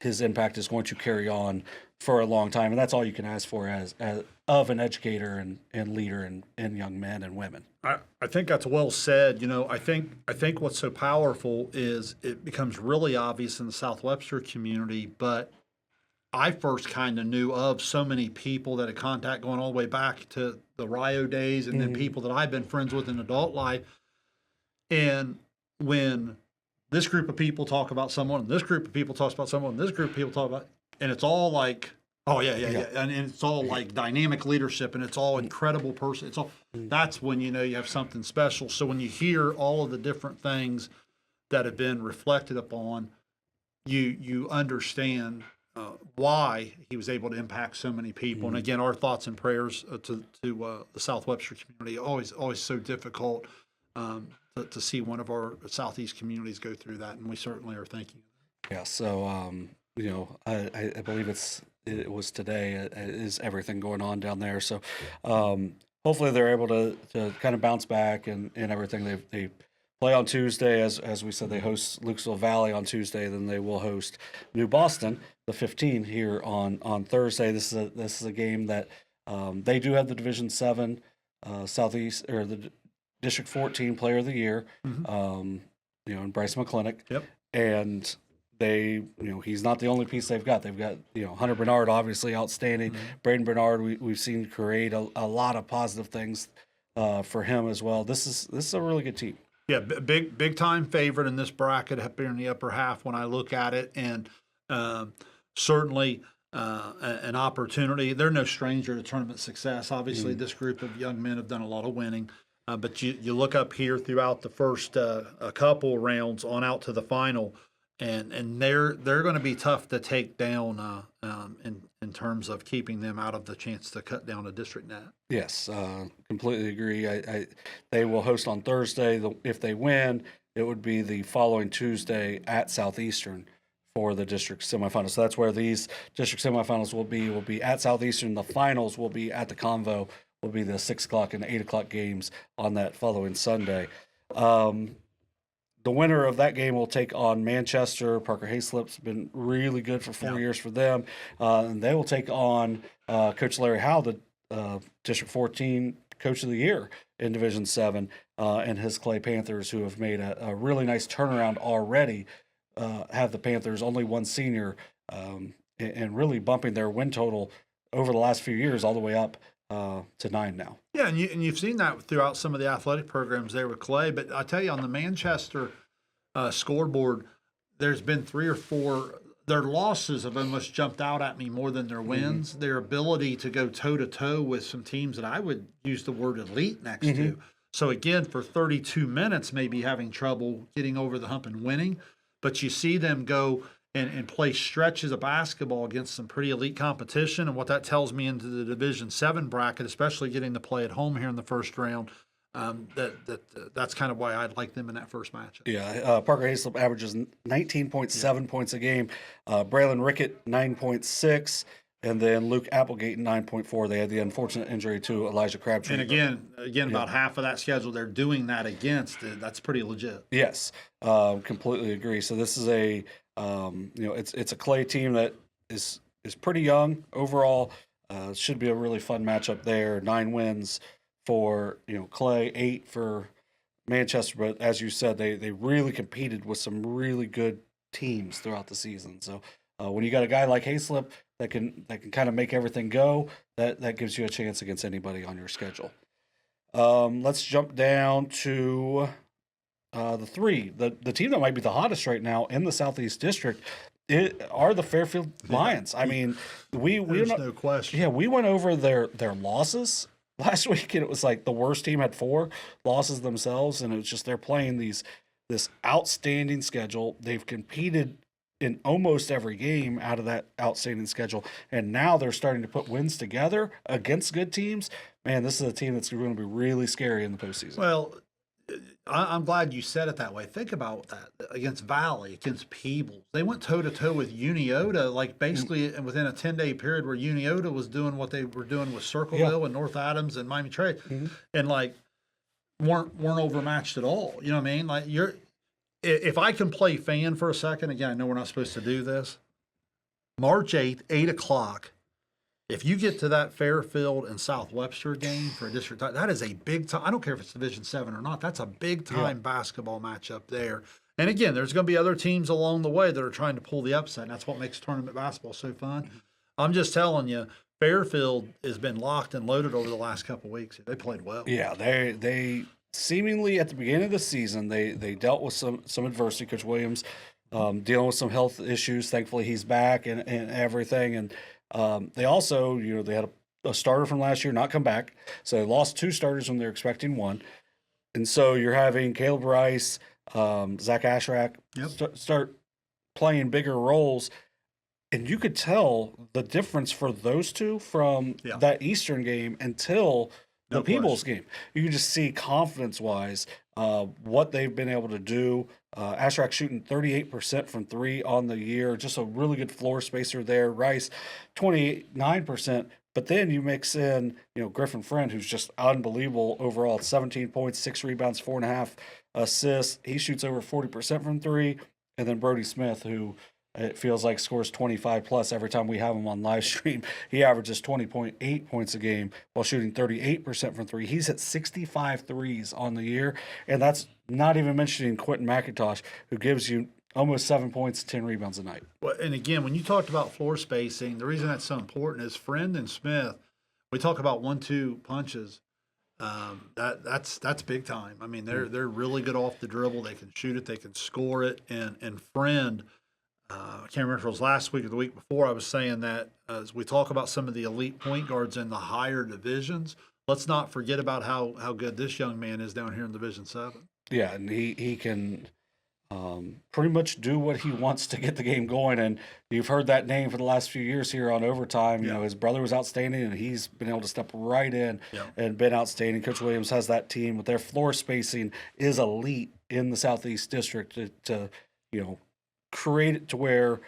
his impact is going to carry on for a long time, and that's all you can ask for as of an educator and leader in young men and women. I think that's well said. I think what's so powerful is it becomes really obvious in the South Webster community, but I first kind of knew of so many people that had contact going all the way back to the Rio days, and then people that I've been friends with in adult life. And when this group of people talk about someone, and this group of people talks about someone, and this group of people talk about, and it's all like, oh yeah, and it's all like dynamic leadership, and it's all incredible person. It's all that's when you have something special. So when you hear all of the different things that have been reflected upon, you understand why he was able to impact so many people. And again, our thoughts and prayers to the South Webster community. Always so difficult. To see one of our Southeast communities go through that, and we certainly are thinking. Yeah, so I believe it was today is everything going on down there. So hopefully they're able to kind of bounce back and everything. They play on Tuesday, as we said. They host Lucasville Valley on Tuesday, then they will host New Boston, the 15 here on Thursday. This is a game that they do have the Division VII Southeast or the District 14 Player of the Year, and Bryce McClintock. Yep. And they, he's not the only piece they've got. They've got, Hunter Bernard, obviously outstanding. Braden Bernard, we've seen create a lot of positive things for him as well. This is a really good team. Yeah, big time favorite in this bracket up here in the upper half when I look at it, and certainly an opportunity. They're no stranger to tournament success. Obviously, this group of young men have done a lot of winning. But you look up here throughout the first a couple rounds on out to the final, and they're going to be tough to take down in terms of keeping them out of the chance to cut down a district net. Yes, completely agree. They will host on Thursday. If they win, it would be the following Tuesday at Southeastern for the district semifinals. So that's where these district semifinals will be at Southeastern. The finals will be at the Convo. Will be the 6 o'clock and 8 o'clock games on that following Sunday. the winner of that game will take on Manchester. Parker Hayslip's been really good for 4 years for them. And they will take on Coach Larry Howe, the District 14 Coach of the Year in Division 7, and his Clay Panthers, who have made a really nice turnaround already, have the Panthers only one senior, and really bumping their win total over the last few years all the way up to 9 now. Yeah, and you've seen that throughout some of the athletic programs there with Clay. But I tell you, on the Manchester scoreboard, there's been 3 or 4. Their losses have almost jumped out at me more than their wins. Mm-hmm. Their ability to go toe-to-toe with some teams that I would use the word elite next to. So, again, for 32 minutes, maybe having trouble getting over the hump and winning. But you see them go and play stretches of basketball against some pretty elite competition. And what that tells me into the Division 7 bracket, especially getting to play at home here in the first round, that's kind of why I'd like them in that first matchup. Yeah, Parker Hayslip averages 19.7 points a game. Braylon Rickett, 9.6. And then Luke Applegate, 9.4. They had the unfortunate injury to Elijah Crabtree. And again, about half of that schedule they're doing that against. That's pretty legit. Yes, completely agree. So this is a it's a Clay team that is pretty young overall. Should be a really fun matchup there. 9 wins for Clay, 8 for Manchester. But as you said, they really competed with some really good teams throughout the season. So when you got a guy like Hayslip that can kind of make everything go, that gives you a chance against anybody on your schedule. Let's jump down to the 3. The team that might be the hottest right now in the Southeast District are the Fairfield Lions. I mean, There's no question. Yeah, we went over their losses last week, and it was like the worst team had 4 losses themselves, and it was just they're playing this outstanding schedule. They've competed in almost every game out of that outstanding schedule, and now they're starting to put wins together against good teams. Man, this is a team that's going to be really scary in the postseason. Well, I'm glad you said it that way. Think about that against Valley, against Peebles. They went toe-to-toe with Unioto, like basically within a 10-day period where Unioto was doing what they were doing with Circleville and North Adams and Miami Trade, and like weren't overmatched at all. You know what I mean? Like if I can play fan for a second, again, I know we're not supposed to do this. March 8th, 8 o'clock. If you get to that Fairfield and South Webster game for a district, that is a big time. I don't care if it's Division 7 or not. That's a big time basketball matchup there. And again, there's going to be other teams along the way that are trying to pull the upset. And that's what makes tournament basketball so fun. I'm just telling you, Fairfield has been locked and loaded over the last couple of weeks. They played well. Yeah, they seemingly at the beginning of the season they dealt with some adversity. Coach Williams dealing with some health issues. Thankfully, he's back and everything. And they also, they had a starter from last year not come back. So they lost 2 starters when they're expecting 1. And so you're having Caleb Rice, Zach Ashrak start playing bigger roles. And you could tell the difference for those 2 from that Eastern game until the Peebles game. You can just see confidence-wise what they've been able to do. Ashrak shooting 38% from 3 on the year. Just a really good floor spacer there. Rice, 29%. But then you mix in, Griffin Friend, who's just unbelievable overall. 17 points, 6 rebounds, 4.5 assists. He shoots over 40% from 3. And then Brody Smith, who it feels like scores 25 plus every time we have him on live stream. He averages 20.8 points a game while shooting 38% from 3. He's hit 65 threes on the year, and that's not even mentioning Quentin McIntosh, who gives you almost 7 points, 10 rebounds a night. Well, and again, when you talked about floor spacing, the reason that's so important is Friend and Smith. We talk about 1-2 punches. That's big time. I mean, they're really good off the dribble. They can shoot it. They can score it. And Friend. I can't remember if it was last week or the week before. I was saying that as we talk about some of the elite point guards in the higher divisions, let's not forget about how good this young man is down here in Division 7. Yeah, and he can pretty much do what he wants to get the game going. And you've heard that name for the last few years here on Overtime. His brother was outstanding, and he's been able to step right in and been outstanding. Coach Williams has that team with their floor spacing is elite in the Southeast District to create it to where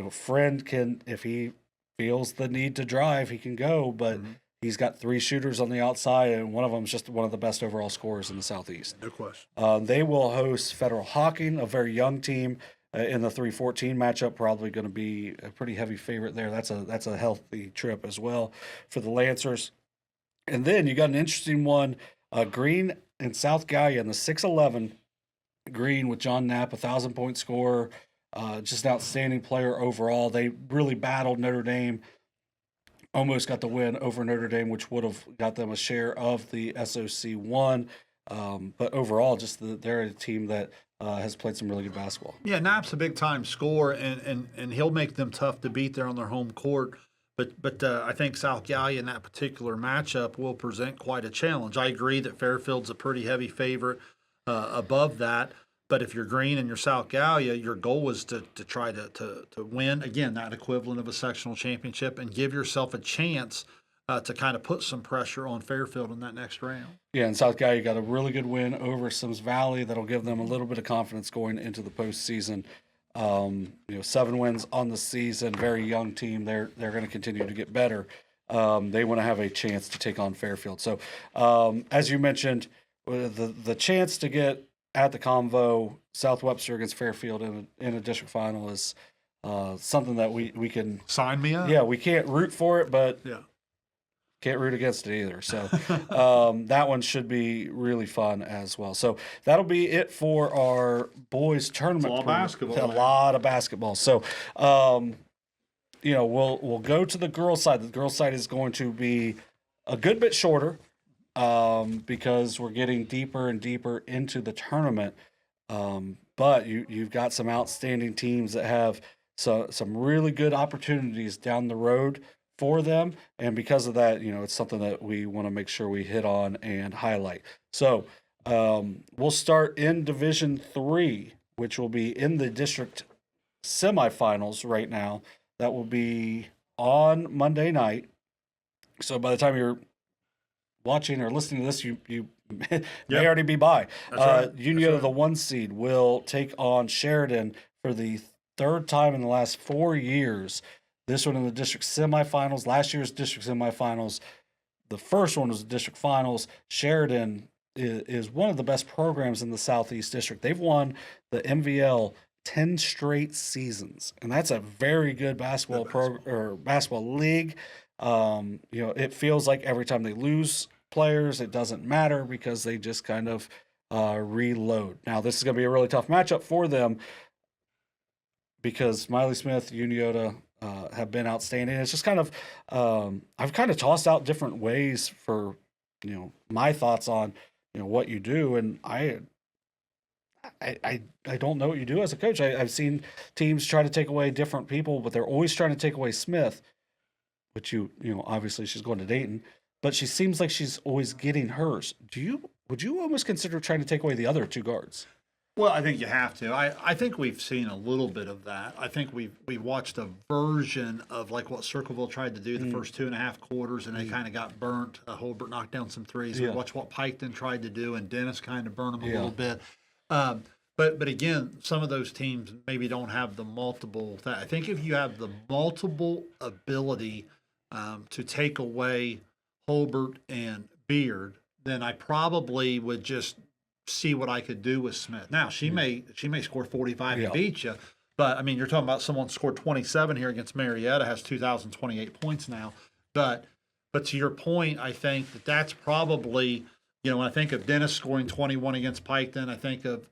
Friend can, if he feels the need to drive, he can go, but He's got 3 shooters on the outside, and one of them is just one of the best overall scorers in the Southeast. No question. They will host Federal Hocking, a very young team, in the 3-14 matchup. Probably going to be a pretty heavy favorite there. That's a healthy trip as well for the Lancers. And then you got an interesting one, Green and South Gallia in the 6-11. Green with John Knapp, 1,000-point scorer, just an outstanding player overall. They really battled Notre Dame, almost got the win over Notre Dame, which would have got them a share of the SOC 1. But overall, they're a team that has played some really good basketball. Yeah, Knapp's a big-time scorer, and he'll make them tough to beat there on their home court. But I think South Gallia in that particular matchup will present quite a challenge. I agree that Fairfield's a pretty heavy favorite above that. But if you're Green and you're South Gallia, your goal is to try to win, again, that equivalent of a sectional championship, and give yourself a chance to kind of put some pressure on Fairfield in that next round. Yeah, and South Gallia got a really good win over Sims Valley. That'll give them a little bit of confidence going into the postseason. 7 wins on the season, very young team. They're going to continue to get better. They want to have a chance to take on Fairfield. So, as you mentioned, the chance to get at the convo South Webster against Fairfield in a district final is something that we can sign me up. Yeah, we can't root for it, but yeah, can't root against it either. So that one should be really fun as well. So that'll be it for our boys tournament. It's all basketball. A lot of basketball. So we'll go to the girls' side. The girls' side is going to be a good bit shorter because we're getting deeper and deeper into the tournament. But you've got some outstanding teams that have some really good opportunities down the road for them, and because of that, it's something that we want to make sure we hit on and highlight. So we'll start in Division 3, which will be in the district semifinals right now. That will be on Monday night. So by the time you're watching or listening to this, you may already be by. Right. Unioto, the 1 seed, will take on Sheridan for the 3rd time in the last 4 years. This one in the district semifinals. Last year's district semifinals. The first one was the district finals. Sheridan is one of the best programs in the Southeast District. They've won the MVL 10 straight seasons, and that's a very good basketball basketball league. It feels like every time they lose players, it doesn't matter because they just kind of reload. Now, this is going to be a really tough matchup for them because Miley Smith, Unioto, have been outstanding. It's just kind of I've kind of tossed out different ways for my thoughts on what you do, and I don't know what you do as a coach. I've seen teams try to take away different people, but they're always trying to take away Smith, which obviously she's going to Dayton, but she seems like she's always getting hers. Would you almost consider trying to take away the other 2 guards? Well, I think you have to. I think we've seen a little bit of that. I think we've watched a version of like what Circleville tried to do the first 2.5 quarters, and they kind of got burnt. Holbert knocked down some threes. Yeah. We watched what Pike then tried to do, and Dennis kind of burned them a little bit. But again, some of those teams maybe don't have the multiple. I think if you have the multiple ability to take away Holbert and Beard, then I probably would just see what I could do with Smith. Now she may score 45 and beat you, but I mean you're talking about someone scored 27 here against Marietta, has 2,028 points now. But to your point, I think that's probably when I think of Dennis scoring 21 against Pike, then I think of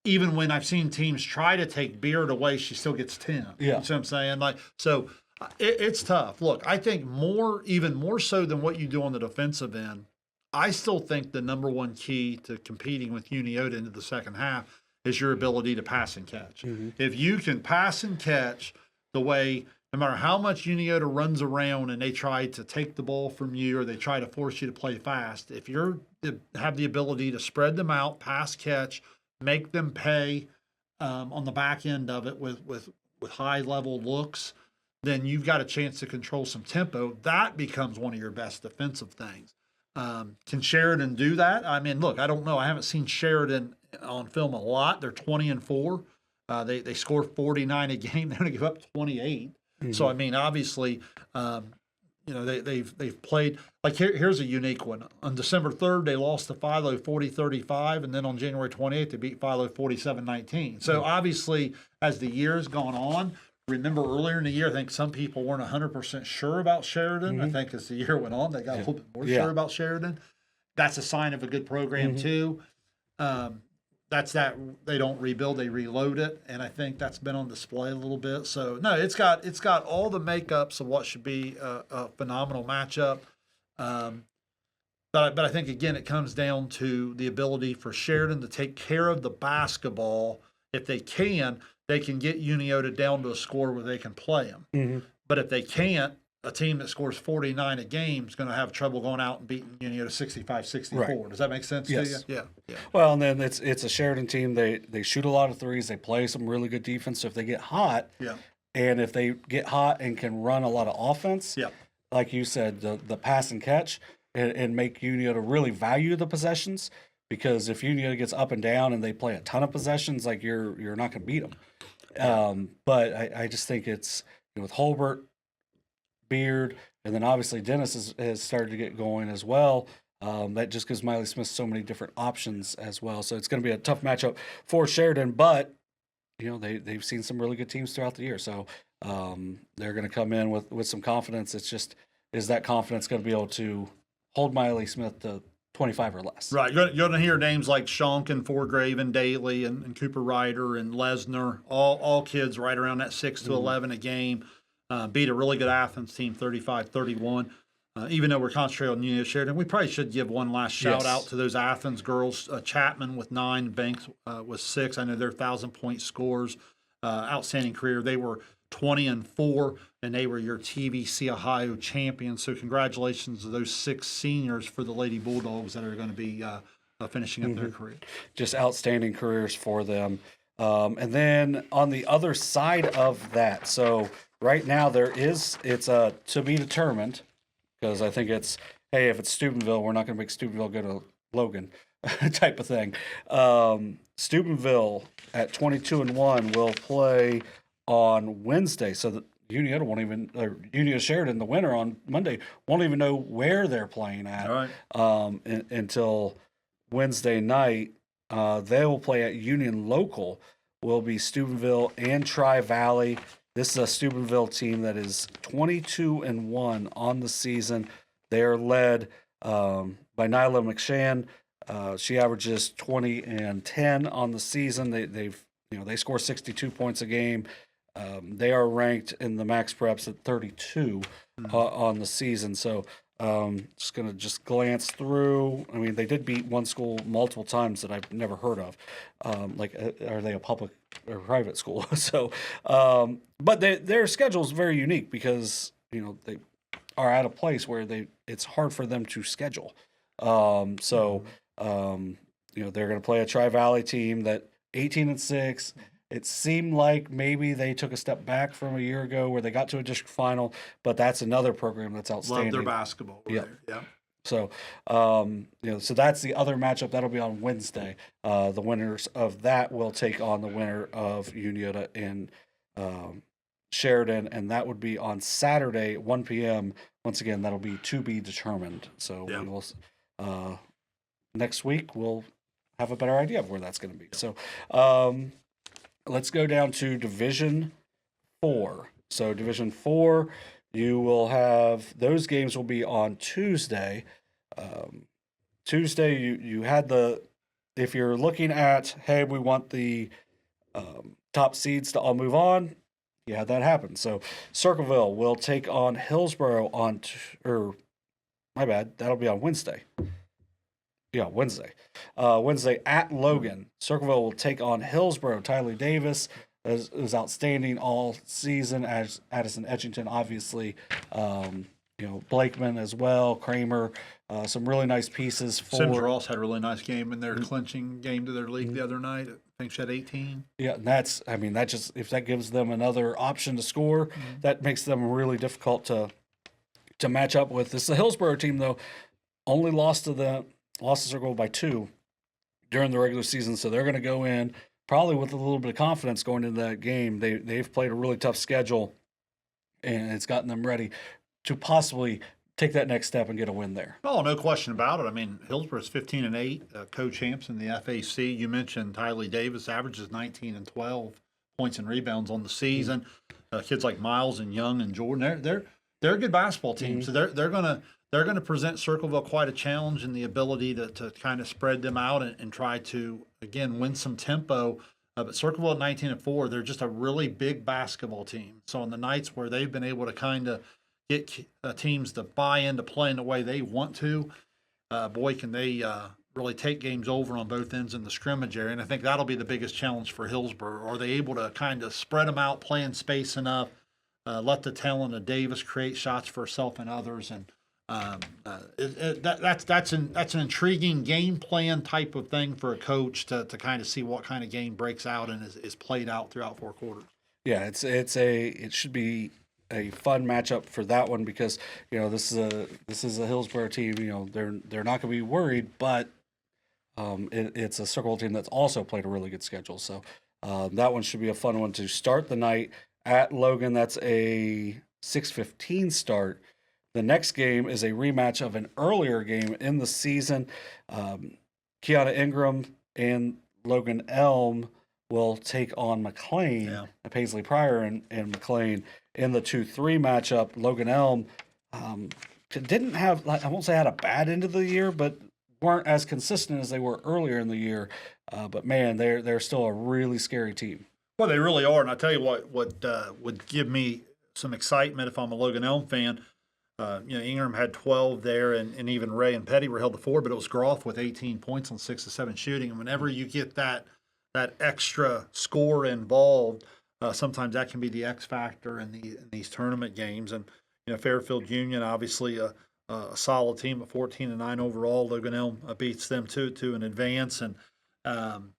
even when I've seen teams try to take Beard away, she still gets 10. Yeah, you know what I'm saying? It's tough. Look, I think even more so than what you do on the defensive end. I still think the number 1 key to competing with Unioto into the second half is your ability to pass and catch. Mm-hmm. If you can pass and catch the way, no matter how much Unioto runs around and they try to take the ball from you or they try to force you to play fast, if you have the ability to spread them out, pass, catch, make them pay on the back end of it with high-level looks, then you've got a chance to control some tempo. That becomes one of your best defensive things. Can Sheridan do that? I mean, look, I don't know. I haven't seen Sheridan on film a lot. They're 20-4. They score 49 a game. They're going to give up 28. Mm-hmm. So, I mean, obviously, they've played like here's a unique one. On December 3rd, they lost to Philo 40-35, and then on January 28th, they beat Philo 47-19. So obviously, as the year's gone on, remember earlier in the year, I think some people weren't 100% sure about Sheridan. I think as the year went on, they got a little bit more sure about Sheridan. That's a sign of a good program too. That's that they don't rebuild, they reload it, and I think that's been on display a little bit. So no, it's got all the makeups of what should be a phenomenal matchup. But I think again it comes down to the ability for Sheridan to take care of the basketball. If they can get Unioto down to a score where they can play them. But if they can't, a team that scores 49 a game is going to have trouble going out and beating Unioto 65-64. Right. Does that make sense to you? Yeah. Well, and then it's a Sheridan team. They shoot a lot of threes. They play some really good defense. So if they get hot, and if they get hot and can run a lot of offense, like you said, the pass and catch, and make Unioto really value the possessions. Because if Unioto gets up and down and they play a ton of possessions, like you're not going to beat them. But I just think it's with Holbert, Beard, and then obviously Dennis has started to get going as well. That just gives Miley Smith so many different options as well. So it's going to be a tough matchup for Sheridan, but they've seen some really good teams throughout the year. So they're going to come in with some confidence. It's just, is that confidence going to be able to hold Miley Smith to 25 or less? Right. You're going to hear names like Shonkin, Forgraven, Daly, and Cooper Ryder and Lesnar, all kids right around that 6 to 11 a game. Beat a really good Athens team 35-31. Even though we're concentrating on Unioto Sheridan, we probably should give one last shout out to those Athens girls. Chapman with 9, Banks with 6. I know they're 1,000-point scores. Outstanding career. They were 20-4, and they were your TVC Ohio champions. So congratulations to those 6 seniors for the Lady Bulldogs that are going to be finishing up their career. Just outstanding careers for them. And then on the other side of that, so right now it's to be determined, because I think it's, hey, if it's Steubenville, we're not going to make Steubenville go to Logan type of thing. Steubenville at 22-1 will play on Wednesday, so that Unioto Sheridan, the winner on Monday, won't even know where they're playing at until Wednesday night. They will play at Union Local, will be Steubenville and Tri-Valley. This is a Steubenville team that is 22-1 on the season. They are led by Nyla McShann. She averages 20 and 10 on the season. They score 62 points a game. They are ranked in the Max Preps at 32 on the season. So just going to glance through. I mean, they did beat one school multiple times that I've never heard of. Are they a public or private school? So, but their schedule is very unique because, they are at a place where it's hard for them to schedule. They're going to play a Tri-Valley team that 18-6. It seemed like maybe they took a step back from a year ago where they got to a district final, but that's another program that's outstanding. Love their basketball. Yeah. So, so that's the other matchup. That'll be on Wednesday. The winners of that will take on the winner of Unioto and Sheridan, and that would be on Saturday, 1 p.m. Once again, that'll be to be determined. So we will next week we'll have a better idea of where that's going to be. So. Let's go down to Division 4. So Division 4, you will have, those games will be on Tuesday. Tuesday, you had if you're looking at, hey, we want the top seeds to all move on, you had that happen. So Circleville will take on Hillsboro that'll be on Wednesday. Yeah, Wednesday. Wednesday at Logan. Circleville will take on Hillsboro. Tyler Davis is outstanding all season, as Addison Etchington, obviously. Blakeman as well, Kramer. Some really nice pieces for. Sims Ross had a really nice game in their clinching game to their league the other night. I think she had 18. Yeah, and that just, if that gives them another option to score, that makes them really difficult to match up with. This is the Hillsboro team, though, only lost to Circleville by 2 during the regular season, so they're going to go in probably with a little bit of confidence going into that game. They've played a really tough schedule, and it's gotten them ready. to possibly take that next step and get a win there. Oh, no question about it. I mean, Hillsboro's 15-8, co-champs in the FAC. You mentioned Tylee Davis averages 19 and 12 points and rebounds on the season. Kids like Miles and Young and Jordan, they're a good basketball team. So they're gonna present Circleville quite a challenge in the ability to kind of spread them out and try to again win some tempo. But Circleville at 19 and 4, they're just a really big basketball team. So on the nights where they've been able to kind of get teams to buy into playing the way they want to, boy, can they really take games over on both ends in the scrimmage area. And I think that'll be the biggest challenge for Hillsboro. Are they able to kind of spread them out, play in space enough, let the talent of Davis create shots for herself and others? And that's an intriguing game plan type of thing for a coach to kind of see what kind of game breaks out and is played out throughout 4 quarters. Yeah, it should be a fun matchup for that one because this is a Hillsboro team. They're not going to be worried, but it's a Circle team that's also played a really good schedule. So that one should be a fun one to start the night at Logan. That's a 6:15 start. The next game is a rematch of an earlier game in the season. Kiana Ingram and Logan Elm will take on McClain, Paisley Pryor and McClain in the 2-3 matchup. Logan Elm didn't have, I won't say had a bad end of the year, but weren't as consistent as they were earlier in the year. But man, they're still a really scary team. Well, they really are. And I tell you what would give me some excitement if I'm a Logan Elm fan. Ingram had 12 there, and even Ray and Petty were held to 4, but it was Groff with 18 points on 6 of 7 shooting. And whenever you get that extra score involved, sometimes that can be the X factor in these tournament games. And Fairfield Union, obviously a solid team at 14-9 overall. Logan Elm beats them to an advance, and and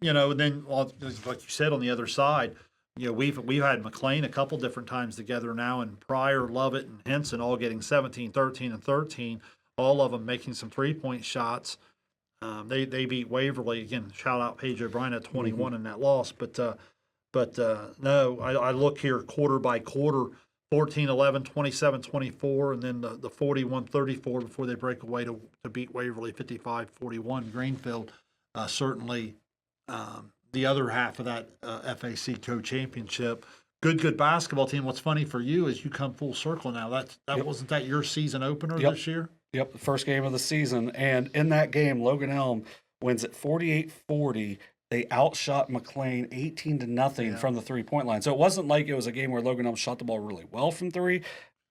then like you said on the other side, we've had McClain a couple different times together now, and Pryor, Lovett, and Henson all getting 17, 13, and 13. All of them making some 3-point shots. They beat Waverly again. Shout out Paige O'Brien at 21 in that loss. But no, I look here quarter by quarter, 14-11, 27-24, and then the 41-34 before they break away to beat Waverly 55-41. Greenfield certainly the other half of that FAC co-championship. Good basketball team. What's funny for you is you come full circle now. Wasn't that your season opener this year? Yep, the first game of the season. And in that game, Logan Elm wins at 48-40. They outshot McClain 18-0 from the 3-point line. So it wasn't like it was a game where Logan Elm shot the ball really well from 3,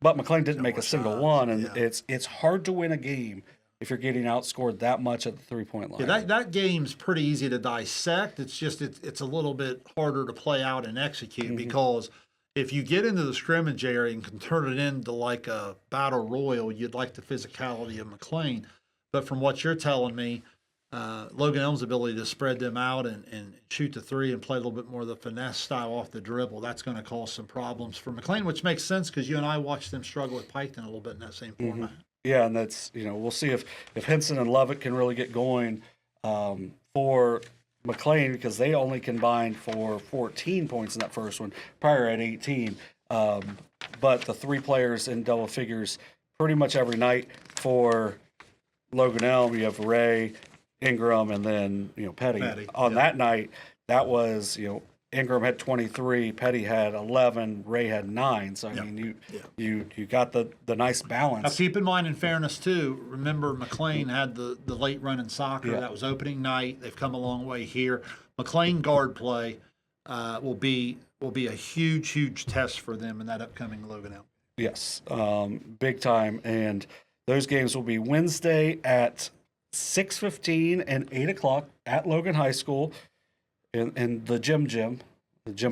but McClain didn't make a single one. And it's hard to win a game if you're getting outscored that much at the 3-point line. Yeah, that game's pretty easy to dissect. It's just it's a little bit harder to play out and execute because if you get into the scrimmage area and can turn it into like a battle royal, you'd like the physicality of McClain. But from what you're telling me, Logan Elm's ability to spread them out and shoot the 3 and play a little bit more of the finesse style off the dribble, that's going to cause some problems for McClain, which makes sense because you and I watched them struggle with Pike a little bit in that same format. Yeah, and that's, we'll see if Henson and Lovett can really get going for McClain because they only combined for 14 points in that first one, Pryor at 18. But the 3 players in double figures pretty much every night for Logan Elm. You have Ray, Ingram, and then, Petty. On that night, that was, Ingram had 23, Petty had 11, Ray had 9. So I mean, you got the nice balance. Now keep in mind, in fairness too, remember McClain had the late run in soccer. That was opening night. They've come a long way here. McClain guard play will be a huge test for them in that upcoming Logan Elm. Yes, big time. And those games will be Wednesday at 6:15 and 8 o'clock at Logan High School. In the Jim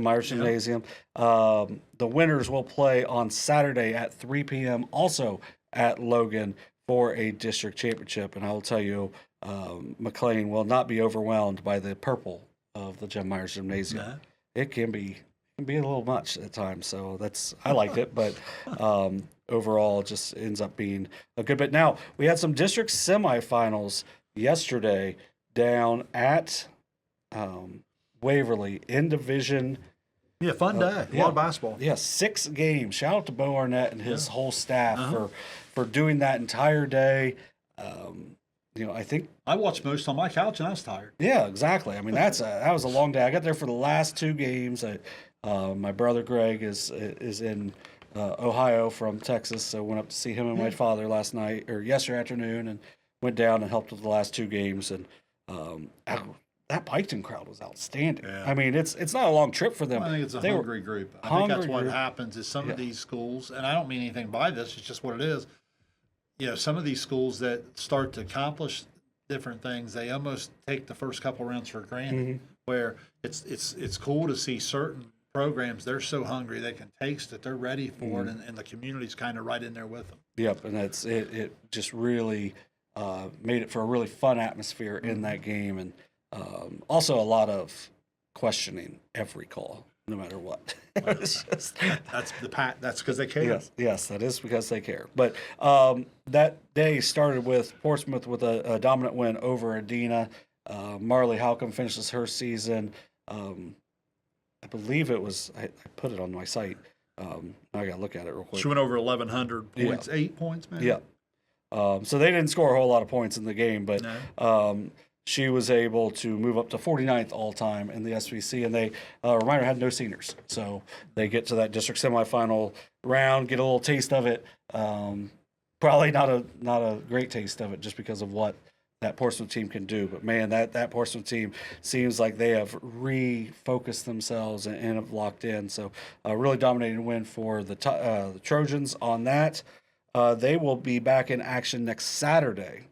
Myers Gymnasium. The winners will play on Saturday at 3 p.m. also at Logan for a district championship. And I will tell you, McClain will not be overwhelmed by the purple of the Jim Myers Gymnasium. Yeah. It can be a little much at times. So I liked it, but overall it just ends up being a good bit. Now, we had some district semifinals yesterday down at Waverly in Division Yeah, fun day. A lot of basketball. Yeah, 6 games. Shout out to Bo Arnett and his whole staff for doing that entire day. I think I watched most on my couch and I was tired. Yeah, exactly. I mean, that was a long day. I got there for the last 2 games. My brother Greg is in Ohio from Texas, so went up to see him and my father yesterday afternoon, and went down and helped with the last 2 games. And that Piketon crowd was outstanding. Yeah. I mean, it's not a long trip for them. I think it's a hungry group. I think that's what happens is some of these schools, and I don't mean anything by this, it's just what it is. Some of these schools that start to accomplish different things, they almost take the first couple rounds for granted. Where it's cool to see certain programs, they're so hungry they can taste it, they're ready for it, and the community's kind of right in there with them. Yep, and it just really made it for a really fun atmosphere in that game, and also a lot of questioning every call, no matter what. That's because they care. Yes, that is because they care. But that day started with Portsmouth with a dominant win over Adena. Marley Halcomb finishes her season. I believe it was. I put it on my site. I got to look at it real quick. She went over 1,100 points, 8 points, man. Yeah. So they didn't score a whole lot of points in the game, but she was able to move up to 49th all-time in the SVC, and they, reminder, had no seniors. So they get to that district semifinal round, get a little taste of it. Probably not a great taste of it just because of what that Portsmouth team can do. But, man, that Portsmouth team seems like they have refocused themselves and have locked in. So a really dominating win for the Trojans on that. They will be back in action next Saturday,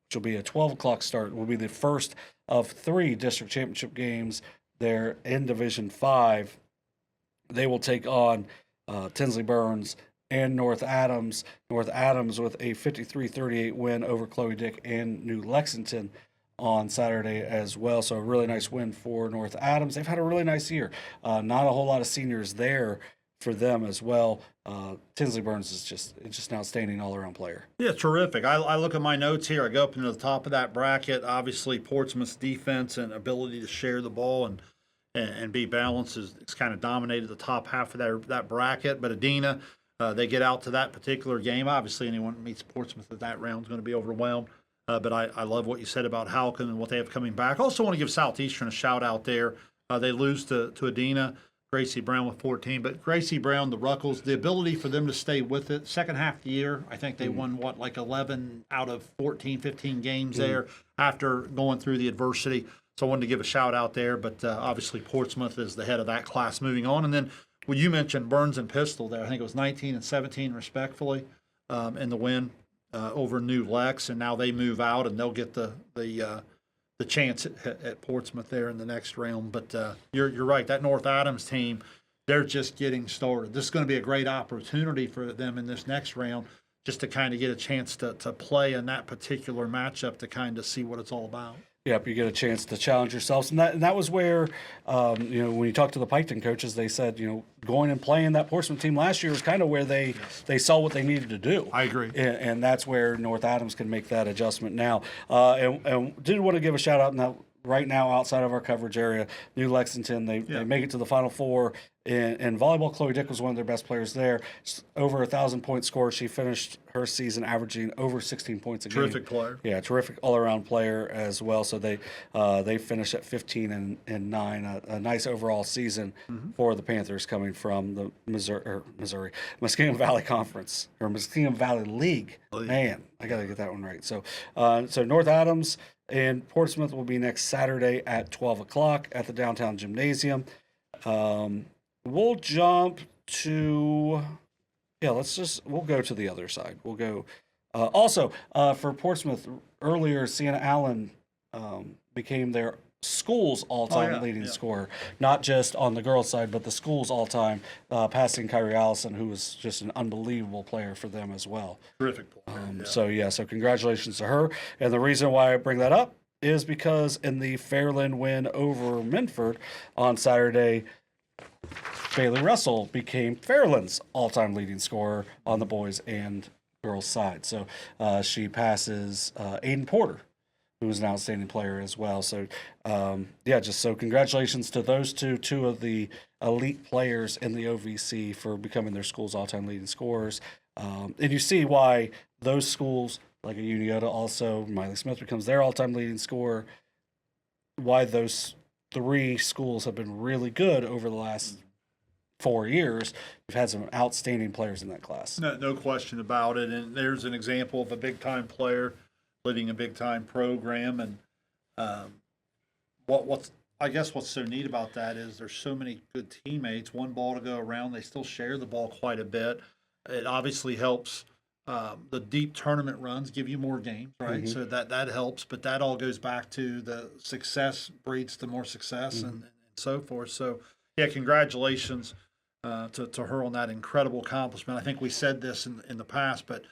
which will be a 12 o'clock start. It will be the first of 3 district championship games there in Division 5. They will take on Tinsley Burns and North Adams. North Adams with a 53-38 win over Chloe Dick and New Lexington on Saturday as well. So a really nice win for North Adams. They've had a really nice year. Not a whole lot of seniors there for them as well. Tinsley Burns is just an outstanding all-around player. Yeah, terrific. I look at my notes here. I go up into the top of that bracket. Obviously, Portsmouth's defense and ability to share the ball and be balanced is kind of dominated the top half of that bracket. But Adena, they get out to that particular game. Obviously, anyone who meets Portsmouth at that round is going to be overwhelmed. But I love what you said about Halcon and what they have coming back. Also want to give Southeastern a shout-out there. They lose to Adena. Gracie Brown with 14, but Gracie Brown, the Ruckles, the ability for them to stay with it. Second half of the year, I think they won, 11 out of 14, 15 games there after going through the adversity. So I wanted to give a shout out there, but obviously Portsmouth is the head of that class moving on. And then well, you mentioned Burns and Pistol there. I think it was 19 and 17 respectfully in the win over New Lex, and now they move out and they'll get the chance at Portsmouth there in the next round. But you're right. That North Adams team, they're just getting started. This is going to be a great opportunity for them in this next round just to kind of get a chance to play in that particular matchup to kind of see what it's all about. Yep, you get a chance to challenge yourselves. And that was where, when you talk to the Piketon coaches, they said, going and playing that Portsmouth team last year was kind of where they saw what they needed to do. I agree. And that's where North Adams can make that adjustment now. And did want to give a shout-out now. Right now, outside of our coverage area, New Lexington, they make it to the Final Four in volleyball. Chloe Dick was one of their best players there. Over 1,000-point score. She finished her season averaging over 16 points a game. Terrific player. Yeah, terrific all-around player as well. So they finished at 15 and 9. A nice overall season for the Panthers coming from the Muskingum Valley Conference or Muskingum Valley League. Man, I got to get that one right. So North Adams and Portsmouth will be next Saturday at 12 o'clock at the downtown gymnasium. We'll jump to, we'll go to the other side. We'll go, also for Portsmouth, earlier, Sienna Allen became their school's all-time leading scorer, not just on the girls' side, but the school's all-time, passing Kyrie Allison, who was just an unbelievable player for them as well. Terrific player. So congratulations to her. And the reason why I bring that up is because in the Fairland win over Minford on Saturday, Bailey Russell became Fairland's all-time leading scorer on the boys and girls' side. So she passes Aiden Porter who was an outstanding player as well. So, just so congratulations to those two of the elite players in the OVC for becoming their school's all-time leading scorers. And you see why those schools, like a Unioto, also Miley Smith becomes their all-time leading scorer. Why those three schools have been really good over the last 4 years. We've had some outstanding players in that class. No question about it. And there's an example of a big-time player leading a big-time program. And what's so neat about that is there's so many good teammates, one ball to go around. They still share the ball quite a bit. It obviously helps. The deep tournament runs give you more games, right? So that helps, but that all goes back to the success breeds to more success and so forth. So, yeah, congratulations to her on that incredible accomplishment. I think we said this in the past, but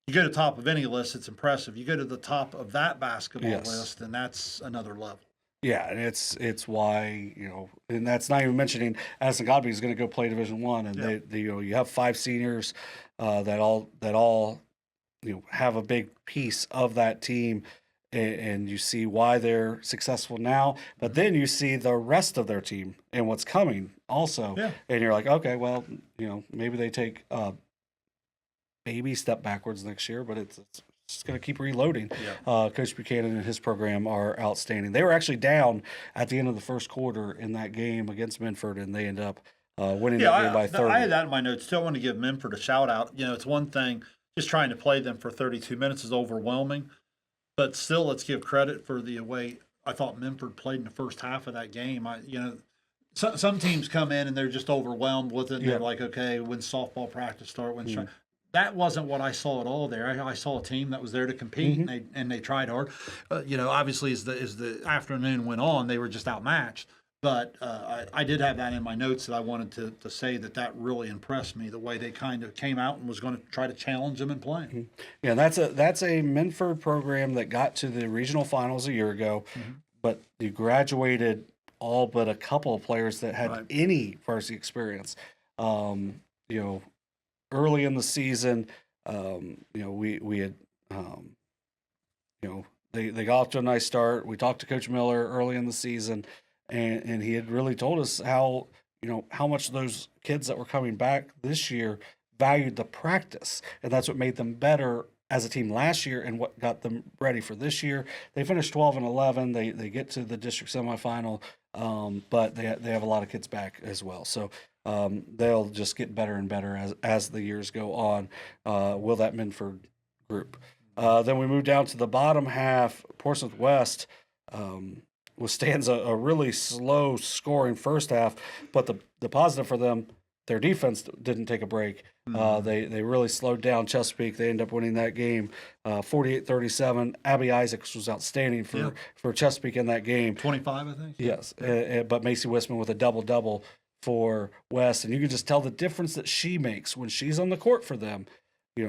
you go to the top of any list, it's impressive. You go to the top of that basketball list, and that's another level. Yeah, and it's why, and that's not even mentioning Addison Godby is going to go play Division I, and they you have 5 seniors that all have a big piece of that team, and you see why they're successful now. But then you see the rest of their team and what's coming also, and you're like, okay, well, maybe they take a baby step backwards next year, but it's just going to keep reloading. Coach Buchanan and his program are outstanding. They were actually down at the end of the first quarter in that game against Minford, and they end up winning that game by 30. I had that in my notes. Still want to give Minford a shout out. It's one thing just trying to play them for 32 minutes is overwhelming, but still let's give credit for the way I thought Minford played in the first half of that game. Some teams come in and they're just overwhelmed with it. And they're like, okay, when softball practice start, when that wasn't what I saw at all there. I saw a team that was there to compete, and they tried hard. Obviously, as the afternoon went on, they were just outmatched. But I did have that in my notes that I wanted to say that really impressed me, the way they kind of came out and was going to try to challenge them and play. Yeah, that's a Minford program that got to the regional finals a year ago, but you graduated all but a couple of players that had any varsity experience. Early in the season, we had, they got off to a nice start. We talked to Coach Miller early in the season, and he had really told us how much those kids that were coming back this year valued the practice, and that's what made them better as a team last year and what got them ready for this year. They finished 12-11. They get to the district semifinal, but they have a lot of kids back as well. So they'll just get better and better as the years go on. Will that Minford group? Then we move down to the bottom half. Portsmouth West withstands a really slow scoring first half, but the positive for them, their defense didn't take a break. They really slowed down Chesapeake. They end up winning that game 48-37. Abby Isaacs was outstanding for Chesapeake in that game. 25, I think. Yes, but Macy Wisman with a double-double for West, and you can just tell the difference that she makes when she's on the court for them.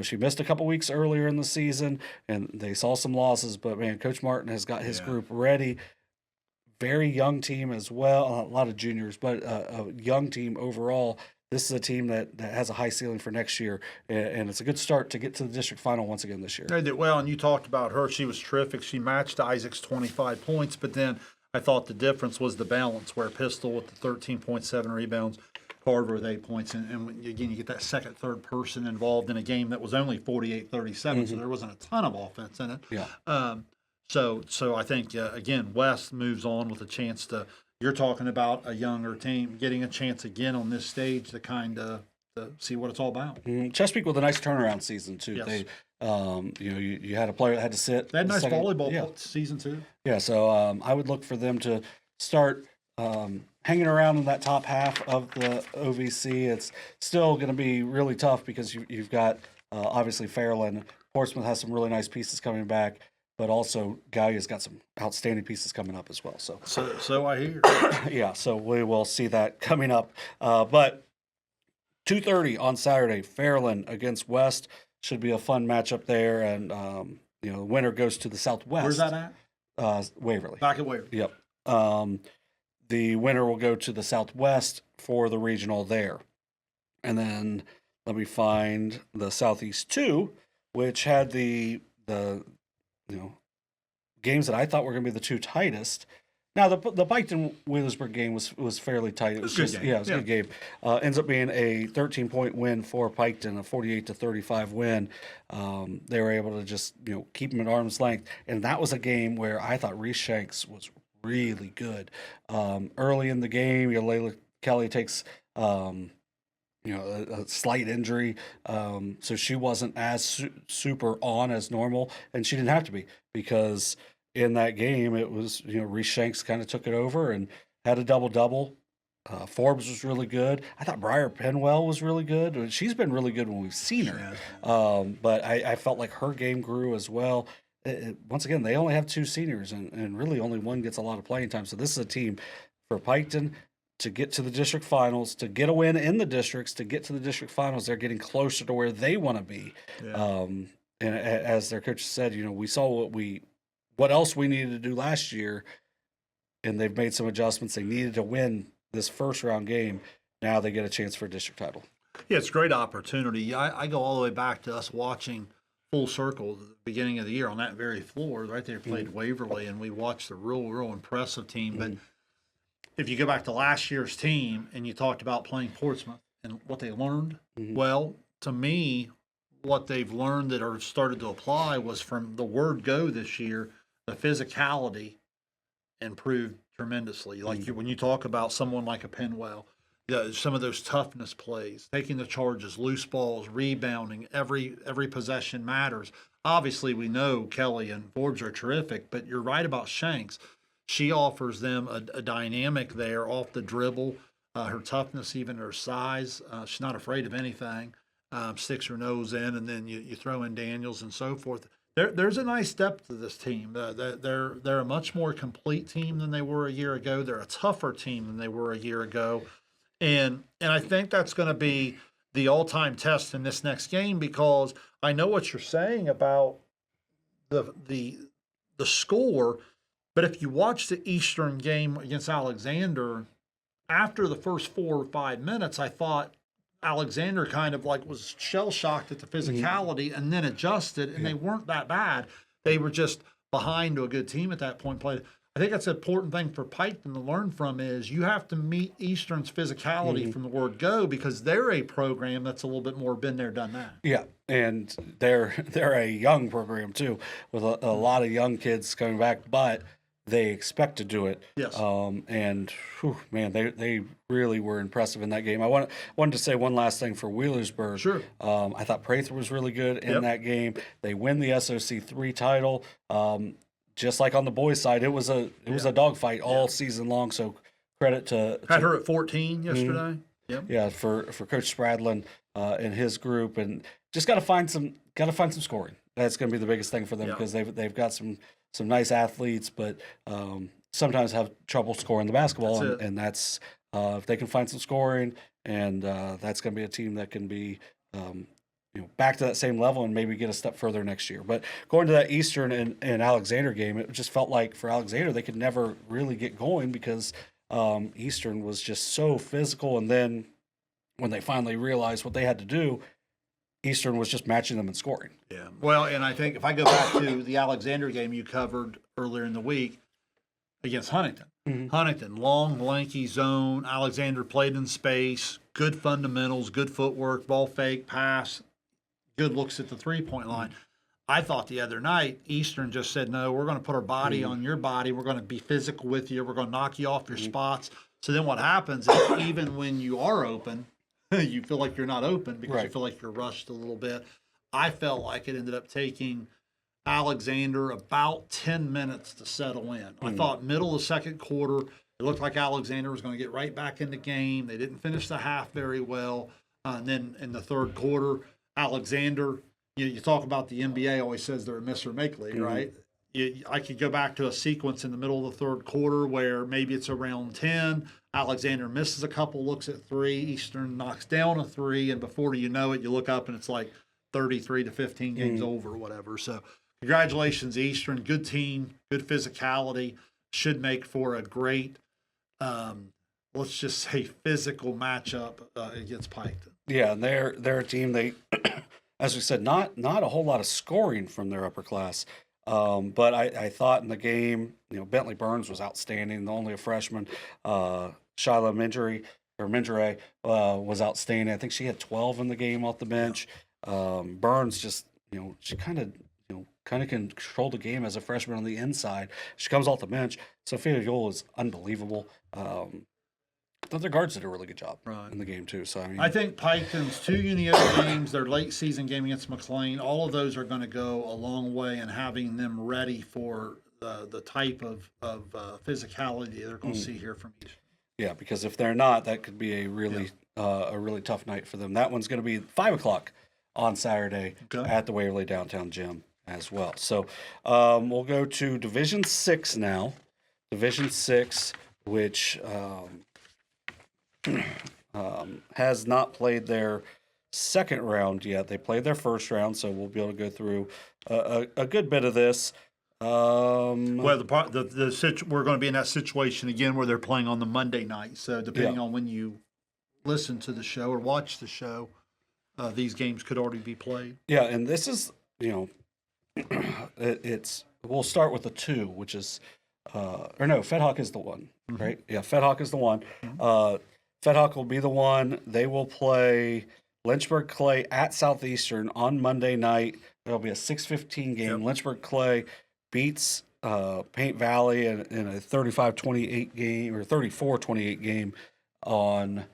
She missed a couple weeks earlier in the season, and they saw some losses, but man, Coach Martin has got his group ready. Very young team as well, a lot of juniors, but a young team overall. This is a team that has a high ceiling for next year, and it's a good start to get to the district final once again this year. They did well, and you talked about her. She was terrific. She matched Isaac's 25 points, but then I thought the difference was the balance, where Pistol with the 13.7 rebounds, Carver with 8 points, and again, you get that second, third person involved in a game that was only 48-37, so there wasn't a ton of offense in it. Yeah. So I think, again, West moves on with a chance to – you're talking about a younger team getting a chance again on this stage to kind of see what it's all about. Chesapeake with a nice turnaround season, too. Yes. They, you had a player that had to sit. They had a nice volleyball season, too. Yeah, so I would look for them to start hanging around in that top half of the OVC. It's still going to be really tough because you've got, obviously, Fairland. Portsmouth has some really nice pieces coming back. But also, Gallia's got some outstanding pieces coming up as well. So I hear. Yeah, so we will see that coming up. But 2:30 on Saturday, Fairland against West should be a fun matchup there. And the winner goes to the Southwest. Where's that at? Waverly. Back at Waverly. Yep. The winner will go to the Southwest for the regional there. And then let me find the Southeast 2, which had the games that I thought were going to be the two tightest. Now the Piketon Wheelersburg game was fairly tight. It was just game. it was a good game. Ends up being a 13-point win for Piketon, a 48-35 win. They were able to just keep them at arm's length, and that was a game where I thought Reese Shanks was really good. Early in the game, Layla Kelly takes a slight injury, so she wasn't as super on as normal, and she didn't have to be because in that game it was Reese Shanks kind of took it over and had a double. Forbes was really good. I thought Briar Penwell was really good. She's been really good when we've seen her, but I felt like her game grew as well. Once again, they only have two seniors, and really only one gets a lot of playing time. So this is a team for Piketon to get to the district finals, to get a win in the districts, to get to the district finals. They're getting closer to where they want to be. Yeah. And as their coach said, we saw what else we needed to do last year, and they've made some adjustments. They needed to win this first round game. Now they get a chance for a district title. Yeah, it's a great opportunity. I go all the way back to us watching Full Circle at the beginning of the year on that very floor. Right there played Waverly, and we watched a real impressive team. But if you go back to last year's team and you talked about playing Portsmouth and what they learned, well, to me, what they've learned that are started to apply was from the word go this year, the physicality improved tremendously. Like when you talk about someone like a Penwell, some of those toughness plays, taking the charges, loose balls, rebounding, every possession matters. Obviously, we know Kelly and Forbes are terrific, but you're right about Shanks. She offers them a dynamic there off the dribble, her toughness, even her size. She's not afraid of anything. Sticks her nose in, and then you throw in Daniels and so forth. There's a nice depth to this team. They're a much more complete team than they were a year ago. They're a tougher team than they were a year ago. And I think that's going to be the all-time test in this next game, because I know what you're saying about the score, but if you watch the Eastern game against Alexander, after the first 4 or 5 minutes, I thought Alexander kind of was shell-shocked at the physicality and then adjusted, and they weren't that bad. They were just behind to a good team at that point. Played. I think that's an important thing for Piketon to learn from is you have to meet Eastern's physicality from the word go, because they're a program that's a little bit more been there, done that. Yeah, and they're a young program too, with a lot of young kids coming back, but they expect to do it. Yes. And man, they really were impressive in that game. I wanted to say one last thing for Wheelersburg. Sure. I thought Prather was really good in that game. They win the SOC 3 title. Just like on the boys' side, it was a dogfight all season long. So credit to had her at 14 yesterday. Yep. Yeah, for Coach Spradlin and his group, and just got to find some scoring. That's going to be the biggest thing for them, because they've got some nice athletes, but sometimes have trouble scoring the basketball, and that's if they can find some scoring, and that's going to be a team that can be back to that same level and maybe get a step further next year. But going to that Eastern and Alexander game, it just felt like for Alexander they could never really get going, because Eastern was just so physical, and then when they finally realized what they had to do, Eastern was just matching them in scoring. Yeah. Well, and I think if I go back to the Alexander game you covered earlier in the week against Huntington. Huntington, long, lanky zone. Alexander played in space, good fundamentals, good footwork, ball fake, pass, good looks at the three-point line. I thought the other night, Eastern just said, no, we're going to put our body on your body. We're going to be physical with you. We're going to knock you off your spots. So then what happens is even when you are open, you feel like you're not open because you feel like you're rushed a little bit. I felt like it ended up taking Alexander about 10 minutes to settle in. I thought middle of the second quarter, it looked like Alexander was going to get right back in the game. They didn't finish the half very well. And then in the third quarter, Alexander, you talk about the NBA always says they're a miss or make league, right? I could go back to a sequence in the middle of the third quarter where maybe it's around 10. Alexander misses a couple looks at three. Eastern knocks down a three. And before you know it, you look up and it's like 33 to 15 games over or whatever. So congratulations, Eastern. Good team, good physicality. Should make for a great, let's just say, physical matchup against Pike. Yeah, and they're a team. They, as we said, not a whole lot of scoring from their upper class. But I thought in the game, Bentley Burns was outstanding, only a freshman. Shyla Mindre was outstanding. I think she had 12 in the game off the bench. Burns just, she kind of controlled the game as a freshman on the inside. She comes off the bench. Sophia Yule is unbelievable. I thought their guards did a really good job in the game too. So I think Piketon's 2 Unioto games, their late season game against McClain, all of those are going to go a long way in having them ready for the type of physicality they're going to see here from each. Yeah, because if they're not, that could be a really tough night for them. That one's going to be 5:00 on Saturday at the Waverly downtown gym as well. So we'll go to Division 6 now. Division 6, which has not played their second round yet. They played their first round, so we'll be able to go through a good bit of this. Well, we're going to be in that situation again where they're playing on the Monday night. So depending on when you listen to the show or watch the show, these games could already be played. Yeah, and this is, we'll start with the 2, which is, Fedhawk is the one, right? Yeah, Fedhawk is the one. Fedhawk will be the one. They will play Lynchburg-Clay at Southeastern on Monday night. It'll be a 6:15 game. Lynchburg-Clay beats Paint Valley in a 35-28 game or 34-28 game on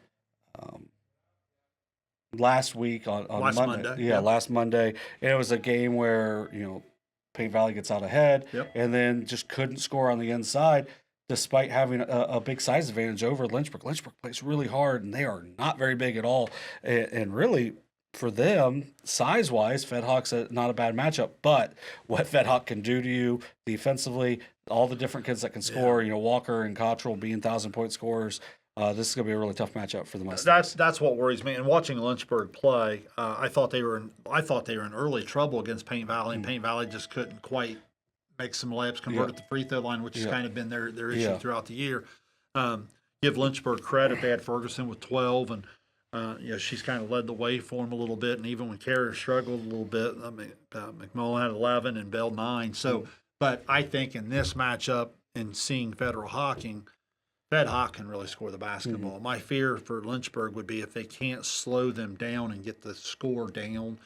last week on Monday. Yeah, last Monday. And it was a game where, Paint Valley gets out ahead and then just couldn't score on the inside despite having a big size advantage over Lynchburg. Lynchburg plays really hard, and they are not very big at all. And really, for them, size-wise, Fedhawk's not a bad matchup. But what Fedhawk can do to you defensively, all the different kids that can score, Walker and Cottrell being 1,000-point scorers, this is going to be a really tough matchup for the Mustangs. That's what worries me. And watching Lynchburg play, I thought they were in early trouble against Paint Valley, and Paint Valley just couldn't quite make some layups, convert at the free throw line, which has kind of been their issue throughout the year. Give Lynchburg credit; they had Ferguson with 12, and she's kind of led the way for them a little bit. And even when Carrier struggled a little bit, McMullen had 11 and Bell 9. So, but I think in this matchup and seeing Fedhawk can really score the basketball. My fear for Lynchburg would be if they can't slow them down and get the score down,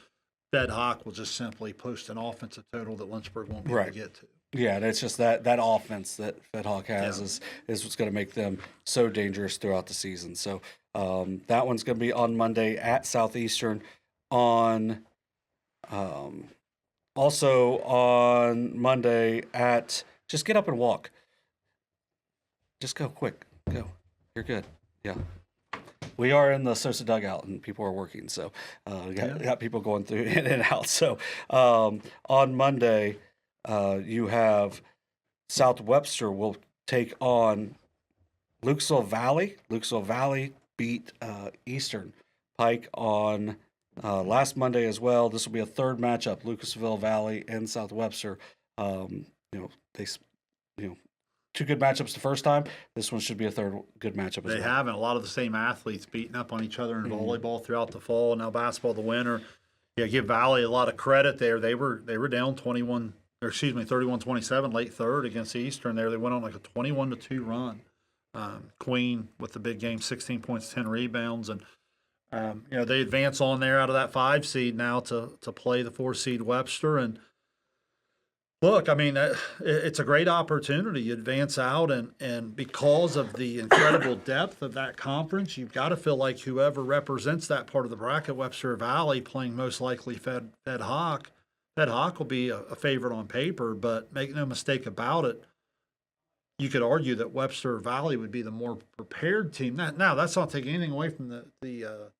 Fedhawk will just simply post an offensive total that Lynchburg won't be able to get to. Yeah, and it's just that offense that Fedhawk has is what's going to make them so dangerous throughout the season. So that one's going to be on Monday at Southeastern. Also on Monday at just get up and walk. Just go quick. Go. You're good. Yeah. We are in the SOSA dugout, and people are working, so we got people going through in and out. So on Monday, you have South Webster will take on Lucasville Valley. Lucasville Valley beat Eastern Pike on last Monday as well. This will be a third matchup: Lucasville Valley and South Webster. Two good matchups the first time. This one should be a third good matchup as well. They have, and a lot of the same athletes beating up on each other in volleyball throughout the fall. Now basketball the winter. Yeah, give Valley a lot of credit there. They were down 31-27 late third against Eastern there. They went on like a 21-2 run. Queen with the big game, 16 points, 10 rebounds, and they advance on there out of that 5 seed now to play the 4 seed Webster. And look, I mean, it's a great opportunity. You advance out, and because of the incredible depth of that conference, you've got to feel like whoever represents that part of the bracket, Webster Valley, playing most likely Fedhawk will be a favorite on paper, but make no mistake about it, you could argue that Webster Valley would be the more prepared team. Now that's not taking anything away from the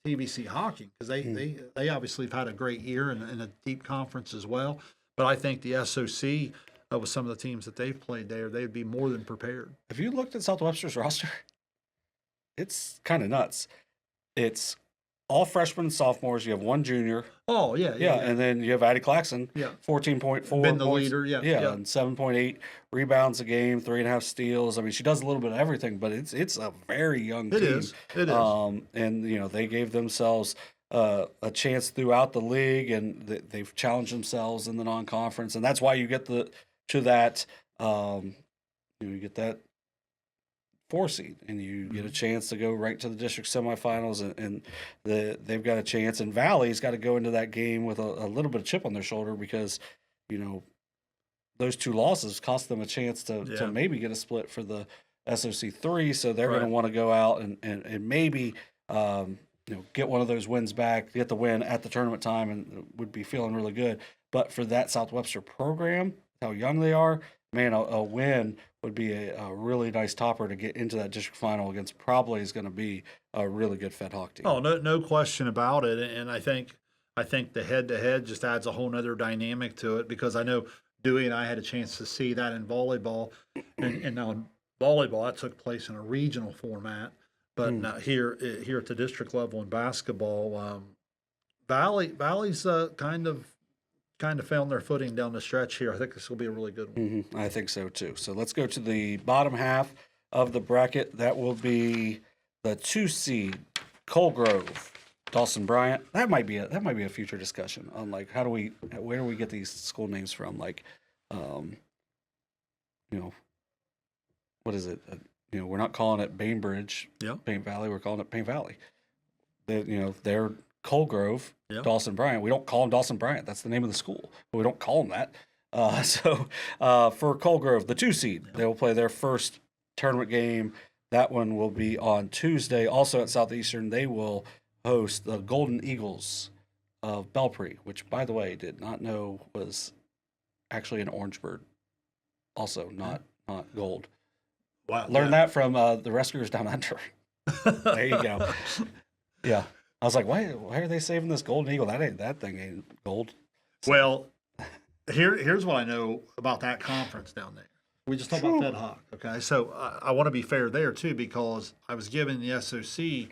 TVC hockey, because they obviously have had a great year in a deep conference as well. But I think the SOC, with some of the teams that they've played there, they would be more than prepared. Have you looked at South Webster's roster? It's kind of nuts. It's all freshmen and sophomores. You have 1 junior. Oh, yeah. And then you have Addie Claxton, 14.4 Been the points. leader, and 7.8 rebounds a game, 3.5 steals. I mean, she does a little bit of everything, but it's a very young team. It is. And, they gave themselves a chance throughout the league, and they've challenged themselves in the non-conference, and that's why you get that you get that 4 seed, and you get a chance to go right to the district semifinals, and they've got a chance. And Valley's got to go into that game with a little bit of chip on their shoulder because, those 2 losses cost them a chance to maybe get a split for the SOC 3. So they're going to want to go out and maybe get one of those wins back, get the win at the tournament time, and would be feeling really good. But for that South Webster program, how young they are, man, a win would be a really nice topper to get into that district final against probably is going to be a really good Fed Hawk team. Oh, no question about it. And I think the head-to-head just adds a whole nother dynamic to it, because I know Dewey and I had a chance to see that in volleyball. And now in volleyball, that took place in a regional format. But now here at the district level in basketball, Valley's kind of found their footing down the stretch here. I think this will be a really good one. I think so too. So let's go to the bottom half of the bracket. That will be the 2 seed, Colgrove, Dawson Bryant. That might be a future discussion on like where do we get these school names from? Like, what is it? We're not calling it Bainbridge, Paint Valley. We're calling it Paint Valley. They're Colgrove, Dawson Bryant. We don't call them Dawson Bryant. That's the name of the school. But we don't call them that. So for Colgrove, the 2 seed, they will play their first tournament game. That one will be on Tuesday. Also at Southeastern, they will host the Golden Eagles of Belpre, which, by the way, did not know was actually an orange bird. Also not gold. Wow. Learned that from the Rescuers Down Under. There you go. Yeah. I was like, why are they saving this golden eagle? That thing ain't gold. Well, here's what I know about that conference down there. We just talked about Fed Hawk, okay? So I want to be fair there too, because I was giving the SOC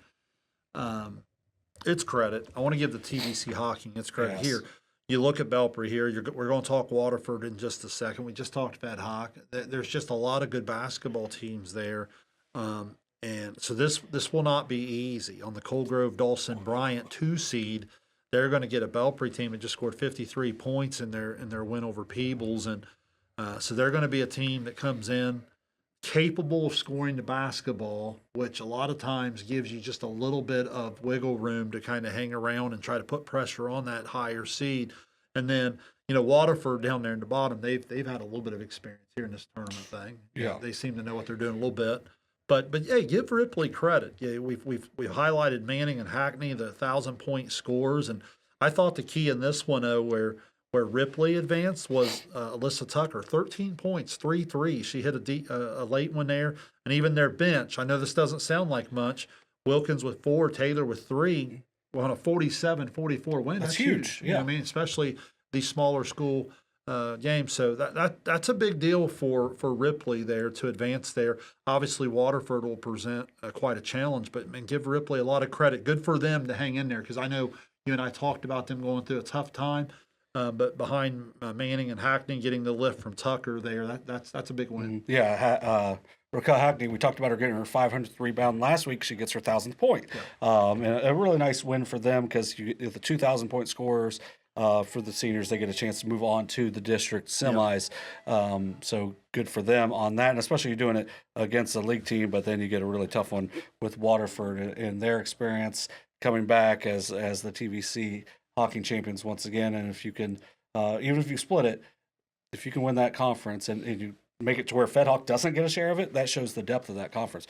its credit. I want to give the TVC Hawking its credit here. You look at Belpre here. We're going to talk Waterford in just a second. We just talked Fed Hawk. There's just a lot of good basketball teams there. And so this will not be easy. On the Colgrove Dawson Bryant 2 seed, they're going to get a Belpre team that just scored 53 points in their win over Peebles, and so they're going to be a team that comes in capable of scoring the basketball, which a lot of times gives you just a little bit of wiggle room to kind of hang around and try to put pressure on that higher seed. And then Waterford down there in the bottom, they've had a little bit of experience here in this tournament thing. Yeah, they seem to know what they're doing a little bit. But hey, give Ripley credit. Yeah, we've highlighted Manning and Hackney, the 1,000-point scores, and I thought the key in this one, where Ripley advanced, was Alyssa Tucker, 13 points, 3 threes. She hit a late one there, and even their bench. I know this doesn't sound like much. Wilkins with 4, Taylor with 3. Well, on a 47-44 win, that's huge. Yeah, you know what I mean, especially these smaller school games. So that's a big deal for Ripley there to advance there. Obviously, Waterford will present quite a challenge, but give Ripley a lot of credit. Good for them to hang in there, because I know you and I talked about them going through a tough time, but behind Manning and Hackney getting the lift from Tucker there, that's a big win. Yeah, Raquel Hackney, we talked about her getting her 500th rebound last week. She gets her 1,000th point. Yeah. And a really nice win for them, because the 2,000-point scorers. For the seniors, they get a chance to move on to the district semis. So good for them on that, and especially doing it against a league team. But then you get a really tough one with Waterford and their experience coming back as the TVC Hawking champions once again. And if you can, even if you split it, if you can win that conference and you make it to where Fed Hawk doesn't get a share of it, that shows the depth of that conference.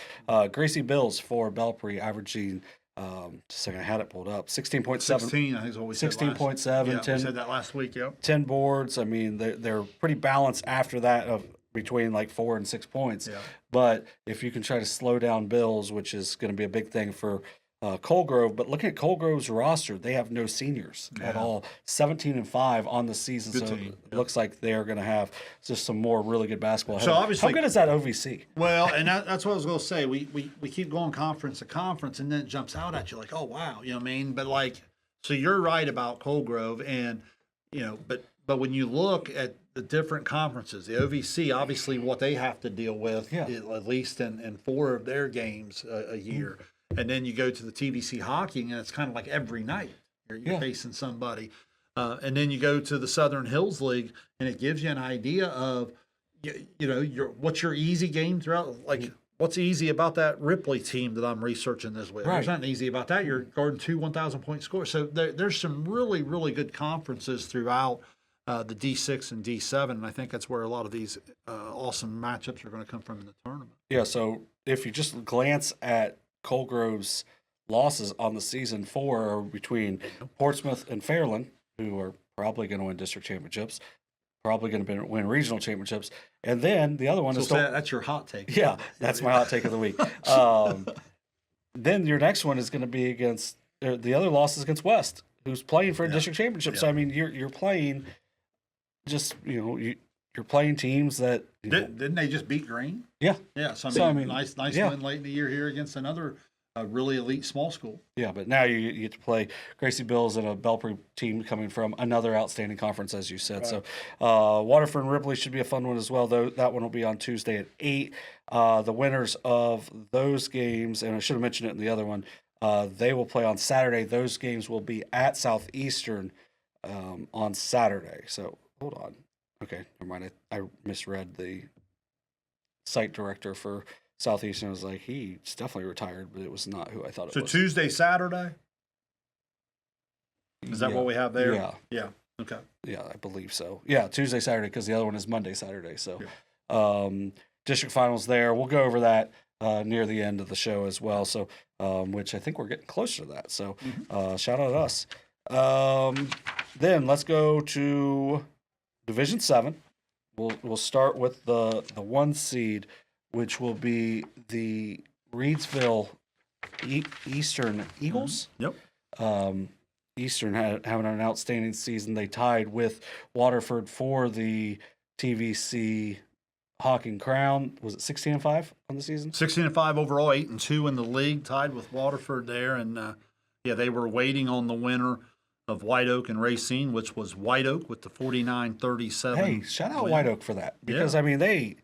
Gracie Bills for Belpre averaging. Just a second, I had it pulled up. 16.7. 16, I think is what we said. 16.7. Yeah, 10, we said that last week. Yep. 10 boards. I mean, they're pretty balanced after that of between like 4 and 6 points. Yeah. But if you can try to slow down Bills, which is going to be a big thing for Colgrove. But looking at Colgrove's roster, they have no seniors at all. 17-5 on the season. Good so team. It looks like they're going to have just some more really good basketball. So obviously, how good is that OVC? Well, and that's what I was going to say. We keep going conference to conference, and then it jumps out at you like, oh wow, you know what I mean? But like, so you're right about Colgrove, and but when you look at the different conferences, the OVC, obviously what they have to deal with, at least in 4 of their games a year. and then you go to the TVC hockey, and it's kind of like every night you're facing somebody. And then you go to the Southern Hills League, and it gives you an idea of, what's your easy game throughout. Like, what's easy about that Ripley team that I'm researching this week? Right. There's nothing easy about that. You're guarding 2 1,000-point scores. So there's some really, really good conferences throughout the D6 and D7, and I think that's where a lot of these awesome matchups are going to come from in the tournament. Yeah, so if you just glance at Colgrove's losses on the season, 4 are between Portsmouth and Fairland, who are probably going to win district championships, probably going to win regional championships, and then the other one is that's your hot take. Yeah, that's my hot take of the week. Then your next one is going to be against the other loss is against West, who's playing for a district championship. So I mean, you're playing just you're playing teams that didn't they just beat Green? Yeah, yeah. So I mean nice win late in the year here against another really elite small school. Yeah, but now you get to play Gracie Bills and a Belpre team coming from another outstanding conference, as you said. Right. So Waterford and Ripley should be a fun one as well, though. That one will be on Tuesday at 8. The winners of those games, and I should have mentioned it in the other one, they will play on Saturday. Those games will be at Southeastern on Saturday. So hold on. Okay, never mind. I misread the site director for Southeastern. I was like, he's definitely retired, but it was not who I thought it was. So Tuesday, Saturday? Is that what we have there? Yeah. Yeah. Okay. Yeah, I believe so. Yeah, Tuesday, Saturday, because the other one is Monday, Saturday. So district finals there. We'll go over that near the end of the show as well. So, which I think we're getting closer to that. So shout out to us. Then let's go to Division 7. We'll start with the 1 seed, which will be the Reedsville Eastern Eagles. Yep. Eastern having an outstanding season. They tied with Waterford for the TVC Hawking Crown. Was it 16-5 on the season? 16-5 overall, 8-2 in the league, tied with Waterford there. And they were waiting on the winner of White Oak and Racine, which was White Oak with the 49-37. Hey, shout out White Oak for that, because I mean they.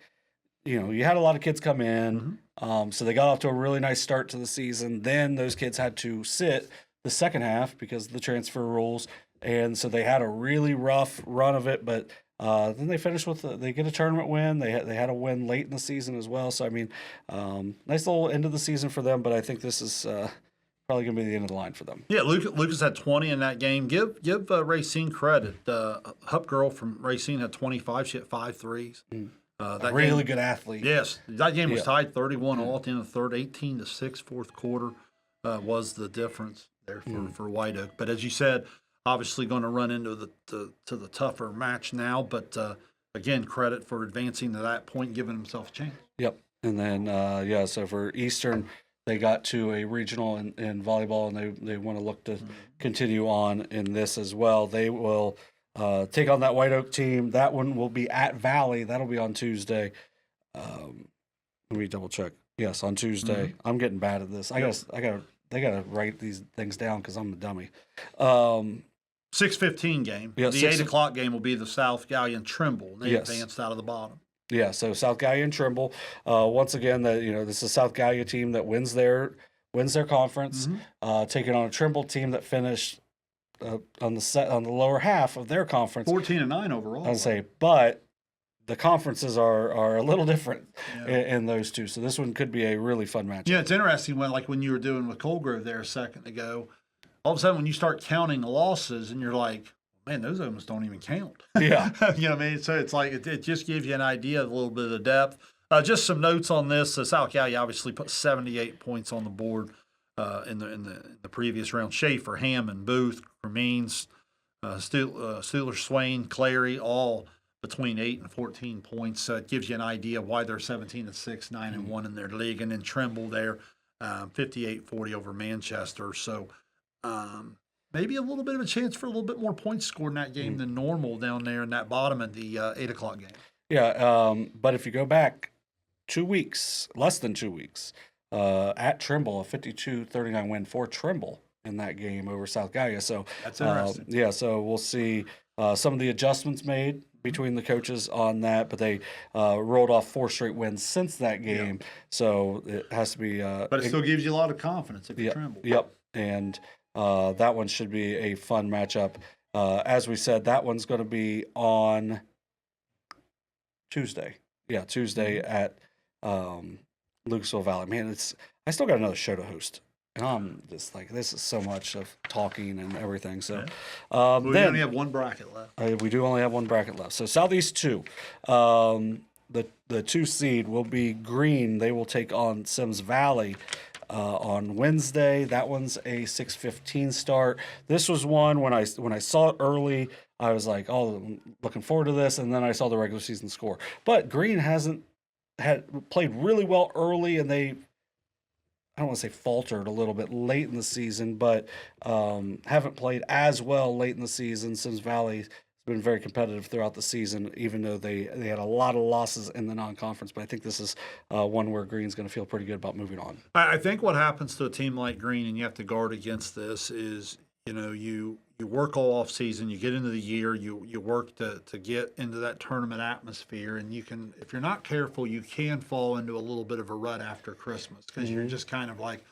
You had a lot of kids come in, so they got off to a really nice start to the season. Then those kids had to sit the second half because of the transfer rules, and so they had a really rough run of it. But then they finished with they get a tournament win. They had a win late in the season as well. So I mean, nice little end of the season for them. But I think this is probably going to be the end of the line for them. Yeah, Lucas had 20 in that game. Give Racine credit. Hup girl from Racine had 25. She had 5 threes. That really good athlete. Yes, that game was tied 31 all at the end of the third, 18-6 fourth quarter was the difference there for White Oak. But as you said, obviously going to run into the tougher match now. But again, credit for advancing to that point, giving himself a chance. Yep. And then so for Eastern, they got to a regional in volleyball, and they want to look to continue on in this as well. They will take on that White Oak team. That one will be at Valley. That'll be on Tuesday. Let me double check. Yes, on Tuesday. I'm getting bad at this. They gotta write these things down because I'm a dummy. 6:15 game. Yeah, the 8 o'clock game will be the South Gallion Trimble. They advanced out of the bottom. Yeah, so South Gallia Trimble. Once again, this is a South Gallia team that wins their conference, taking on a Trimble team that finished on the lower half of their conference, 14-9 overall. I'd say, but the conferences are a little different in those two. So this one could be a really fun match. Yeah, it's interesting when you were doing with Colgrove there a second ago. All of a sudden, when you start counting losses, and you're like, man, those almost don't even count. Yeah, you know what I mean. So it's like it just gives you an idea of a little bit of the depth. Just some notes on this. South Gallia obviously put 78 points on the board. In the previous round, Schaefer, Hammond, Booth, Cremines, Steeler, Swain, Clary, all between 8 and 14 points. So it gives you an idea of why they're 17-6, 9-1 in their league. And then Trimble there, 58-40 over Manchester. So maybe a little bit of a chance for a little bit more points scored in that game than normal down there in that bottom of the 8 o'clock game. Yeah, but if you go back 2 weeks, less than 2 weeks, at Trimble, a 52-39 win for Trimble in that game over South Gallia. So that's interesting. So we'll see some of the adjustments made between the coaches on that, but they rolled off 4 straight wins since that game. So it has to be. But it still gives you a lot of confidence if you tremble. Yep. And that one should be a fun matchup. As we said, that one's going to be on Tuesday. Yeah, Tuesday at Lucasville Valley. Man, I still got another show to host. And I'm just like, this is so much of talking and everything. So we only have one bracket left. We do only have one bracket left. So Southeast 2. The 2 seed will be Green. They will take on Sims Valley on Wednesday. That one's a 6:15 start. This was one when I saw it early, I was like, oh, I'm looking forward to this. And then I saw the regular season score. But Green had played really well early, and they, I don't want to say faltered a little bit late in the season, but haven't played as well late in the season. Sims Valley has been very competitive throughout the season, even though they had a lot of losses in the non-conference. But I think this is one where Green's going to feel pretty good about moving on. I think what happens to a team like Green, and you have to guard against this, is you work all off season, you get into the year, you work to get into that tournament atmosphere, and you can, if you're not careful, you can fall into a little bit of a rut after Christmas because you're just kind of like,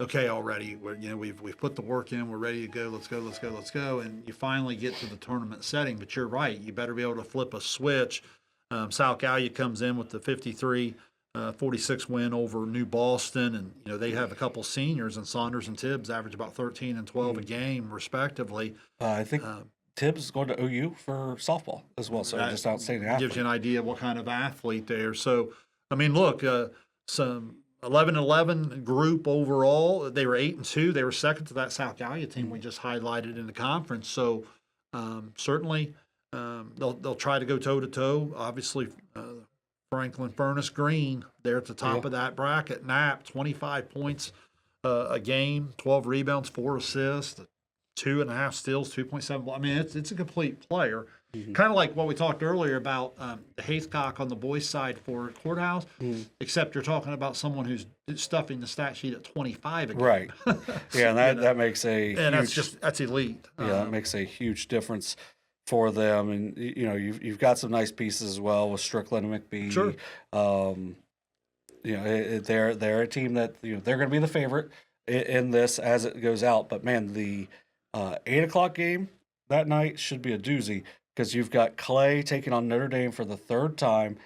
okay, already we've put the work in, we're ready to go, let's go, and you finally get to the tournament setting. But you're right, you better be able to flip a switch. South Gallia comes in with the 46 win over New Boston, and they have a couple seniors, and Saunders and Tibbs average about 13 and 12 a game respectively. I think Tibbs is going to OU for softball as well, so just outstanding athlete. Gives you an idea of what kind of athlete there. So, I mean, look, some 11-11 group overall. They were 8-2. They were second to that South Gallia team we just highlighted in the conference. So, certainly, they'll try to go toe to toe. Obviously, Franklin Furnace Green, they're at the top of that bracket. Knapp, 25 points a game, 12 rebounds, 4 assists, 2.5 steals, 2.7. I mean, it's a complete player. Kind of like what we talked earlier about the Haithcock on the boys' side for Courthouse, except you're talking about someone who's stuffing the stat sheet at 25 a game. Right. Yeah, and that makes a and huge, that's elite. Yeah, that makes a huge difference for them. And you've got some nice pieces as well with Strickland and McBee. Sure. They're a team that they're going to be the favorite in this as it goes out. But man, the 8:00 game that night should be a doozy because you've got Clay taking on Notre Dame for the 3rd time.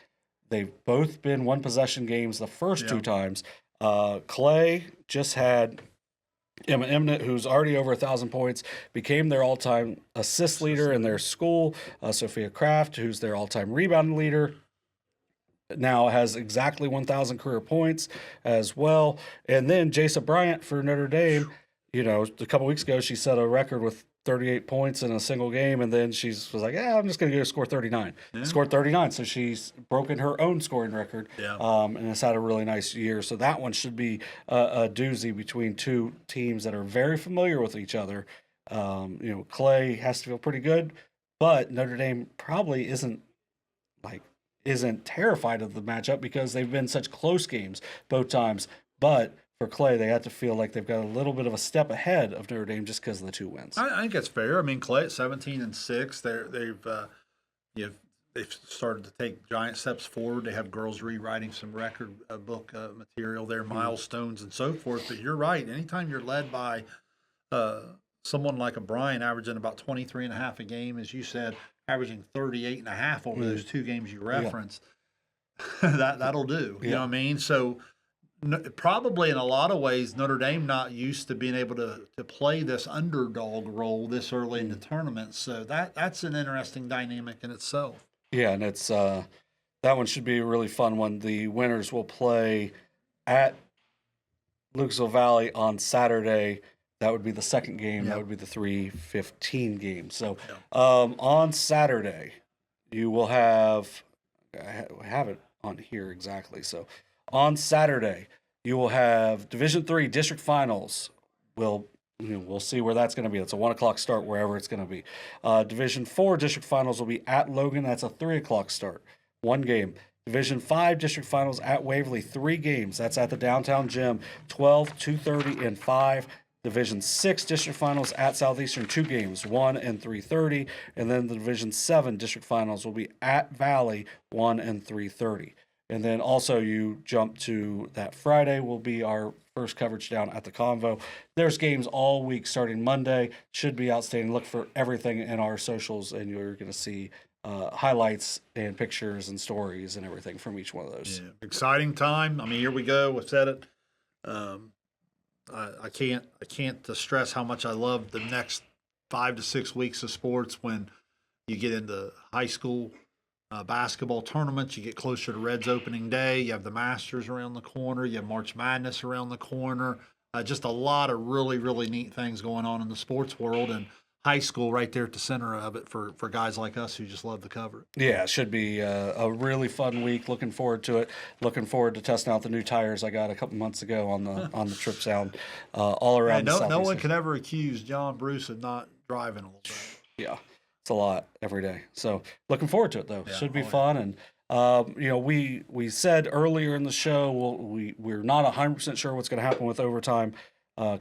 They've both been 1-possession games the first 2 times. Clay just had Emma Emnett, who's already over 1,000 points, became their all-time assist leader in their school. Sophia Kraft, who's their all-time rebound leader, now has exactly 1,000 career points as well. And then Jasa Bryant for Notre Dame, a couple weeks ago, she set a record with 38 points in a single game, and then she was like, I'm just going to go score 39. Scored 39, so she's broken her own scoring record, and has had a really nice year. So that one should be a doozy between 2 teams that are very familiar with each other. Clay has to feel pretty good, but Notre Dame probably isn't terrified of the matchup because they've been such close games both times. But for Clay, they have to feel like they've got a little bit of a step ahead of Notre Dame just because of the 2 wins. I think that's fair. I mean, Clay at 17-6, they've started to take giant steps forward. They have girls rewriting some record book material there, milestones and so forth. But you're right. Anytime you're led by someone like a Bryan averaging about 23.5 a game, as you said, averaging 38.5 over those 2 games you referenced, that'll do. You know what I mean? So probably in a lot of ways, Notre Dame not used to being able to play this underdog role this early in the tournament. So that's an interesting dynamic in itself. Yeah, and it's that one should be a really fun one. The winners will play at Lucasville Valley on Saturday. That would be the second game. That would be the 3:15 game. So on Saturday, you will have I have it on here exactly. So on Saturday, you will have Division III district finals. We'll see where that's going to be. It's a 1:00 start wherever it's going to be. Division IV district finals will be at Logan. That's a 3:00 start. 1 game. Division V district finals at Waverly. 3 games. That's at the downtown gym. 12, 2:30, and 5. Division 6 district finals at Southeastern, 2 games, 1 and 3:30, and then the Division 7 district finals will be at Valley, 1 and 3:30. And then also you jump to that Friday will be our first coverage down at the Convo. There's games all week starting Monday. Should be outstanding. Look for everything in our socials, and you're going to see highlights and pictures and stories and everything from each one of those. Yeah, exciting time. I mean, here we go. I said it. I can't stress how much I love the next 5 to 6 weeks of sports when you get into high school basketball tournaments. You get closer to Reds opening day. You have the Masters around the corner. You have March Madness around the corner. Just a lot of really, really neat things going on in the sports world, and high school right there at the center of it for guys like us who just love to cover it. Yeah, it should be a really fun week. Looking forward to it. Looking forward to testing out the new tires I got a couple months ago on the trip down all around. Hey, no one can ever accuse John Bruce of not driving a little bit. Yeah, it's a lot every day. So looking forward to it though. Yeah, should be fun. And we said earlier in the show we're not 100% sure what's going to happen with overtime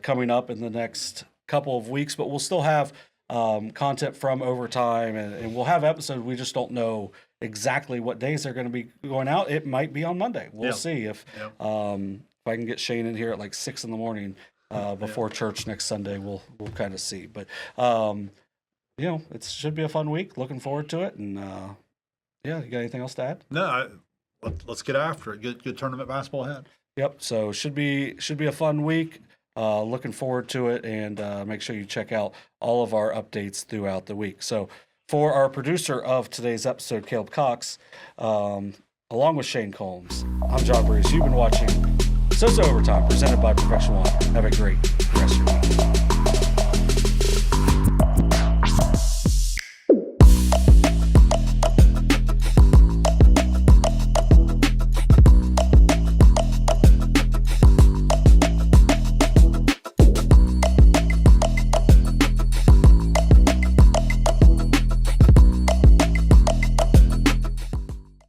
coming up in the next couple of weeks, but we'll still have content from overtime, and we'll have episodes. We just don't know exactly what days they're going to be going out. It might be on Monday. We'll see if I can get Shayne in here at like 6 a.m. Before church next Sunday. We'll kind of see, but it should be a fun week. Looking forward to it, and you got anything else to add? No, let's get after it. Good tournament basketball ahead. Yep. So should be a fun week. Looking forward to it, and make sure you check out all of our updates throughout the week. So for our producer of today's episode, Caleb Cox, along with Shayne Combs, I'm John Bruce. You've been watching SOSA Overtime, presented by Perfection One. Have a great